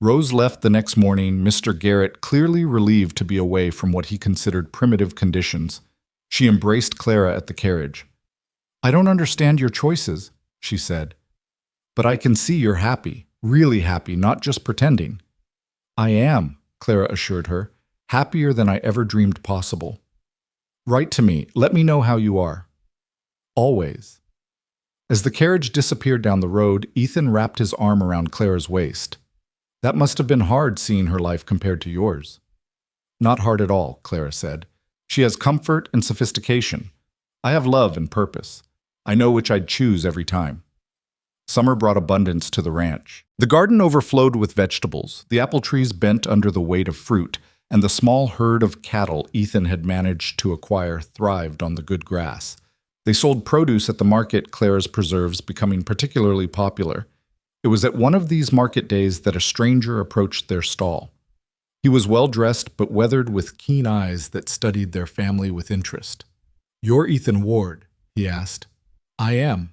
Speaker 1: Rose left the next morning, Mr. Garrett clearly relieved to be away from what he considered primitive conditions. She embraced Clara at the carriage. "I don't understand your choices," she said. "But I can see you're happy, really happy, not just pretending." "I am," Clara assured her, "happier than I ever dreamed possible." "Write to me. Let me know how you are." "Always." As the carriage disappeared down the road, Ethan wrapped his arm around Clara's waist. "That must have been hard, seeing her life compared to yours." "Not hard at all," Clara said. "She has comfort and sophistication. I have love and purpose. I know which I'd choose every time." Summer brought abundance to the ranch. The garden overflowed with vegetables, the apple trees bent under the weight of fruit, and the small herd of cattle Ethan had managed to acquire thrived on the good grass. They sold produce at the market, Clara's preserves becoming particularly popular. It was at one of these market days that a stranger approached their stall. He was well-dressed but weathered, with keen eyes that studied their family with interest. "You're Ethan Ward?" he asked. "I am."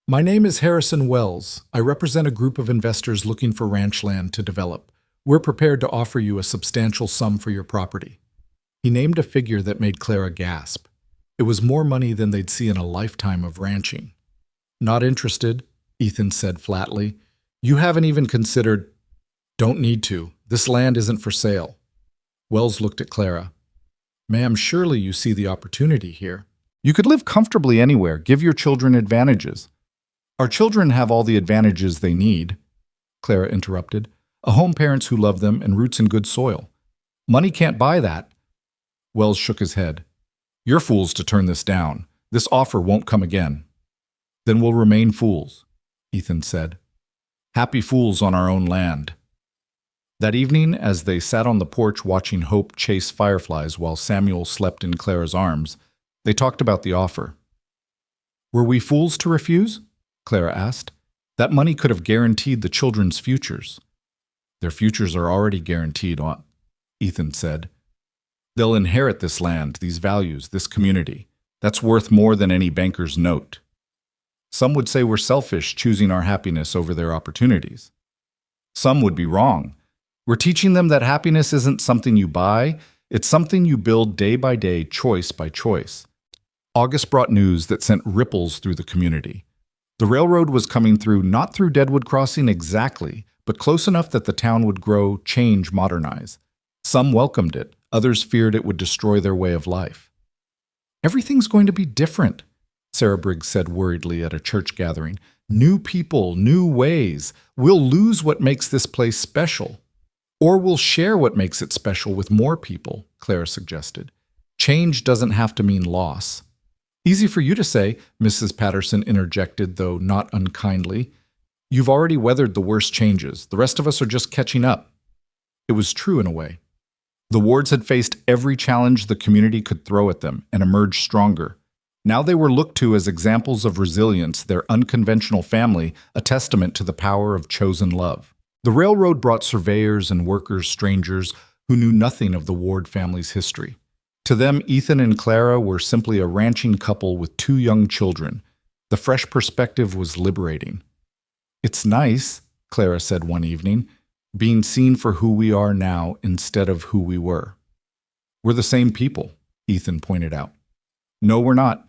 Speaker 1: "My name is Harrison Wells. I represent a group of investors looking for ranch land to develop. We're prepared to offer you a substantial sum for your property." He named a figure that made Clara gasp. It was more money than they'd see in a lifetime of ranching. Not interested, Ethan said flatly. You haven't even considered. Don't need to. This land isn't for sale. Wells looked at Clara. Ma'am, surely you see the opportunity here. You could live comfortably anywhere. Give your children advantages. Our children have all the advantages they need, Clara interrupted. A home, parents who love them, and roots in good soil. Money can't buy that. Wells shook his head. You're fools to turn this down. This offer won't come again. Then we'll remain fools, Ethan said. Happy fools on our own land. That evening, as they sat on the porch watching Hope chase fireflies while Samuel slept in Clara's arms, they talked about the offer. Were we fools to refuse? Clara asked. That money could have guaranteed the children's futures. Their futures are already guaranteed, Ethan said. They'll inherit this land, these values, this community. That's worth more than any banker's note. Some would say we're selfish, choosing our happiness over their opportunities. Some would be wrong. We're teaching them that happiness isn't something you buy, it's something you build day by day, choice by choice. August brought news that sent ripples through the community. The railroad was coming through, not through Deadwood Crossing exactly, but close enough that the town would grow, change, modernize. Some welcomed it, others feared it would destroy their way of life. Everything's going to be different, Sarah Briggs said worriedly at a church gathering. New people, new ways. We'll lose what makes this place special. Or we'll share what makes it special with more people, Clara suggested. Change doesn't have to mean loss. Easy for you to say, Mrs. Patterson interjected, though not unkindly. You've already weathered the worst changes. The rest of us are just catching up. It was true in a way. The Wards had faced every challenge the community could throw at them and emerged stronger. Now they were looked to as examples of resilience, their unconventional family a testament to the power of chosen love. The railroad brought surveyors and workers, strangers, who knew nothing of the Ward family's history. To them, Ethan and Clara were simply a ranching couple with 2 young children. The fresh perspective was liberating. It's nice, Clara said one evening, being seen for who we are now instead of who we were. We're the same people, Ethan pointed out. No, we're not.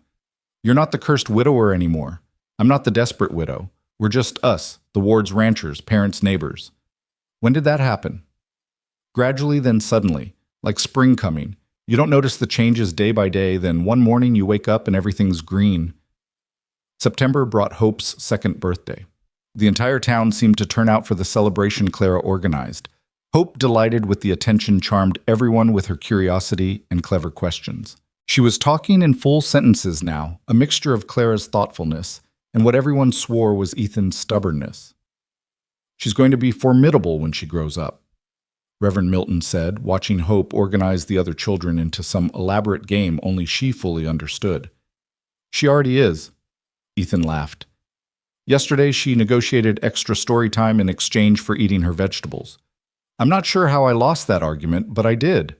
Speaker 1: You're not the cursed widower anymore. I'm not the desperate widow. We're just us, the Ward's ranchers, parents, neighbors. When did that happen? Gradually, then suddenly, like spring coming. You don't notice the changes day by day, then one morning you wake up and everything's green. September brought Hope's 2nd birthday. The entire town seemed to turn out for the celebration Clara organized. Hope, delighted with the attention, charmed everyone with her curiosity and clever questions. She was talking in full sentences now, a mixture of Clara's thoughtfulness and what everyone swore was Ethan's stubbornness. She's going to be formidable when she grows up, Reverend Milton said, watching Hope organize the other children into some elaborate game only she fully understood. She already is, Ethan laughed. Yesterday she negotiated extra story time in exchange for eating her vegetables. I'm not sure how I lost that argument, but I did.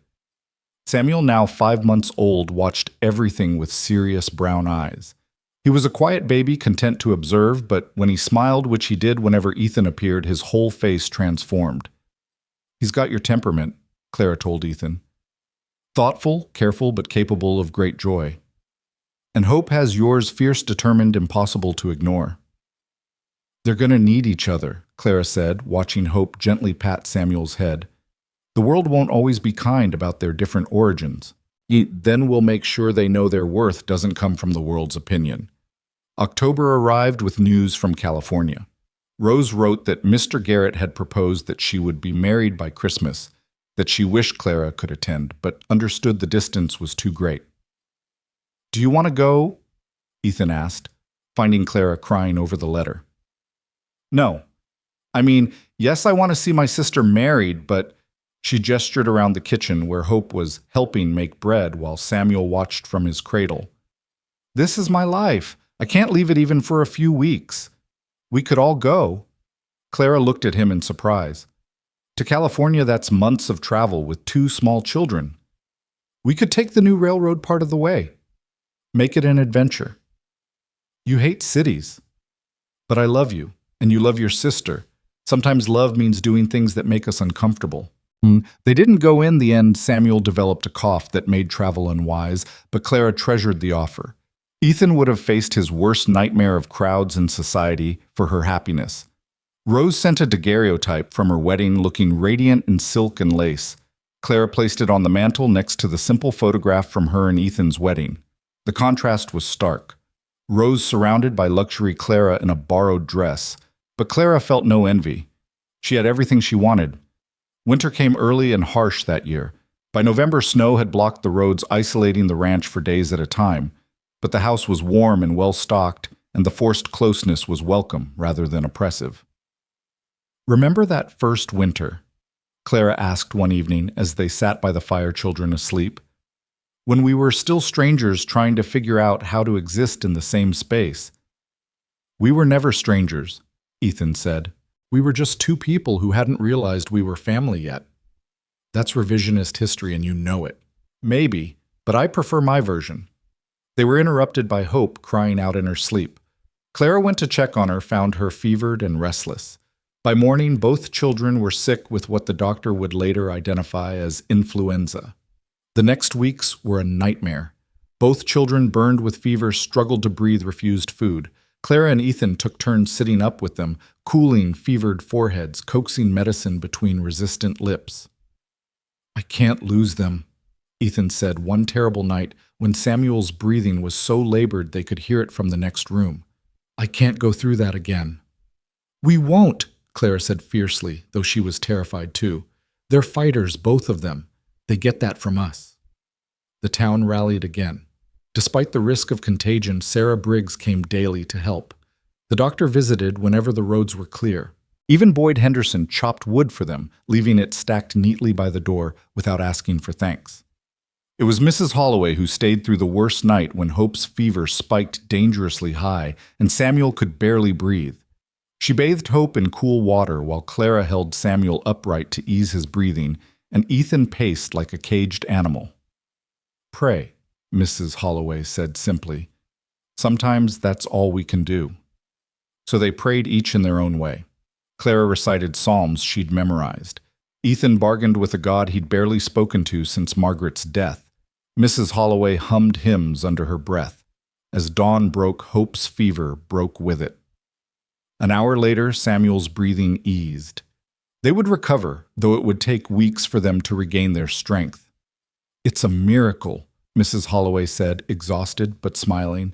Speaker 1: Samuel, now 5 months old, watched everything with serious brown eyes. He was a quiet baby, content to observe, but when he smiled, which he did whenever Ethan appeared, his whole face transformed. He's got your temperament, Clara told Ethan. Thoughtful, careful, but capable of great joy. And Hope has yours, fierce, determined, impossible to ignore. They're going to need each other, Clara said, watching Hope gently pat Samuel's head. The world won't always be kind about their different origins. Then we'll make sure they know their worth doesn't come from the world's opinion. October arrived with news from California. Rose wrote that Mr. Garrett had proposed that she would be married by Christmas, that she wished Clara could attend, but understood the distance was too great. Do you want to go? Ethan asked, finding Clara crying over the letter. No. I mean, yes, I want to see my sister married, but she gestured around the kitchen where Hope was helping make bread while Samuel watched from his cradle. This is my life. I can't leave it even for a few weeks. We could all go. Clara looked at him in surprise. To California, that's months of travel with 2 small children. We could take the new railroad part of the way. Make it an adventure. You hate cities. But I love you, and you love your sister. Sometimes love means doing things that make us uncomfortable. They didn't go in the end. Samuel developed a cough that made travel unwise, but Clara treasured the offer. Ethan would have faced his worst nightmare of crowds in society for her happiness. Rose sent a daguerreotype from her wedding looking radiant in silk and lace. Clara placed it on the mantel next to the simple photograph from her and Ethan's wedding. The contrast was stark. Rose surrounded by luxury, Clara in a borrowed dress. But Clara felt no envy. She had everything she wanted. Winter came early and harsh that year. By November, snow had blocked the roads, isolating the ranch for days at a time. But the house was warm and well-stocked, and the forced closeness was welcome rather than oppressive. "Remember that first winter?" Clara asked one evening as they sat by the fire, children asleep. "When we were still strangers trying to figure out how to exist in the same space." "We were never strangers," Ethan said. "We were just two people who hadn't realized we were family yet." "That's revisionist history and you know it." "Maybe, but I prefer my version." They were interrupted by Hope crying out in her sleep. Clara went to check on her, found her fevered and restless. By morning, both children were sick with what the doctor would later identify as influenza. The next weeks were a nightmare. Both children burned with fever, struggled to breathe, refused food. Clara and Ethan took turns sitting up with them, cooling fevered foreheads, coaxing medicine between resistant lips. "I can't lose them," Ethan said one terrible night when Samuel's breathing was so labored they could hear it from the next room. "I can't go through that again." "We won't," Clara said fiercely, though she was terrified too. "They're fighters, both of them. They get that from us." The town rallied again. Despite the risk of contagion, Sarah Briggs came daily to help. The doctor visited whenever the roads were clear. Even Boyd Henderson chopped wood for them, leaving it stacked neatly by the door without asking for thanks. It was Mrs. Holloway who stayed through the worst night when Hope's fever spiked dangerously high and Samuel could barely breathe. She bathed Hope in cool water while Clara held Samuel upright to ease his breathing, and Ethan paced like a caged animal. "Pray," Mrs. Holloway said simply. "Sometimes that's all we can do." So they prayed each in their own way. Clara recited psalms she'd memorized. Ethan bargained with a God he'd barely spoken to since Margaret's death. Mrs. Holloway hummed hymns under her breath. As dawn broke, Hope's fever broke with it. An hour later, Samuel's breathing eased. They would recover, though it would take weeks for them to regain their strength. "It's a miracle," Mrs. Holloway said, exhausted but smiling.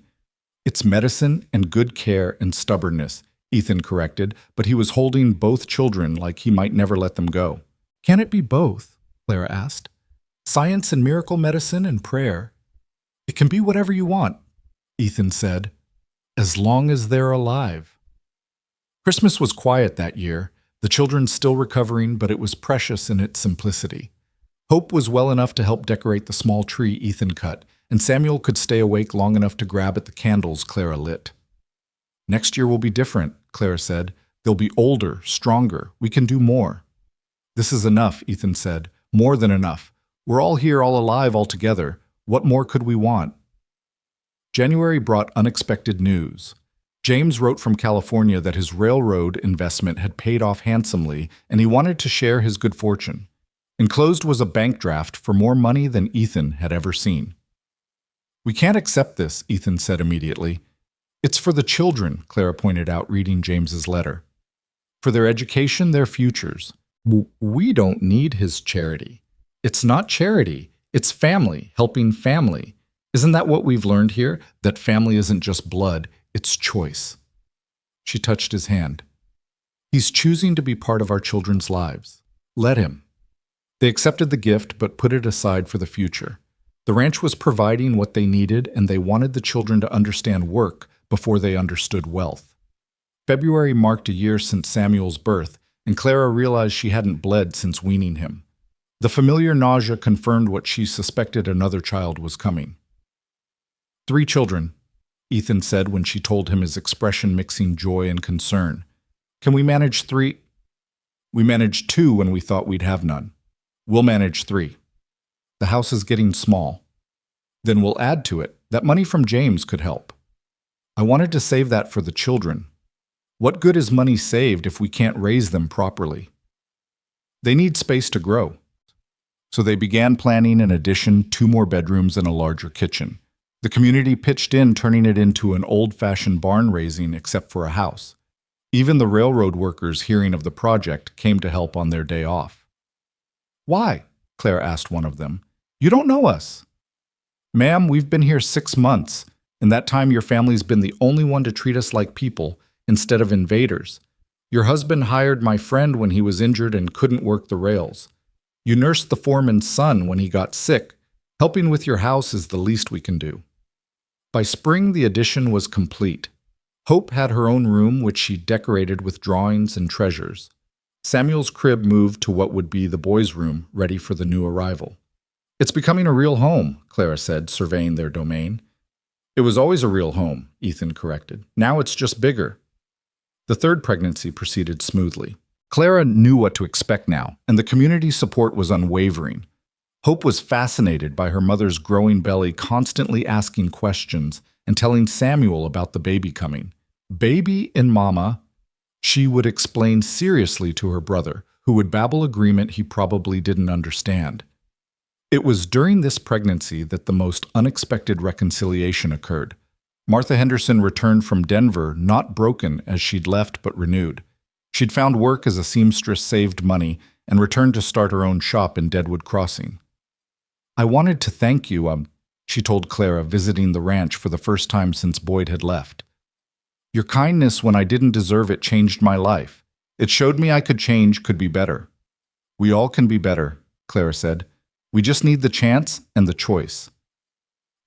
Speaker 1: "It's medicine and good care and stubbornness," Ethan corrected, but he was holding both children like he might never let them go. "Can it be both?" Clara asked. "Science and miracle medicine and prayer?" "It can be whatever you want," Ethan said, "as long as they're alive." Christmas was quiet that year, the children still recovering, but it was precious in its simplicity. Hope was well enough to help decorate the small tree Ethan cut, and Samuel could stay awake long enough to grab at the candles Clara lit. "Next year will be different," Clara said. "They'll be older, stronger. We can do more." "This is enough," Ethan said. "More than enough. We're all here, all alive, all together. What more could we want?" January brought unexpected news. James wrote from California that his railroad investment had paid off handsomely, and he wanted to share his good fortune. Enclosed was a bank draft for more money than Ethan had ever seen. "We can't accept this," Ethan said immediately. "It's for the children," Clara pointed out, reading James's letter. "For their education, their futures. We don't need his charity." "It's not charity. It's family, helping family. Isn't that what we've learned here? That family isn't just blood, it's choice." She touched his hand. "He's choosing to be part of our children's lives. Let him." They accepted the gift, but put it aside for the future. The ranch was providing what they needed, and they wanted the children to understand work before they understood wealth. February marked a year since Samuel's birth, and Clara realized she hadn't bled since weaning him. The familiar nausea confirmed what she suspected: another child was coming. "3 children," Ethan said when she told him, his expression mixing joy and concern. "Can we manage 3? "We managed 2 when we thought we'd have none. We'll manage 3. "The house is getting small." "Then we'll add to it. That money from James could help." "I wanted to save that for the children." "What good is money saved if we can't raise them properly?" They need space to grow. So they began planning an addition, 2 more bedrooms, and a larger kitchen. The community pitched in, turning it into an old-fashioned barn raising except for a house. Even the railroad workers, hearing of the project, came to help on their day off. "Why?" Claire asked one of them. "You don't know us." "Ma'am, we've been here 6 months. In that time, your family's been the only one to treat us like people instead of invaders. Your husband hired my friend when he was injured and couldn't work the rails. You nursed the foreman's son when he got sick. Helping with your house is the least we can do." By spring, the addition was complete. Hope had her own room, which she decorated with drawings and treasures. Samuel's crib moved to what would be the boys' room, ready for the new arrival. "It's becoming a real home," Clara said, surveying their domain. "It was always a real home," Ethan corrected. "Now it's just bigger." The third pregnancy proceeded smoothly. Clara knew what to expect now, and the community support was unwavering. Hope was fascinated by her mother's growing belly, constantly asking questions and telling Samuel about the baby coming. "Baby in mama," she would explain seriously to her brother, who would babble agreement he probably didn't understand. It was during this pregnancy that the most unexpected reconciliation occurred. Martha Henderson returned from Denver, not broken as she'd left, but renewed. She'd found work as a seamstress, saved money, and returned to start her own shop in Deadwood Crossing. "I wanted to thank you," she told Clara, visiting the ranch for the first time since Boyd had left. "Your kindness when I didn't deserve it changed my life. It showed me I could change, could be better." "We all can be better," Clara said. "We just need the chance and the choice."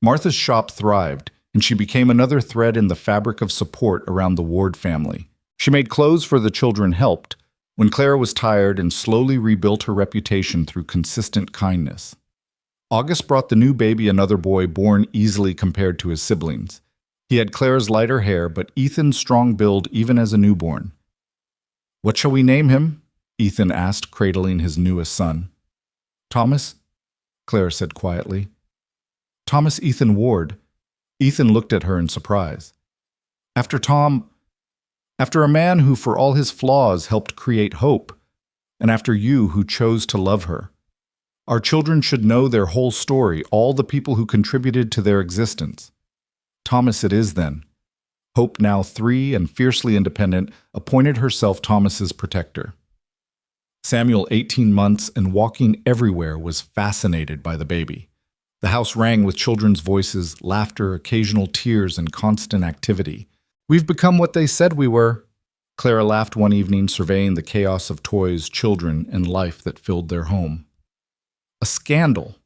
Speaker 1: Martha's shop thrived, and she became another thread in the fabric of support around the Ward family. She made clothes for the children, helped when Clara was tired, and slowly rebuilt her reputation through consistent kindness. August brought the new baby, another boy born easily compared to his siblings. He had Clara's lighter hair, but Ethan's strong build even as a newborn. "What shall we name him?" Ethan asked, cradling his newest son. "Thomas," Clara said quietly. "Thomas Ethan Ward." Ethan looked at her in surprise. After a man who, for all his flaws, helped create hope, and after you who chose to love her. Our children should know their whole story, all the people who contributed to their existence." "Thomas it is, then." Hope, now 3 and fiercely independent, appointed herself Thomas's protector. Samuel, 18 months and walking everywhere, was fascinated by the baby. The house rang with children's voices, laughter, occasional tears, and constant activity. "We've become what they said we were." Clara laughed one evening, surveying the chaos of toys, children, and life that filled their home. "A scandal."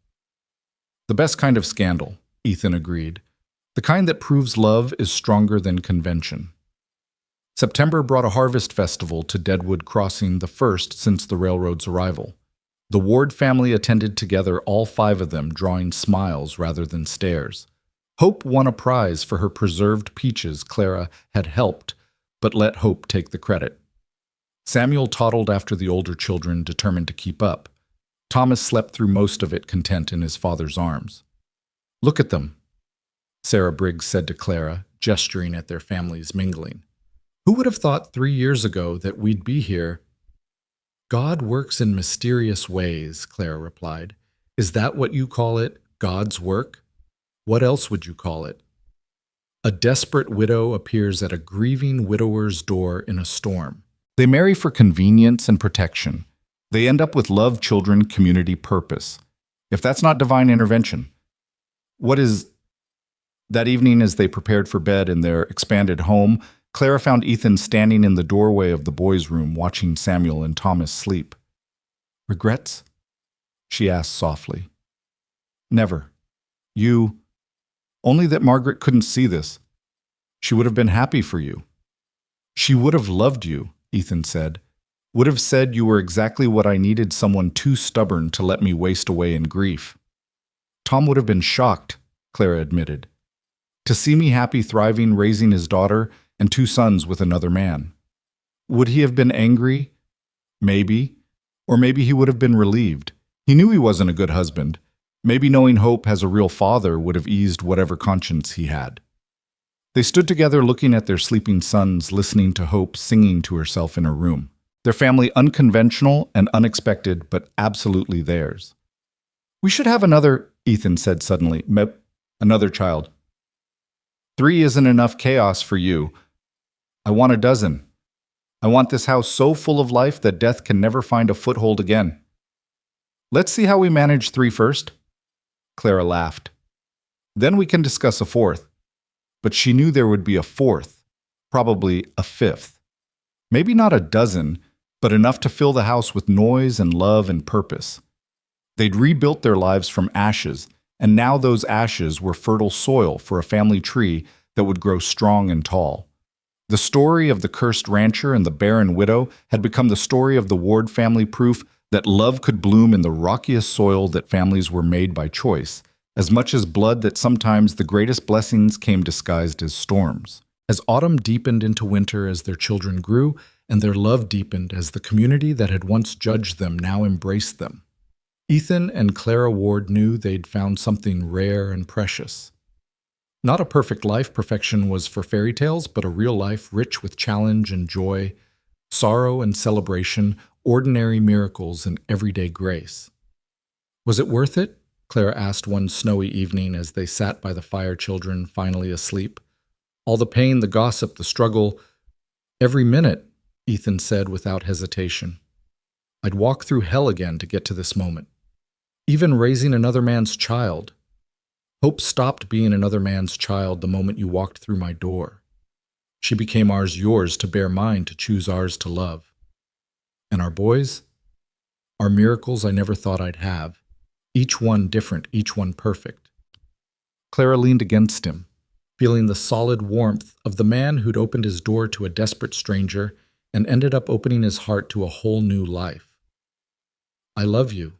Speaker 1: "The best kind of scandal," Ethan agreed. "The kind that proves love is stronger than convention." September brought a harvest festival to Deadwood Crossing, the first since the railroad's arrival. The Ward family attended together, all 5 of them, drawing smiles rather than stares. Hope won a prize for her preserved peaches. Clara had helped, but let Hope take the credit. Samuel toddled after the older children, determined to keep up. Thomas slept through most of it, content in his father's arms. "Look at them," Sarah Briggs said to Clara, gesturing at their families mingling. "Who would have thought 3 years ago that we'd be here?" "God works in mysterious ways," Clara replied. "Is that what you call it, God's work? What else would you call it?" A desperate widow appears at a grieving widower's door in a storm. They marry for convenience and protection. They end up with love, children, community, purpose. If that's not divine intervention, what is? That evening, as they prepared for bed in their expanded home, Clara found Ethan standing in the doorway of the boys' room, watching Samuel and Thomas sleep. "Regrets?" she asked softly. "Never. You. Only that Margaret couldn't see this. She would have been happy for you." "She would have loved you," Ethan said. "Would have said you were exactly what I needed, someone too stubborn to let me waste away in grief." "Tom would have been shocked," Clara admitted, "to see me happy, thriving, raising his daughter and 2 sons with another man. Would he have been angry? Maybe. Or maybe he would have been relieved. He knew he wasn't a good husband. Maybe knowing Hope as a real father would have eased whatever conscience he had." They stood together, looking at their sleeping sons, listening to Hope singing to herself in her room. Their family unconventional and unexpected, but absolutely theirs. We should have another, Ethan said suddenly. Another child. 3 isn't enough chaos for you. I want a dozen. I want this house so full of life that death can never find a foothold again. Let's see how we manage 3 first. Clara laughed. Then we can discuss a 4th. But she knew there would be a 4th, probably a 5th. Maybe not a dozen, but enough to fill the house with noise and love and purpose. They'd rebuilt their lives from ashes, and now those ashes were fertile soil for a family tree that would grow strong and tall. The story of the cursed rancher and the barren widow had become the story of the Ward family, proof that love could bloom in the rockiest soil, that families were made by choice, as much as blood, that sometimes the greatest blessings came disguised as storms. As autumn deepened into winter, as their children grew, and their love deepened, as the community that had once judged them now embraced them, Ethan and Clara Ward knew they'd found something rare and precious. Not a perfect life. Perfection was for fairy tales, but a real life rich with challenge and joy, sorrow and celebration, ordinary miracles and everyday grace. Was it worth it? Clara asked one snowy evening as they sat by the fire, children finally asleep. All the pain, the gossip, the struggle. Every minute, Ethan said without hesitation. I'd walk through hell again to get to this moment. Even raising another man's child. Hope stopped being another man's child the moment you walked through my door. She became ours, yours to bear, mine to choose, ours to love. And our boys? Our miracles I never thought I'd have. Each one different, each one perfect. Clara leaned against him, feeling the solid warmth of the man who'd opened his door to a desperate stranger and ended up opening his heart to a whole new life. I love you,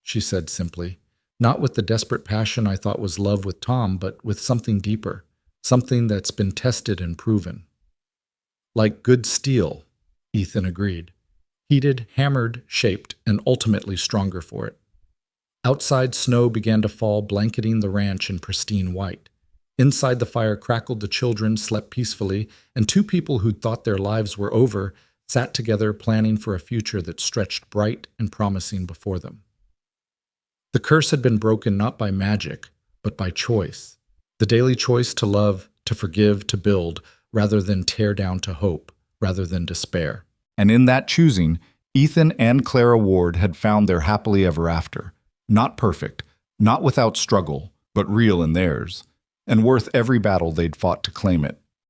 Speaker 1: she said simply, not with the desperate passion I thought was love with Tom, but with something deeper, something that's been tested and proven. Like good steel, Ethan agreed. Heated, hammered, shaped, and ultimately stronger for it. Outside, snow began to fall, blanketing the ranch in pristine white. Inside, the fire crackled, the children slept peacefully, and 2 people who'd thought their lives were over sat together, planning for a future that stretched bright and promising before them. The curse had been broken not by magic, but by choice. The daily choice to love, to forgive, to build, rather than tear down, to hope, rather than despair. And in that choosing, Ethan and Clara Ward had found their happily ever after. Not perfect, not without struggle, but real in theirs, and worth every battle they'd fought to claim it.